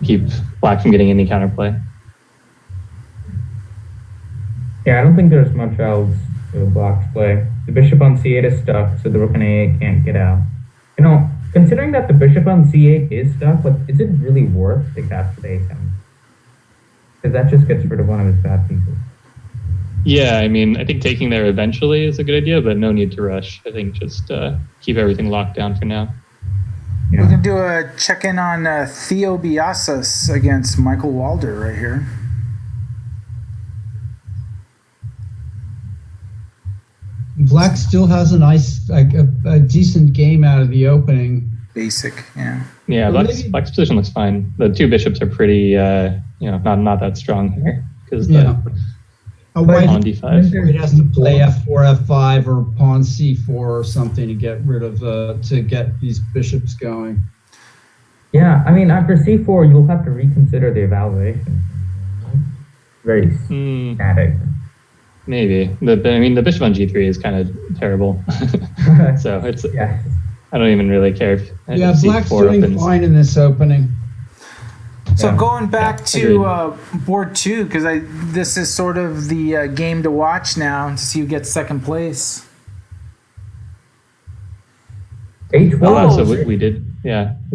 keep black from getting any counterplay. Yeah, I don't think there's much else black's play. The bishop on c8 is stuck, so the rook on a8 can't get out. Considering that the bishop on c8 is stuck, but is it really worth to capture the a7? Because that just gets rid of one of his bad pieces. Yeah, I think taking there eventually is a good idea, but no need to rush. I think just keep everything locked down for now. Yeah. We can do a check-in on Theo Biasas against Michael Walder right here. Black still has a nice, a decent game out of the opening. Basic, yeah. Yeah, black's position looks fine. The two bishops are pretty, not that strong here because white pawn d5. White has to play f4, f5, or pawn c4 or something to get rid of to get these bishops going. Yeah, I mean, after c4, you'll have to reconsider the evaluation. Very static. Maybe. The bishop on g3 is kind of terrible. So it's. Yeah. I don't even really care if Yeah, C4 Black's doing opens. fine in this opening. So Yeah. going back Yeah, to board 2, because this is sort of the game to watch now to see who gets second place. h4. Oh, so we did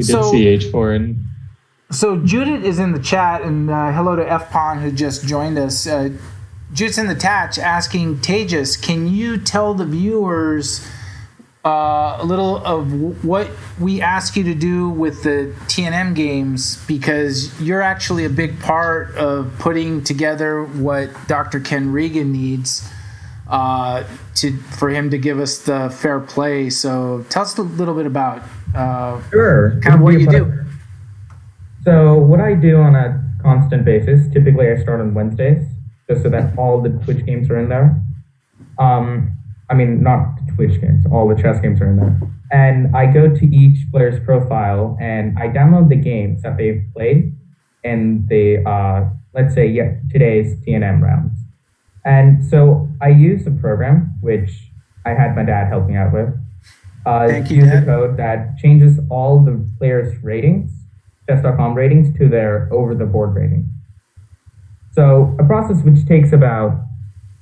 So- see h4 and So Judith is in the chat, and hello to FPON who just joined us. Judith's in the chat asking Tejas, can you tell the viewers a little of what we ask you to do with the TNM games, because you're actually a big part of putting together what Dr. Ken Regan needs for him to give us the fair play. So tell us a little bit about Sure. kind of what you do. So what I do on a constant basis, typically I start on Wednesdays, just so that all the Twitch games are in there. I mean, not the Twitch games, all the chess games are in there. And I go to each player's profile and I download the games that they've played and the, let's say, today's TNM rounds. And so I use a program, which I had my dad help me out with. Thank you, use Dad. a code that changes all the players' ratings, chess.com ratings, to their over-the-board rating. So a process which takes about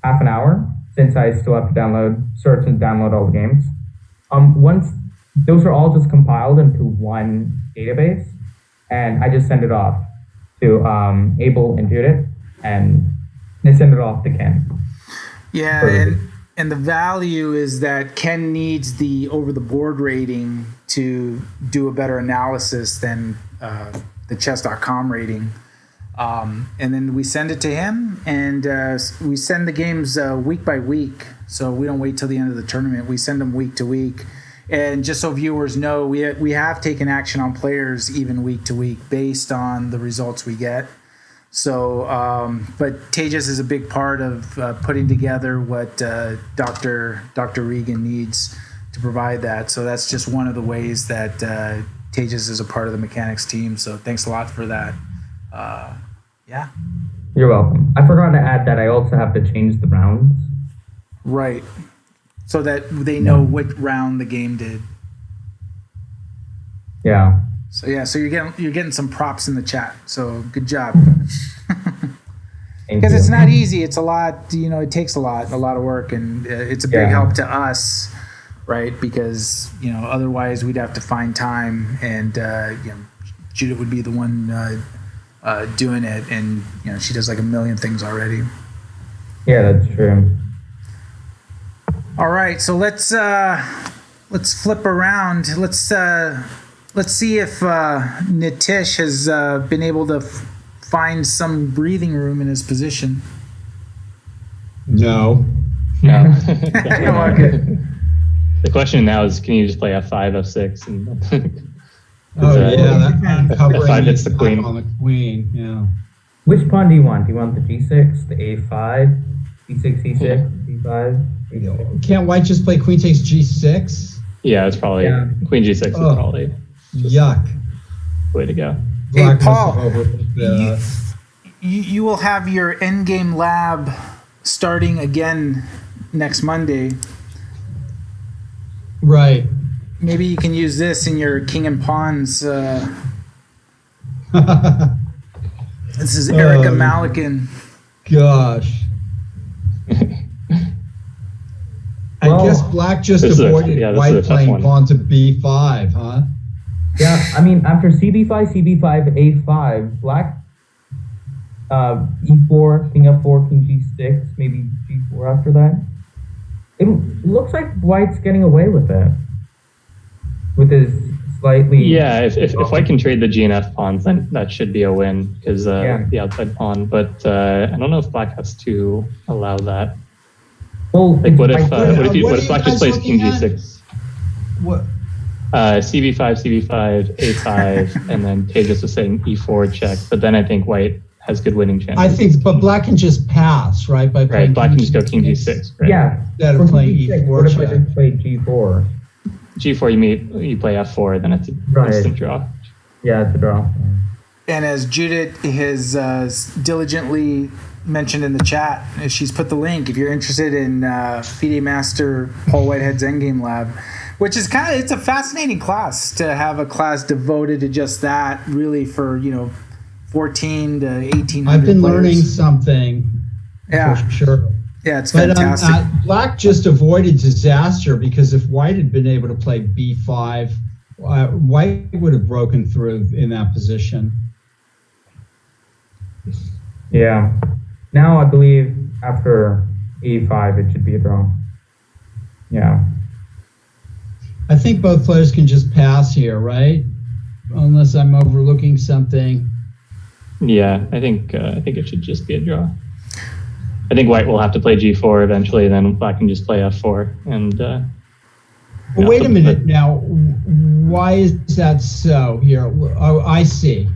half an hour, since I still have to search and download all the games. Once those are all just compiled into one database, and I just send it off to Abel and Judith, and they send it off to Ken. Yeah, and the value is that Ken needs the over-the-board rating to do a better analysis than the chess.com rating. And then we send it to him, and we send the games week by week. So we don't wait till the end of the tournament. We send them week to week. And just so viewers know, we have taken action on players even week to week based on the results we get. So, but Tejas is a big part of putting together what Dr. Regan needs to provide that. So that's just one of the ways that Tejas is a part of the mechanics team. So thanks a lot for that. Yeah. You're welcome. I forgot to add that I also have to change the rounds. Right. So that they know what round the game did. Yeah. So yeah, so you're getting some props in the chat. So good job. Because it's not easy. It's a lot. It takes a lot of work, and it's a big help to us, right? Because otherwise we'd have to find time, and Judith would be the one doing it, and she does like a million things already. Yeah, that's true. All right, so let's flip around. Let's see if Natish has been able to find some breathing room in his position. No. Okay. The question now is, can you just play f5, f6, and F5 hits the queen. On the queen, yeah. Which pawn do you want? Do you want the g6, the a5, e6, e6, d5? Can't white just play queen takes g6? Yeah, it's probably queen g6 is probably Yuck. the way to go. Hey, Black must Paul, have overlooked that. you will have your endgame lab starting again next Monday. Right. Maybe you can use this in your king and pawns. This is Erica Malikan. Gosh. I guess black just avoided white playing pawn to b5, huh? Yeah, I mean, after cb5, a5, black, e4, king f4, king g6, maybe g4 after that. It looks like white's getting away with it. With his slightly... Yeah, if white can trade the g and f pawns, then that should be a win, because the outside pawn. But I don't know if black has to allow that. Well, like, what if black just plays king g6? What? cb5, cb5, a5, and then Tejas was saying e4 check. But then I think white has good winning chances. I think, but black can just pass, right? By right, black can just go king g6. Right? Yeah. Instead of playing e4 what if I check. just play g4? G4, you play f4, then it's an instant draw. Yeah, it's a draw. And as Judith has diligently mentioned in the chat, she's put the link if you're interested in FIDE Master Paul Whitehead's Endgame Lab, which is it's a fascinating class to have a class devoted to just that, really for 14 to 1800 I've been players. learning something. Yeah, for sure. Yeah, it's fantastic. Black just avoided disaster because if White had been able to play B5, White would have broken through in that position. Yeah. Now I believe after E5 it should be a draw. Yeah. I think both players can just pass here, right? Unless I'm overlooking something. Yeah, I think it should just be a draw. I think White will have to play G4 eventually, then Black can just play F4. And well, wait a minute now. Why is that so here? Oh, I see.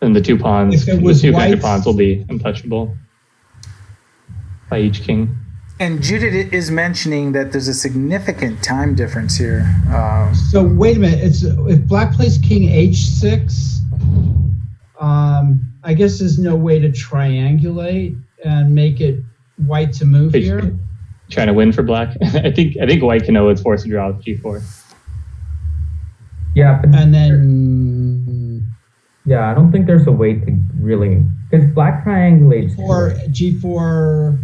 And the two pawns, If it was the two vector White's- pawns will be untouchable by each king. And Judith is mentioning that there's a significant time difference here. So wait a minute. If Black plays King H6, I guess there's no way to triangulate and make it White to move here. Trying to win for Black. I think White can always force a draw with G4. Yeah. But And then yeah, I don't think there's a way to really, because Black triangulates G4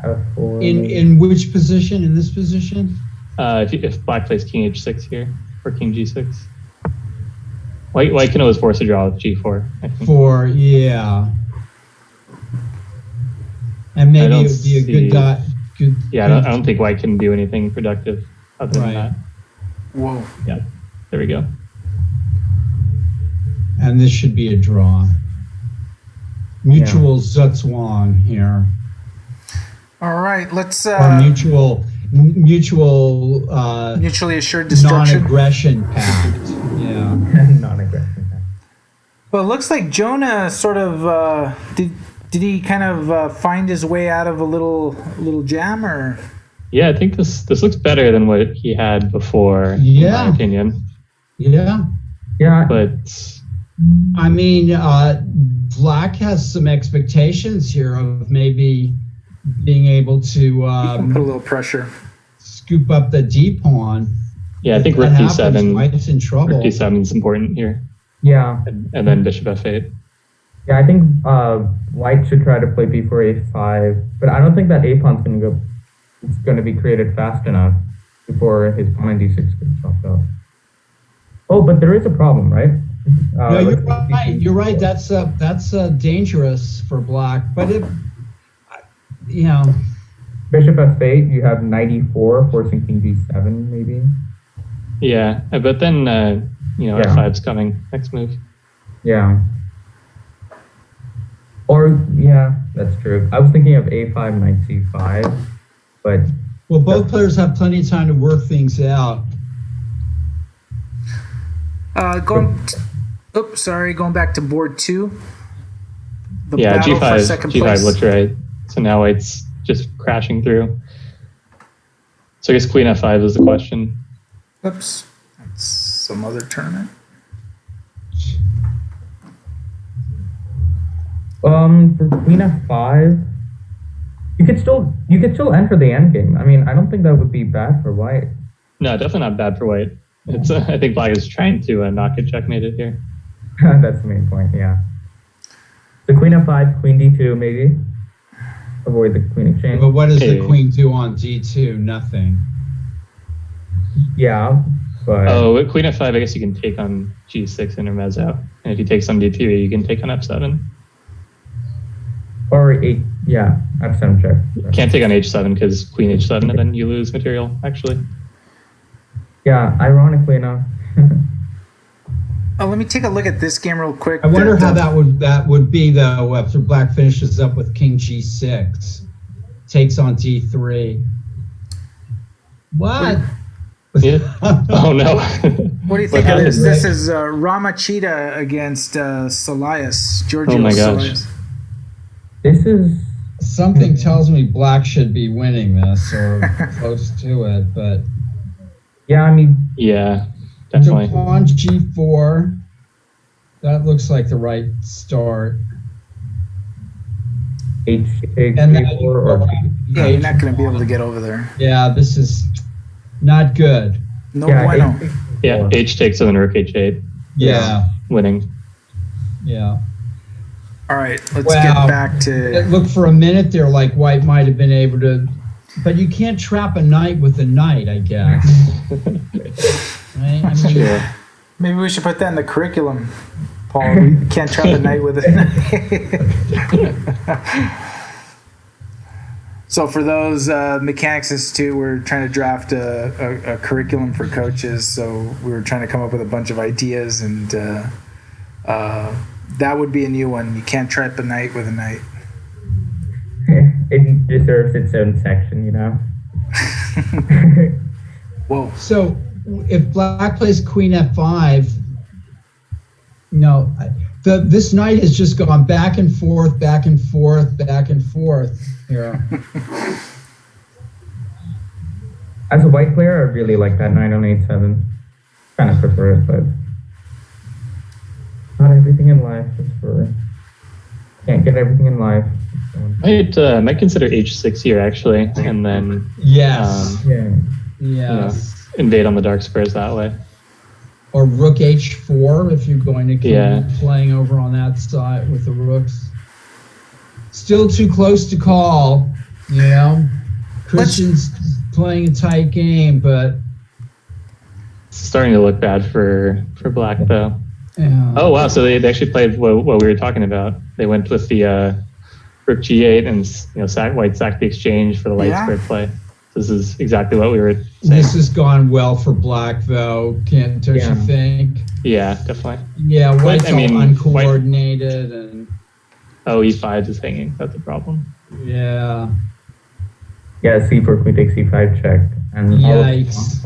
F4. in which position? In this position? If Black plays King H6 here or King G6, White can always force a draw with G4. I think. And maybe I it don't would be a see- good dot. Good. Yeah, I don't think White can do anything productive other than Right. that. Whoa. Yeah, there we go. And this should be a draw. Mutual Zutzwang here. All right, let's Or mutual mutually assured destruction. non-aggression pact. Yeah. Non-aggression. Well, it looks like Jonah sort of did he kind of find his way out of a little jam, or? Yeah, I think this looks better than what he had before, in Yeah. my opinion. Yeah. Yeah. But I mean, Black has some expectations here of maybe being able to Put a little pressure. scoop up the D pawn. yeah, I think If Rook that happens, D7. White's in trouble. Rook D7 is important here, Yeah. and then Bishop F8. Yeah, I think White should try to play B4 A5, but I don't think that A pawn's going to be created fast enough before his pawn in D6 gets chopped up. Oh, but there is a problem, right? No, you're right. You're right. That's dangerous for Black. But Bishop F8, you have knight E4 forcing King D7, maybe. Yeah, but then Yeah. F5's coming next move. Yeah. Or yeah, that's true. I was thinking of A5, knight C5, but well, both players have plenty of time to work things out. Going back to board 2. The Yeah, battle for G5 second G5 place. looked right. So now White's just crashing through. So I guess Queen F5 is the question. Oops, that's some other tournament. for Queen F5, you could still enter the endgame. I mean, I don't think that would be bad for White. No, definitely not bad for White. It's I think Black is trying to not get checkmated here. That's the main point. Yeah. So Queen F5, Queen D2, maybe avoid the queen exchange. But what does the Hey. queen do on D2? Nothing. Yeah, but Oh, with Queen F5, I guess you can take on G6 intermezzo. And if you take some D2, you can take on F7. or F7 check. Can't take on H7 because Queen H7 and then you lose material, actually. Yeah, ironically enough. Oh, let me take a look at this game real quick. I wonder how that would be though after Black finishes up with King G6, takes on D3. What? Yeah. Oh, no. What do you think What of this? happened? This is Ramachita against Solias, Giorgio Oh my gosh. Solias. This is Something tells me Black should be winning this or close to it, but yeah. I mean, Yeah. definitely. So pawn g4. That looks like the right start. H takes And then a4 or Yeah, you're not going to be able to get over there. Yeah, this is not good. No yeah, bueno. H takes Yeah, a4. H takes and then rook h8, Yeah, winning. yeah. All right, let's Wow. get back It to. looked for a minute there like white might have been able to, but you can't trap a knight with a knight, I guess. Right? I mean, Yeah. Maybe we should put that in the curriculum, Paul. We can't trap a night with it. So for those Mechanics Institute, we're trying to draft a curriculum for coaches. So we were trying to come up with a bunch of ideas, and that would be a new one. You can't trap a night with a night. It deserves its own section, you know. Whoa. so if black plays queen f5, no, this knight has just gone back and forth, back and forth, back and forth here. As a white player, I really like that knight on h7. Kind of prefer it, but not everything in life is for. Can't get everything in life. Might consider h6 here actually, and then Yes, Yeah. yes. invade on the dark squares that way. Or rook h4 if you're going to keep Yeah. playing over on that side with the rooks. Still too close to call, you know. Christian's playing a tight game, but It's starting to look bad for black though. yeah. Oh wow! So they actually played what we were talking about. They went with the rook g8 and white sacked the exchange for the light Yeah. square play. This is exactly what we were saying. This has gone well for black though, don't you Yeah. think? Yeah, definitely. Yeah, white's I mean, all uncoordinated and Oh, e5 is hanging. That's a problem. yeah. Yeah, c4 queen takes c5 check. And Yikes.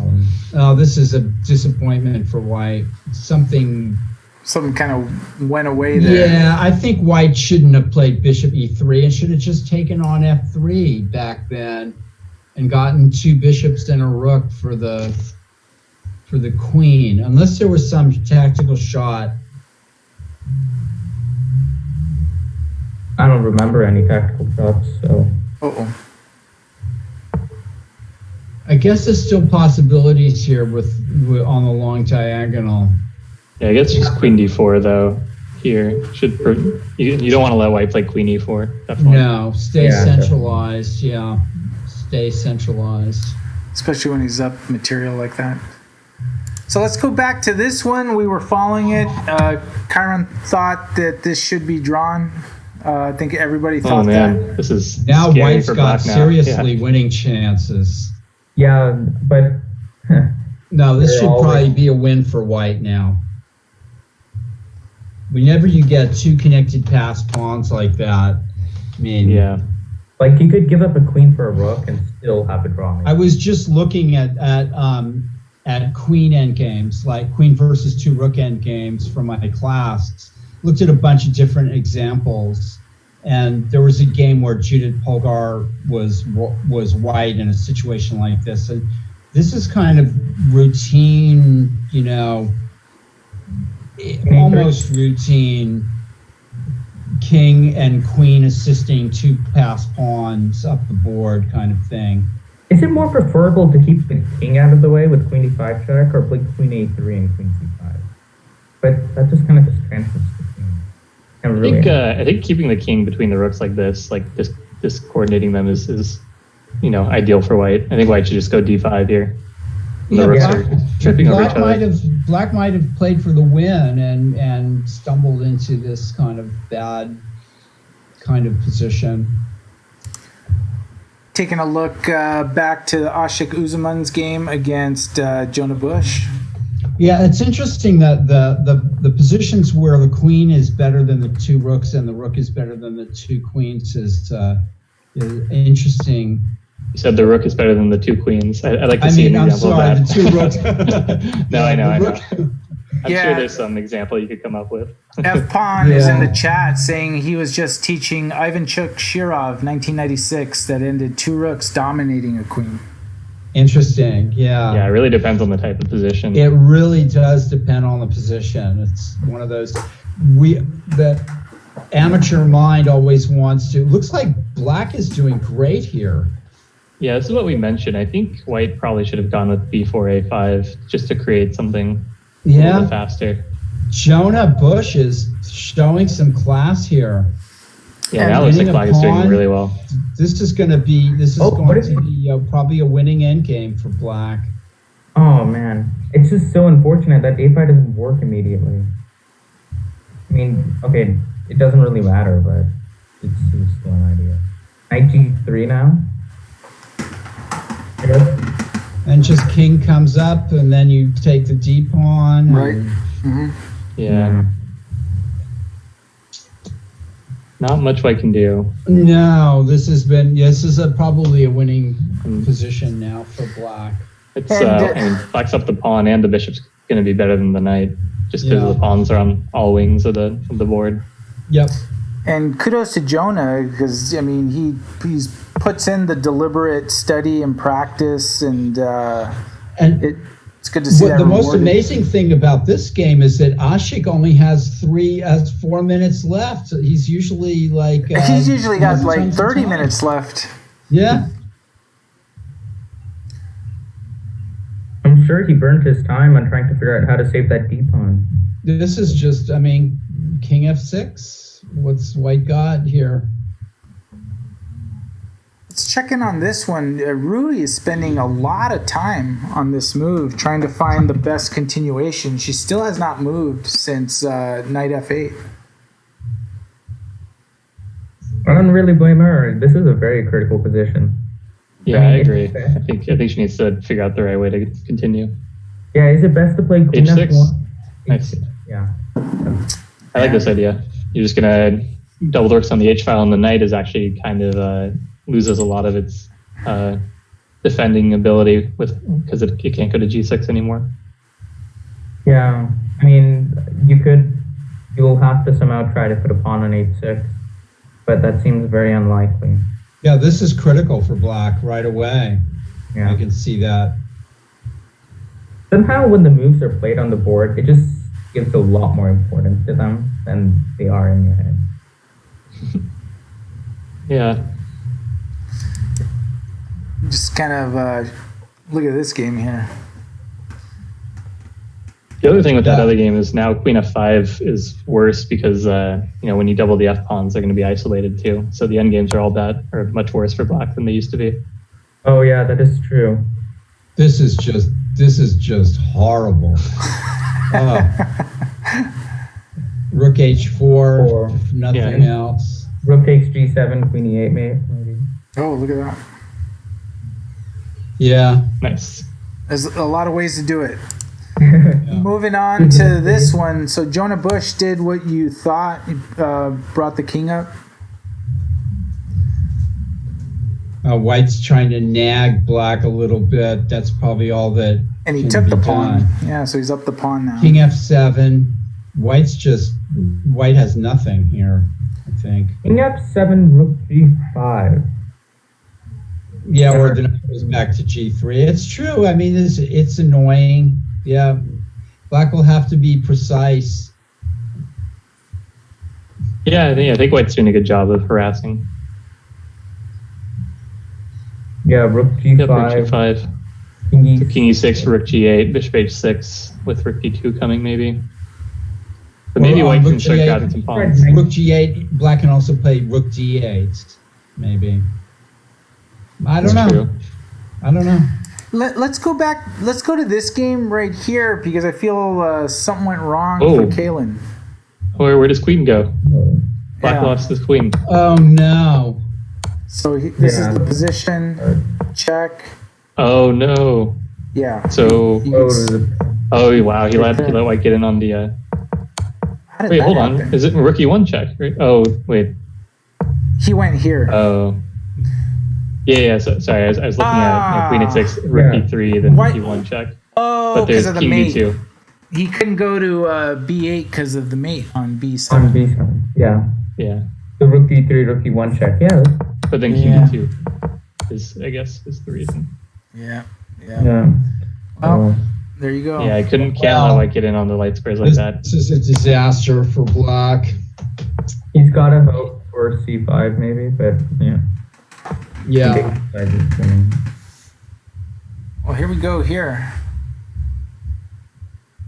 Oh, this is a disappointment for white. Something. Something kind of went away there. Yeah, I think white shouldn't have played bishop e3 and should have just taken on f3 back then and gotten two bishops and a rook for the queen, unless there was some tactical shot. I don't remember any tactical shots, so. Uh-oh. I guess there's still possibilities here with on the long diagonal. Yeah, I guess just queen d4 though. Here you don't want to let white play queen e4. Definitely. No, stay Yeah, centralized. Yeah, stay centralized. Especially when he's up material like that. So let's go back to this one. We were following it. Chiron thought that this should be drawn. I think everybody Oh thought man, that. this is Now scary white's for got black now. seriously Yeah. winning chances. Yeah, but. No, this They're should always- probably be a win for white now. Whenever you get two connected passed pawns like that, I mean, Yeah. Like, you could give up a queen for a rook and still have a draw. I was just looking at queen endgames, like queen versus two rook endgames from my class. Looked at a bunch of different examples, and there was a game where Judith Polgar was white in a situation like this. And this is kind of routine, you know, almost routine. King and queen assisting two passed pawns up the board kind of thing. Is it more preferable to keep the king out of the way with queen e5 check or play queen a3 and queen c5? But that just kind of just transfers the king. And really, I think keeping the king between the rooks like this, just coordinating them is ideal for white. I think white should just go d5 here. The Yeah, rooks black, are tripping over each other. black might have played for the win and stumbled into this kind of bad kind of position. Taking a look back to Ashik Uzman's game against Jonah Bush. Yeah, it's interesting that the positions where the queen is better than the two rooks and the rook is better than the two queens is interesting. You said the rook is better than the two queens. I'd like to see an I'm example sorry, of that. the two rooks. No, I know. I'm Yeah. sure there's some example you could come up with. F Pawn is in Yeah. the chat saying he was just teaching Ivan Chuk Shirov 1996 that ended two rooks dominating a queen. Interesting. Yeah, it really depends on the type of position. It really does depend on the position. It's one of those the amateur mind always wants to. Looks like black is doing great here. Yeah, this is what we mentioned. I think white probably should have gone with b4a5 just to create something a little bit faster. Jonah Bush is showing some class here. Yeah, that looks like black is doing really well. This is going to be probably a winning end game for black. Oh man, it's just so unfortunate that a5 doesn't work immediately. I mean, okay, it doesn't really matter, but it's still an idea. Knight g3 now. And just king comes up, and then you take the d pawn. Right. Yeah. Not much white can do. No, this is probably a winning position now for black. It's I mean, black's up the pawn, and the bishop's going to be better than the knight, just because the pawns are on all wings of the board. Yep. And kudos to Jonah, because I mean he puts in the deliberate study and practice, and it's good to see that the most rewarded. amazing thing about this game is that Ashik only has 4 minutes left. He's usually like he's usually got like 30 minutes left. Yeah. I'm sure he burned his time on trying to figure out how to save that d pawn. This is just, I mean, king f6. What's white got here? Let's check in on this one. Rui is spending a lot of time on this move, trying to find the best continuation. She still has not moved since knight f8. I don't really blame her. This is a very critical position. Yeah, I agree. I think she needs to figure out the right way to continue. Yeah, is it best to play queen H6? f1? Nice. Yeah. I like this idea. You're just gonna double dorks on the H file, and the knight is actually kind of loses a lot of its defending ability because it can't go to G6 anymore. Yeah, I mean, you'll have to somehow try to put a pawn on H6, but that seems very unlikely. Yeah, this is critical for black right away. Yeah. I can see that. Somehow when the moves are played on the board, it just gives a lot more importance to them than they are in your head. Yeah. Just kind of look at this game here. The other thing with that other game is now queen f5 is worse because when you double the f pawns, they're going to be isolated too. So the end games are much worse for black than they used to be. Oh yeah, that is true. This is just horrible. Rook h4, if nothing else. Rook takes g7, queen e8 maybe. Oh, look at that. Yeah. Nice. There's a lot of ways to do it. Moving on to this one. So Jonah Bush did what you thought, brought the king up. White's trying to nag black a little bit. That's probably all that. And he took the pawn. Yeah, so he's up the pawn now. King f7. White has nothing here, I think. King f7, rook g5. Yeah, or then it goes back to g3. It's true. I mean, it's annoying. Yeah, black will have to be precise. Yeah, I think white's doing a good job of harassing. Yeah, rook g5. Yep, rook g5. King e6, rook g8, bishop h6 with rook d2 coming maybe. But maybe white can start grabbing some pawns. Rook g8, black can also play rook d8, maybe. I don't know. Let's go back. Let's go to this game right here because I feel something went wrong for Kalen. Where does queen go? Black lost his queen. Oh no. So this is the position. Check. Oh no. Yeah. So. Oh wow! He let white get in on the. Wait, hold on. Is it rook e1 check? Right? Oh wait. He went here. Oh. Yeah. So, sorry, I was looking at queen e6, rook e3, then rook e1 check. Oh, but there's because of the king mate. d2. He couldn't go to b8 because of the mate on b7. On b7, yeah. Yeah. So rook d3, rook e1 check, yeah. But then king d2 is the reason. Yeah. Yeah. Well, there you go. Yeah, I can't let White get in on the light squares like that. This is a disaster for Black. He's got to hope for C5 maybe, but yeah. Yeah. Well, here we go here.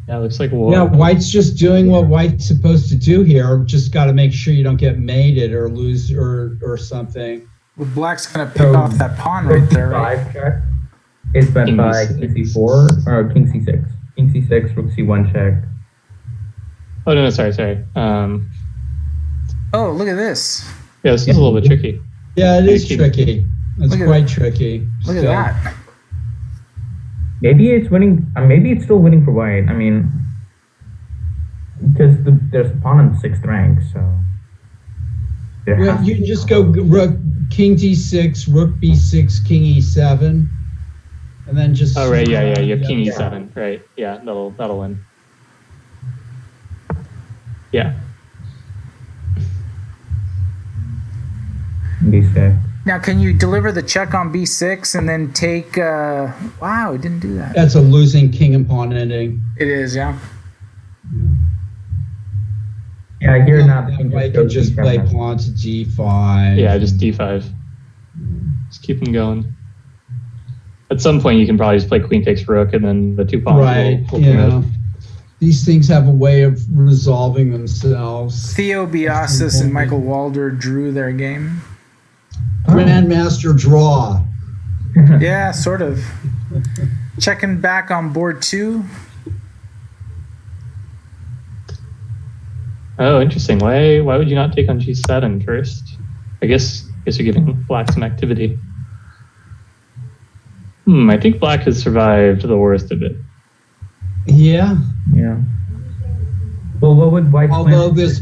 Yeah, it looks like war. Yeah, White's just doing what White's supposed to do here. Just got to make sure you don't get mated or lose or something. Well, Black's going to pick off that pawn right there, right? Check is bet by King C4 or King C6. King C6, Rook C1 check. Oh, no, sorry. Oh, look at this. Yeah, this is a little bit tricky. Yeah, it is tricky. It's quite tricky. Look at that. Maybe it's winning. Maybe it's still winning for White. I mean, because there's a pawn on 6th rank, so. Well, you just go Rook, King D6, Rook B6, King E7, and then just. Oh right, yeah. You have King E7, right? Yeah, that'll win. Yeah. B6. Now, can you deliver the check on B6 and then take? Wow, it didn't do that. That's a losing king and pawn ending. It is, yeah. Yeah, I hear now. White can just play pawn to D5. Yeah, just D5. Just keep them going. At some point, you can probably just play Queen takes Rook, and then the 2 pawns will yeah. These things have a way of resolving themselves. Theo Biasis and Michael Walder drew their game. Grandmaster draw. Yeah, sort of. Checking back on board 2. Oh, interesting. Why would you not take on G7 first? I guess you're giving Black some activity. I think Black has survived the worst of it. Yeah. Yeah. Well, what would White? Although there's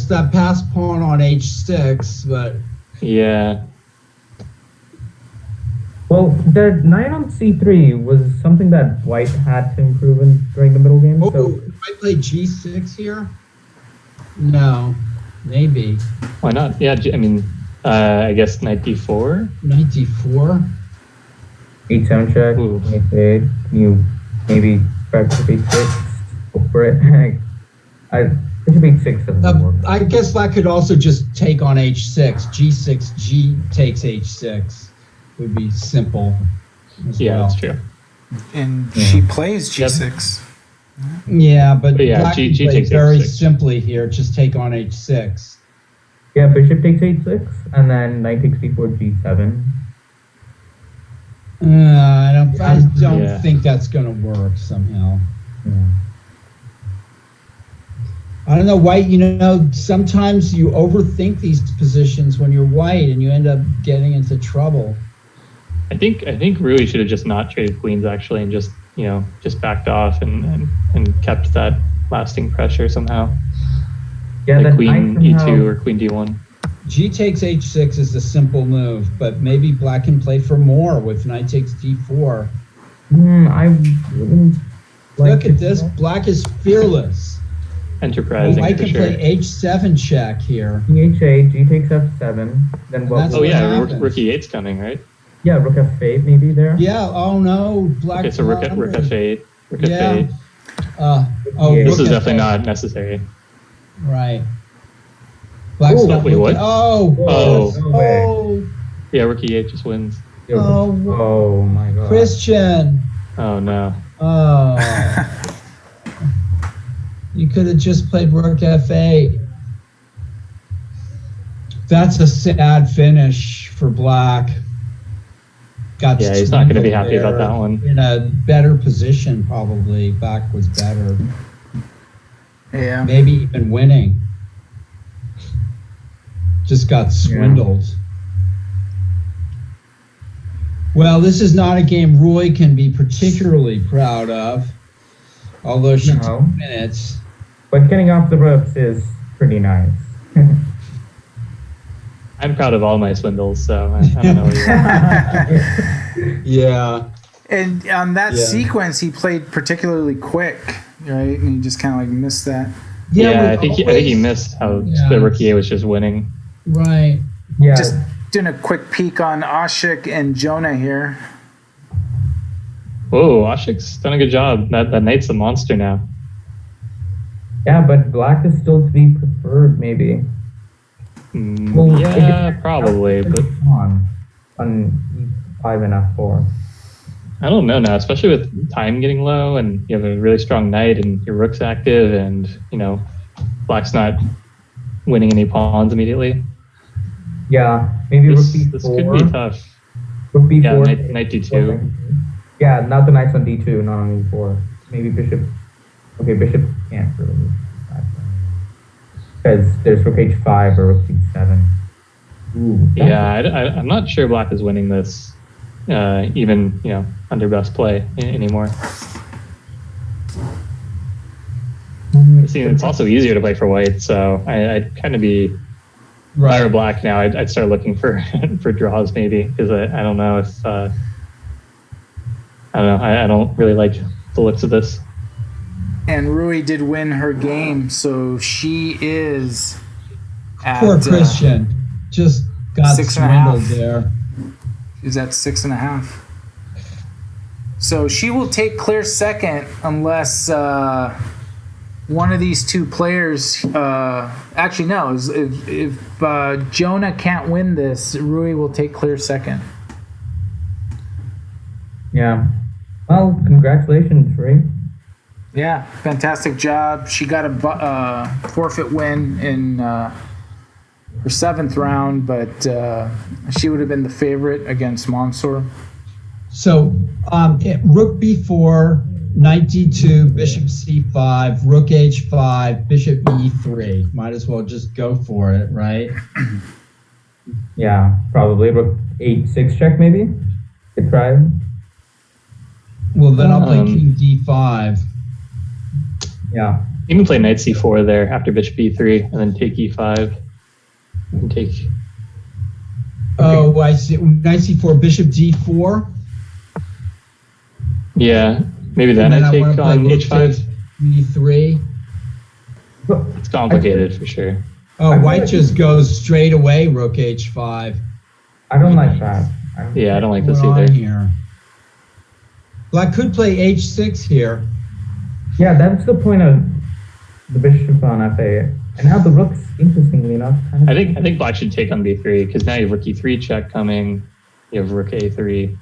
that pass pawn on H6, but. Yeah. Well, the knight on C3 was something that White had to improve in during the middle game. Oh, So I play G6 here? No, maybe. Why not? Yeah, I mean, I guess Knight D4. Knight D4. H7 check. Ooh. Can you maybe back to B6? Go for it. Bishop H6 doesn't work. I guess Black could also just take on H6. G6, G takes H6 would be simple. Yeah, that's true. And she plays G6. Yeah, but yeah, Black G can play takes very H6. simply here. Just take on H6. Yeah, bishop takes H6, and then knight takes D4, G7. I don't Yeah. think that's going to work somehow. Yeah. I don't know, White, sometimes you overthink these positions when you're White and you end up getting into trouble. I think Rui should have just not traded queens actually, and just backed off and kept that lasting pressure somehow. Yeah, like that Queen knight E2 somehow- or Queen D1. G takes H6 is a simple move, but maybe Black can play for more with knight takes D4. I wouldn't like Look at it. this, Black is fearless. Enterprising White for can sure. play H7 check here. King H8, G takes F7, then what? That's Oh what yeah, happens. Rook E8's coming, right? Yeah, Rook F8 maybe there. Yeah, oh no, Black. Okay, so Rook F8. Rook Yeah. F8. Yeah. This Rook is definitely F8. not necessary. Right. Black's Oh, not wait, what? looking. Oh. Oh. No way. Oh. Yeah, Rook E8 just wins. Oh my god. Christian. Oh no. Oh. You could have just played Rook F8. That's a sad finish for Black. Got Yeah, he's not going to be happy swindled about that one. there. In a better position, probably. Black was better. Yeah. Maybe even winning. Just got swindled. Well, this is not a game Roy can be particularly proud of. Although she No. took minutes. But getting off the ropes is pretty nice. I'm proud of all my swindles, so I don't know what you want. Yeah. And on that Yeah. sequence, he played particularly quick, right? And he just kind of like missed that. Yeah, we I think he always- missed how Yeah. the Rook E8 was just winning. Right. Yeah. Just doing a quick peek on Ashik and Jonah here. Whoa, Ashik's done a good job. That knight's a monster now. Yeah, but black is still to be preferred, maybe. Well, Yeah, probably, but on E5 and F4. I don't know now, especially with time getting low and you have a really strong knight and your rook's active and, black's not winning any pawns immediately. Yeah, maybe rook This B4. could be tough. Rook B4. Yeah, knight D2. Yeah, not the knight's on D2, not on E4. Maybe bishop. Okay, bishop can't really. Because there's rook H5 or rook D7. Ooh, Yeah, I'm not sure black is winning this, even, under best play anymore. See, it's also easier to play for white, so I'd kind of be, if I were black now, I'd start looking for for draws maybe, because I don't know if, I don't know, I don't really like the looks of this. And Rui did win her game, so she is at Poor Christian. Just got 6.5. swindled there. Is at 6.5. So she will take clear second unless one of these two players. Actually, no. If Jonah can't win this, Rui will take clear second. Yeah. Well, congratulations, Rui. Yeah, fantastic job. She got a forfeit win in her 7th round, but she would have been the favorite against Mansour. So rook b4, knight d2, bishop c5, rook h5, bishop e3. Might as well just go for it, right? Yeah, probably rook h6 check maybe. Could try. Well, then I'll play king d5. Yeah. You can play knight c4 there after bishop e3 and then take e5 and take. Oh, I see. Knight c4, bishop d4. Yeah, maybe then I take on h5. e3. It's complicated for sure. Oh, white just goes straight away, rook h5. I don't like that. Yeah, I don't like this What's going on either. here? Black could play h6 here. Yeah, that's the point of the bishop on fa. And now the rook's, interestingly enough, kind of. I think black should take on b3 because now you have rook e3 check coming. You have rook a3.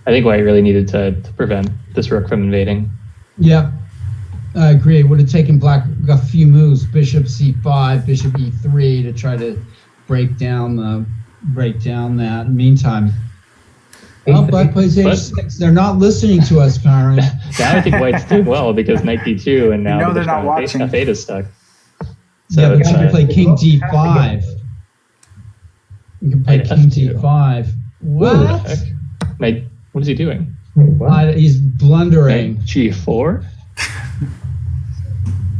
I think white really needed to prevent this rook from invading. Yeah, I agree. It would have taken black a few moves, bishop c5, bishop e3, to try to break down that. Meantime, black plays h6. They're not listening to us, Karen. Now I think white's doing well because knight d2 and now they're not watching. f8 is stuck. So Yeah, but you can play king d5. You can play king d5. What? Knight, what is he doing? Wait, what? He's blundering. Knight g4?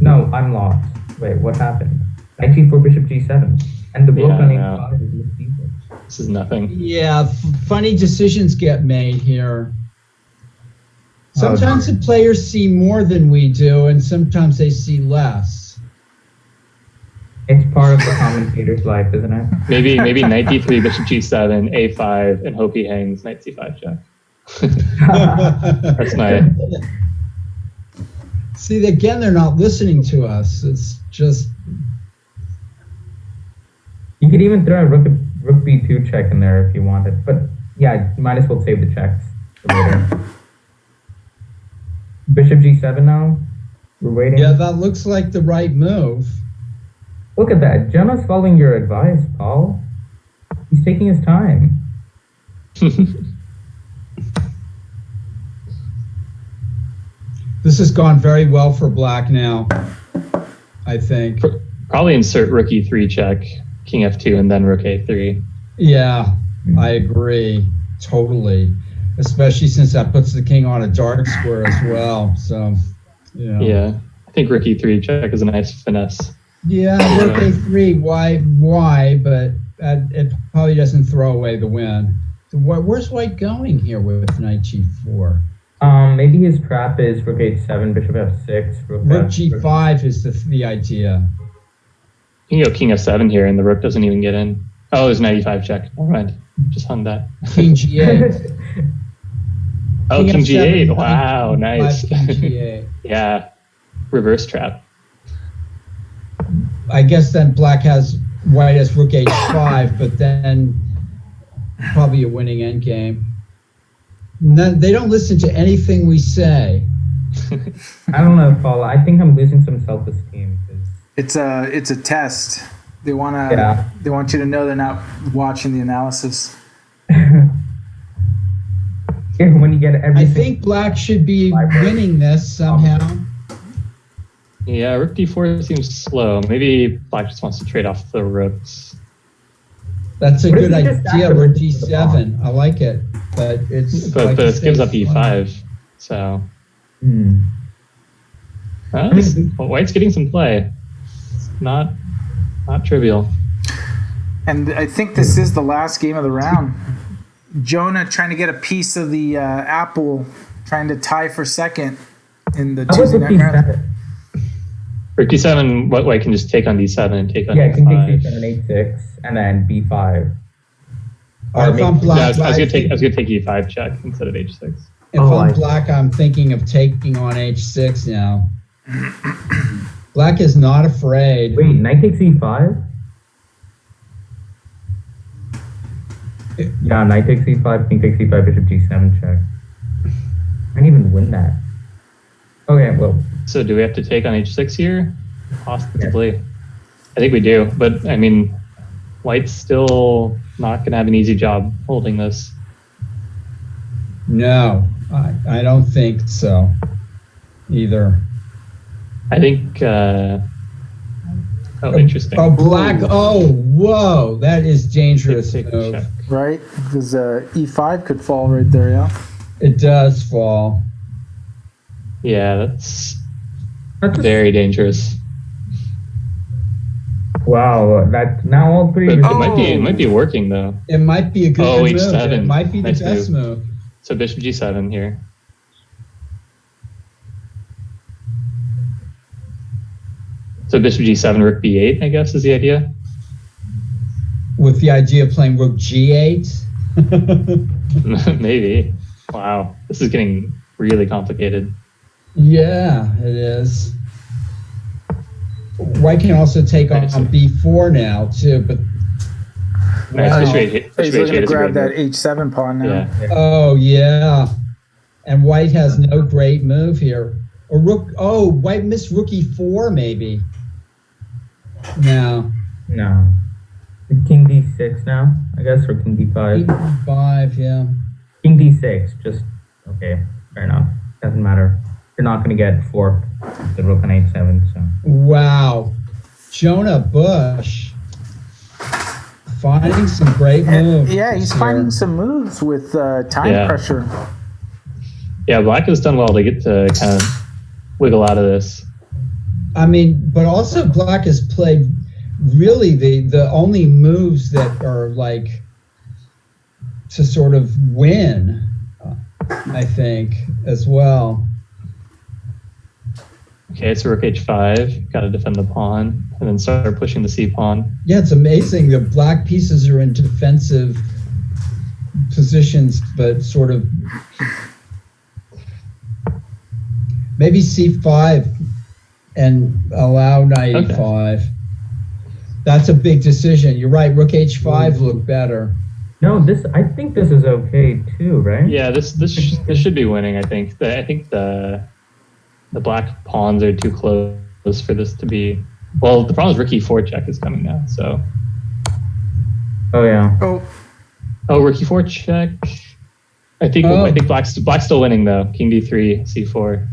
No, I'm lost. Wait, what happened? Knight g4, bishop g7. And the rook on h5 is rook d4. This is nothing. Yeah, funny decisions get made here. Sometimes the players see more than we do, and sometimes they see less. It's part of the commentator's life, isn't it? Maybe knight d3, bishop g7, a5, and hope he hangs knight c5 check. That's my. See, again, they're not listening to us. It's just. You could even throw a rook b2 check in there if you wanted. But yeah, you might as well save the checks for later. Bishop g7 now. We're waiting. Yeah, that looks like the right move. Look at that. Jonah's following your advice, Paul. He's taking his time. This has gone very well for black now, I think. Probably insert rook e3 check, king f2, and then rook a3. Yeah, I agree. Totally. Especially since that puts the king on a dark square as well. So, yeah. Yeah, I think rook e3 check is a nice finesse. Yeah, rook a3. Why? But it probably doesn't throw away the win. So where's white going here with knight g4? Maybe his trap is rook h7, bishop f6. Rook g5 is the idea. You can go king f7 here, and the rook doesn't even get in. Oh, there's knight e5 check. Never mind. Just hung that. King g8. Oh, King G8. F7, Wow, nice. King G8. Yeah, reverse trap. I guess then black has white as rook h5, but then probably a winning endgame. They don't listen to anything we say. I don't know, Paul. I think I'm losing some self-esteem. It's a test. They want you to know they're not watching the analysis. When you get everything. I think black should be winning this somehow. Yeah, rook d4 seems slow. Maybe black just wants to trade off the rooks. That's a What if good you just idea. after Rook the d7. I like it, but it's. But like this gives up slow. e5. So. White's getting some play. It's not trivial. And I think this is the last game of the round. Jonah trying to get a piece of the apple, trying to tie for second in the Tuesday night marathon. Rook d7, white can just take on d7 and take on Yeah, it can take e5. d7, h6, and then b5. Or if I'm black, I was gonna take e5 check instead of h6. If I'm black, I'm thinking of taking on h6 now. Black is not afraid. Wait, knight takes e5? Yeah, knight takes e5, king takes e5, bishop g7 check. I didn't even win that. Okay, well. So do we have to take on h6 here? Possibly. Yeah. I think we do, but I mean, white's still not going to have an easy job holding this. No, I don't think so either. I think, interesting. Oh, black, whoa, that is dangerous move. Check. Right, because e5 could fall right there, yeah? It does fall. Yeah, that's very dangerous. Wow, that now all three. But it might be working though. It might be a good move. h7. It might be the Nice best move. So bishop g7 here. So bishop g7, rook b8, I guess, is the idea. With the idea of playing rook g8. Maybe. Wow, this is getting really complicated. Yeah, it is. White can also take on b4 now too, but he's looking to grab that h7 pawn now. Yeah. Oh yeah, and white has no great move here. Or rook. Oh, white missed rook e4 maybe. No. King d6 now, I guess, or king d5. King d5, yeah. King d6, just okay. Fair enough. Doesn't matter. You're not going to get forked the rook on h7. So. Wow, Jonah Bush finding some great moves. Yeah, he's finding some moves with time pressure. Yeah, black has done well to get to kind of wiggle out of this. I mean, but also black has played really the only moves that are like to sort of win, I think, as well. Okay, so rook h5, got to defend the pawn, and then start pushing the c pawn. Yeah, it's amazing. The black pieces are in defensive positions, but sort of maybe c5 and allow knight e5. That's a big decision. You're right. Rook h5 looked better. No, I think this is okay too, right? Yeah, this should be winning. I think the black pawns are too close for this to be. Well, the problem is rook e4 check is coming now. So. Oh yeah. Oh, rook e4 check. I think black's still winning though. King d3, c4.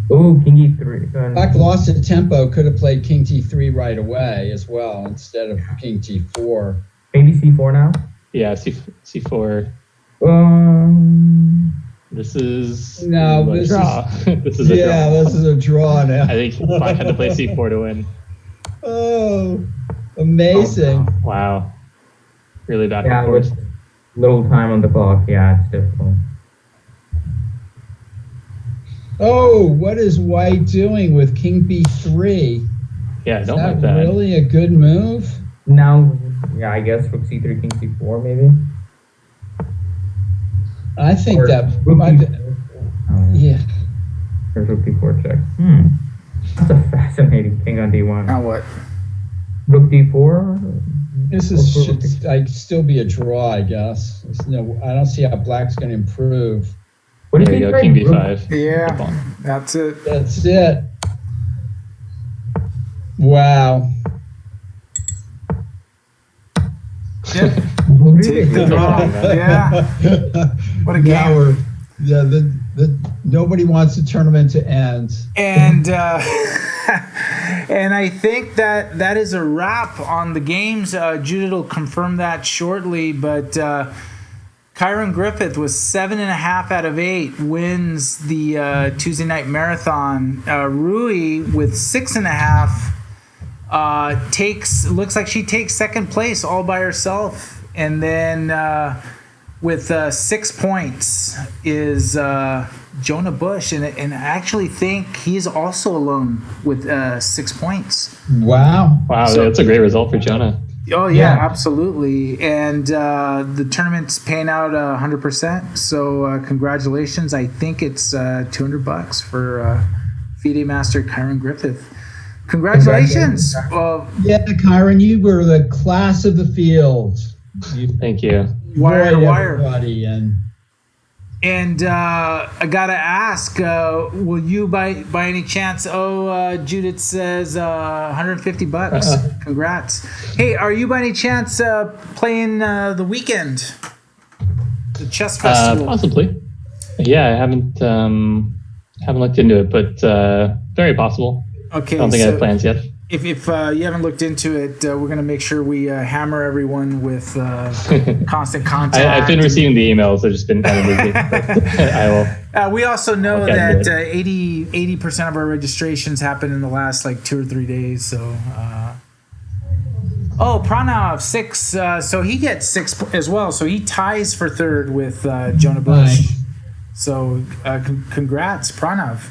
Oh, king e3. Black lost a tempo. Could have played king t3 right away as well instead of king t4. Maybe c4 now. Yeah, c4. This is a draw. This is a draw. This is a draw now. I think black had to play c4 to win. Oh, amazing! Wow, really back and Yeah, forth. with little time on the clock. Yeah, it's difficult. Oh, what is white doing with king b3? Yeah, I don't is like that. Really a good move? Now, yeah, I guess rook c3, king c4, maybe. I think Or that rook might be, d4. Oh, yeah. There's rook d4 check. That's a fascinating king on d1. Now what? Rook d4. This is should like still be a draw, I guess. No, I don't see how black's going to improve. What There if you he go, tried king rook? b5. Yeah, that's it. That's it. Wow. Yep. What Take did the he draw. do? Yeah. What a Now game. the nobody wants the tournament to end. And and I think that is a wrap on the games. Judith will confirm that shortly, but Kyron Griffith was 7.5 out of 8 wins the Tuesday night marathon. Rui with 6.5 looks like she takes second place all by herself, and then with 6 points is Jonah Bush, and I actually think he's also alone with 6 points. Wow. Wow, So- that's a great result for Jonah. Oh yeah, Yeah. absolutely. And the tournament's paying out 100%. So congratulations. I think it's $200 for FIDE Master Kyron Griffith. Congratulations. Yeah, Kyron, you were the class of the field. You Thank you. Wire to annoyed wire. everybody, And I gotta ask, will you by any chance? Judith says $150. Congrats. Hey, are you by any chance playing the weekend, the chess festival? Possibly. Yeah, I haven't looked into it, but very possible. Okay, I don't think I have plans yet. If you haven't looked into it, we're gonna make sure we hammer everyone with constant contact. I've been receiving the emails. I've just been kind of busy. But I will. We also know Okay, that good. 80% of our registrations happen in the last like 2 or 3 days. So, Pranav 6. So he gets 6 as well. So he ties for third with Jonah Bush. Nice. So congrats, Pranav,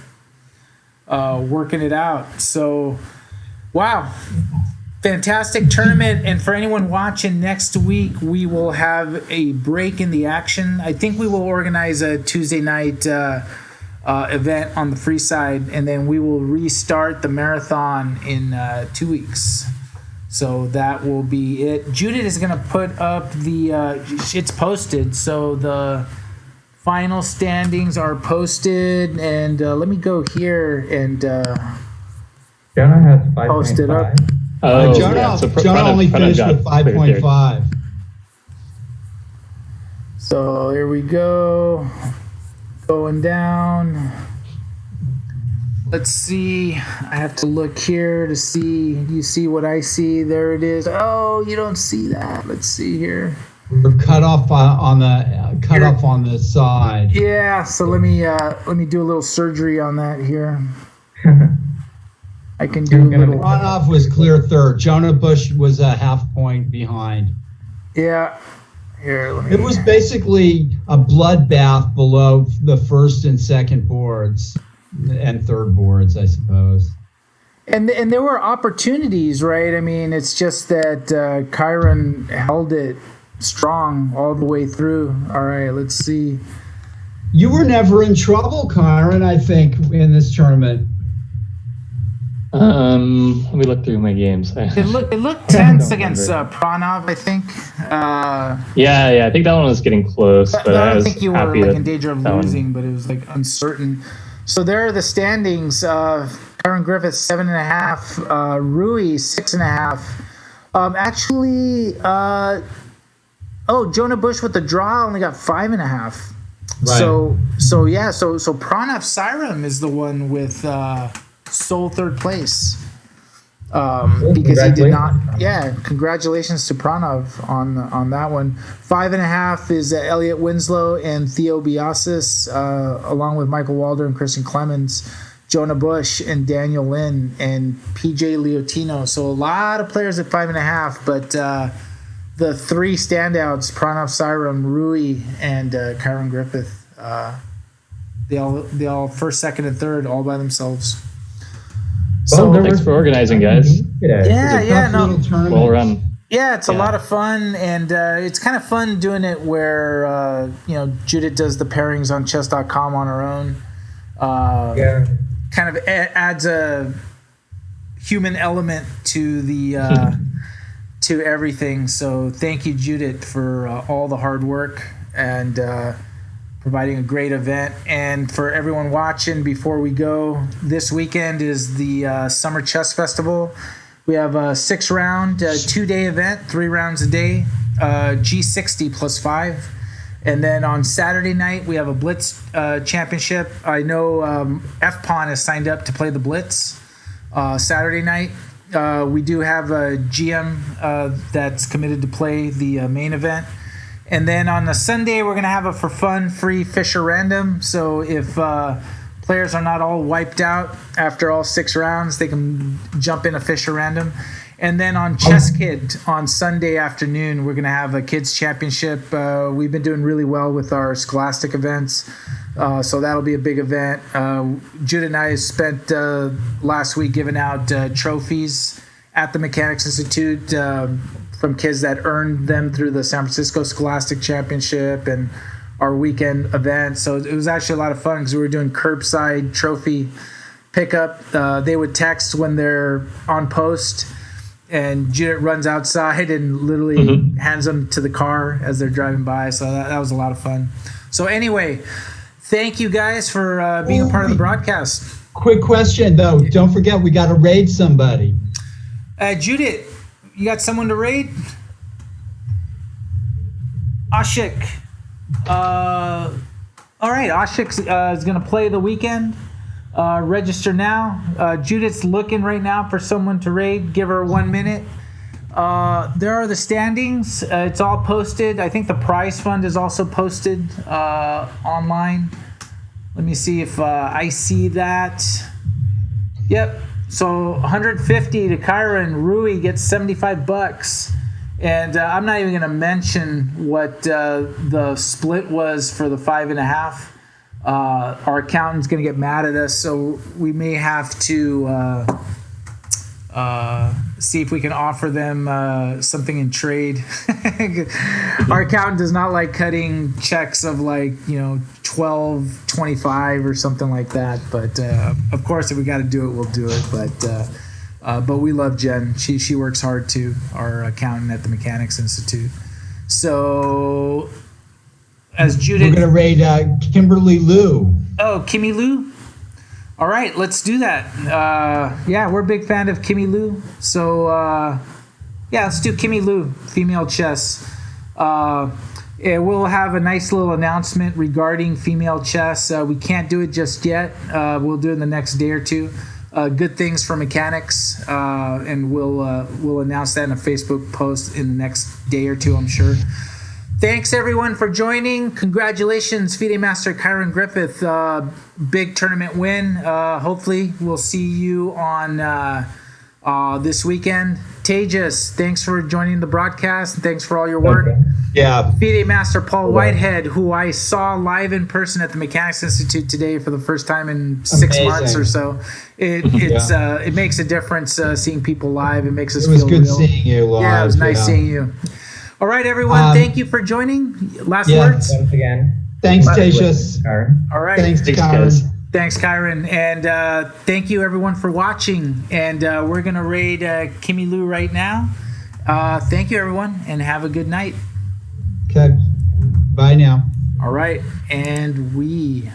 working it out. So, wow. Fantastic tournament. And for anyone watching, next week we will have a break in the action. I think we will organize a Tuesday night event on the free side, and then we will restart the marathon in 2 weeks. So that will be it. Judith is going to put up it's posted. So the final standings are posted. And let me go here and Jonah has 5.5. Post it up. Oh, Jonah, yeah. So Jonah only finished got with clear third. 5.5. So here we go. Going down. Let's see. I have to look here to see. You see what I see? There it is. Oh, you don't see that. Let's see here. We're cut off on the side. Yeah. So let me do a little surgery on that here. I can do a little. Pranav was clear third. Jonah Bush was a half point behind. Yeah. Here. Let me. It was basically a bloodbath below the first and second boards and third boards, I suppose. And there were opportunities, right? I mean, it's just that Kyron held it strong all the way through. All right, let's see. You were never in trouble, Kyron, I think, in this tournament. Let me look through my games. It looked tense don't against remember. Pranav, I think. Yeah, I think that one was getting close, but I I don't was think you were happy like with in danger of that one. losing, but it was like uncertain. So there are the standings. Kyron Griffith 7.5, Rui 6.5. Jonah Bush with the draw only got 5.5. Right. So Pranav Cyrum is the one with sole third place. Because he did not. Yeah, congratulations to Pranav on that one. 5.5 is Elliot Winslow and Theo Biasis, along with Michael Walder and Kristen Clemens, Jonah Bush and Daniel Lynn and PJ Leotino. So a lot of players at 5.5, but the three standouts: Pranav Cyrum, Rui, and Kyron Griffith. They all first, second, and third all by themselves. Well, So there Thanks was for organizing, guys. today. yeah, Tough little tournament. Well run. Yeah, it's a Yeah. lot of fun, and it's kind of fun doing it where, Judith does the pairings on chess.com on her own. Yeah. Kind of adds a human element to the to everything. So thank you, Judith, for all the hard work and providing a great event. And for everyone watching, before we go, this weekend is the Summer Chess Festival. We have a 6-round, 2-day event, 3 rounds a day, G60 plus 5. And then on Saturday night, we have a Blitz championship. I know FPON has signed up to play the Blitz Saturday night. We do have a GM that's committed to play the main event. And then on the Sunday, we're going to have a for fun free Fisher Random. So if players are not all wiped out after all 6 rounds, they can jump in a Fisher Random. And then on Chess Kid on Sunday afternoon, we're going to have a kids championship. We've been doing really well with our Scholastic events, so that'll be a big event. Judah and I spent last week giving out trophies at the Mechanics Institute from kids that earned them through the San Francisco Scholastic Championship and our weekend event. So it was actually a lot of fun because we were doing curbside trophy pickup. They would text when they're on post, and Judith runs outside and literally hands them to the car as they're driving by. So that was a lot of fun. So anyway, thank you guys for being a part of the broadcast. Quick question, though. Don't forget, we got to raid somebody. Judith, you got someone to raid? Ashik. All right, Ashik is going to play the weekend. Register now. Judith's looking right now for someone to raid. Give her 1 minute. There are the standings. It's all posted. I think the prize fund is also posted online. Let me see if I see that. Yep. So 150 to Kyron. Rui gets $75. And I'm not even going to mention what the split was for the 5.5. Our accountant's going to get mad at us, so we may have to see if we can offer them something in trade. Our accountant does not like cutting checks of $12.25 or something like that. But of course, if we got to do it, we'll do it. But we love Jen. She works hard too. Our accountant at the Mechanics Institute. So. As Judith, we're going to raid Kimberly Lou. Oh, Kimmy Lou? All right, let's do that. Yeah, we're a big fan of Kimmy Lou. So, let's do Kimmy Lou, female chess. We'll have a nice little announcement regarding female chess. We can't do it just yet. We'll do it in the next day or two. Good things for mechanics, and we'll announce that in a Facebook post in the next day or two, I'm sure. Thanks, everyone, for joining. Congratulations, FIDE Master Kyron Griffith. Big tournament win. Hopefully, we'll see you on this weekend. Tejas, thanks for joining the broadcast, and thanks for all your work. Okay. Yeah. FIDE Master Paul Whitehead, who I saw live in person at the Mechanics Institute today for the first time in 6 months or so. It makes a difference seeing people live. It makes us feel real. It was good seeing you live. Yeah, it was nice seeing you. All right, everyone. Thank you for joining. Last words. Once again. Thanks, Tejas. All right. Thanks, Thanks, Kyron. guys. Thanks, Kyron. And thank you, everyone, for watching. And we're going to raid Kimmy Lou right now. Thank you, everyone, and have a good night. Okay. Bye now. All right. And we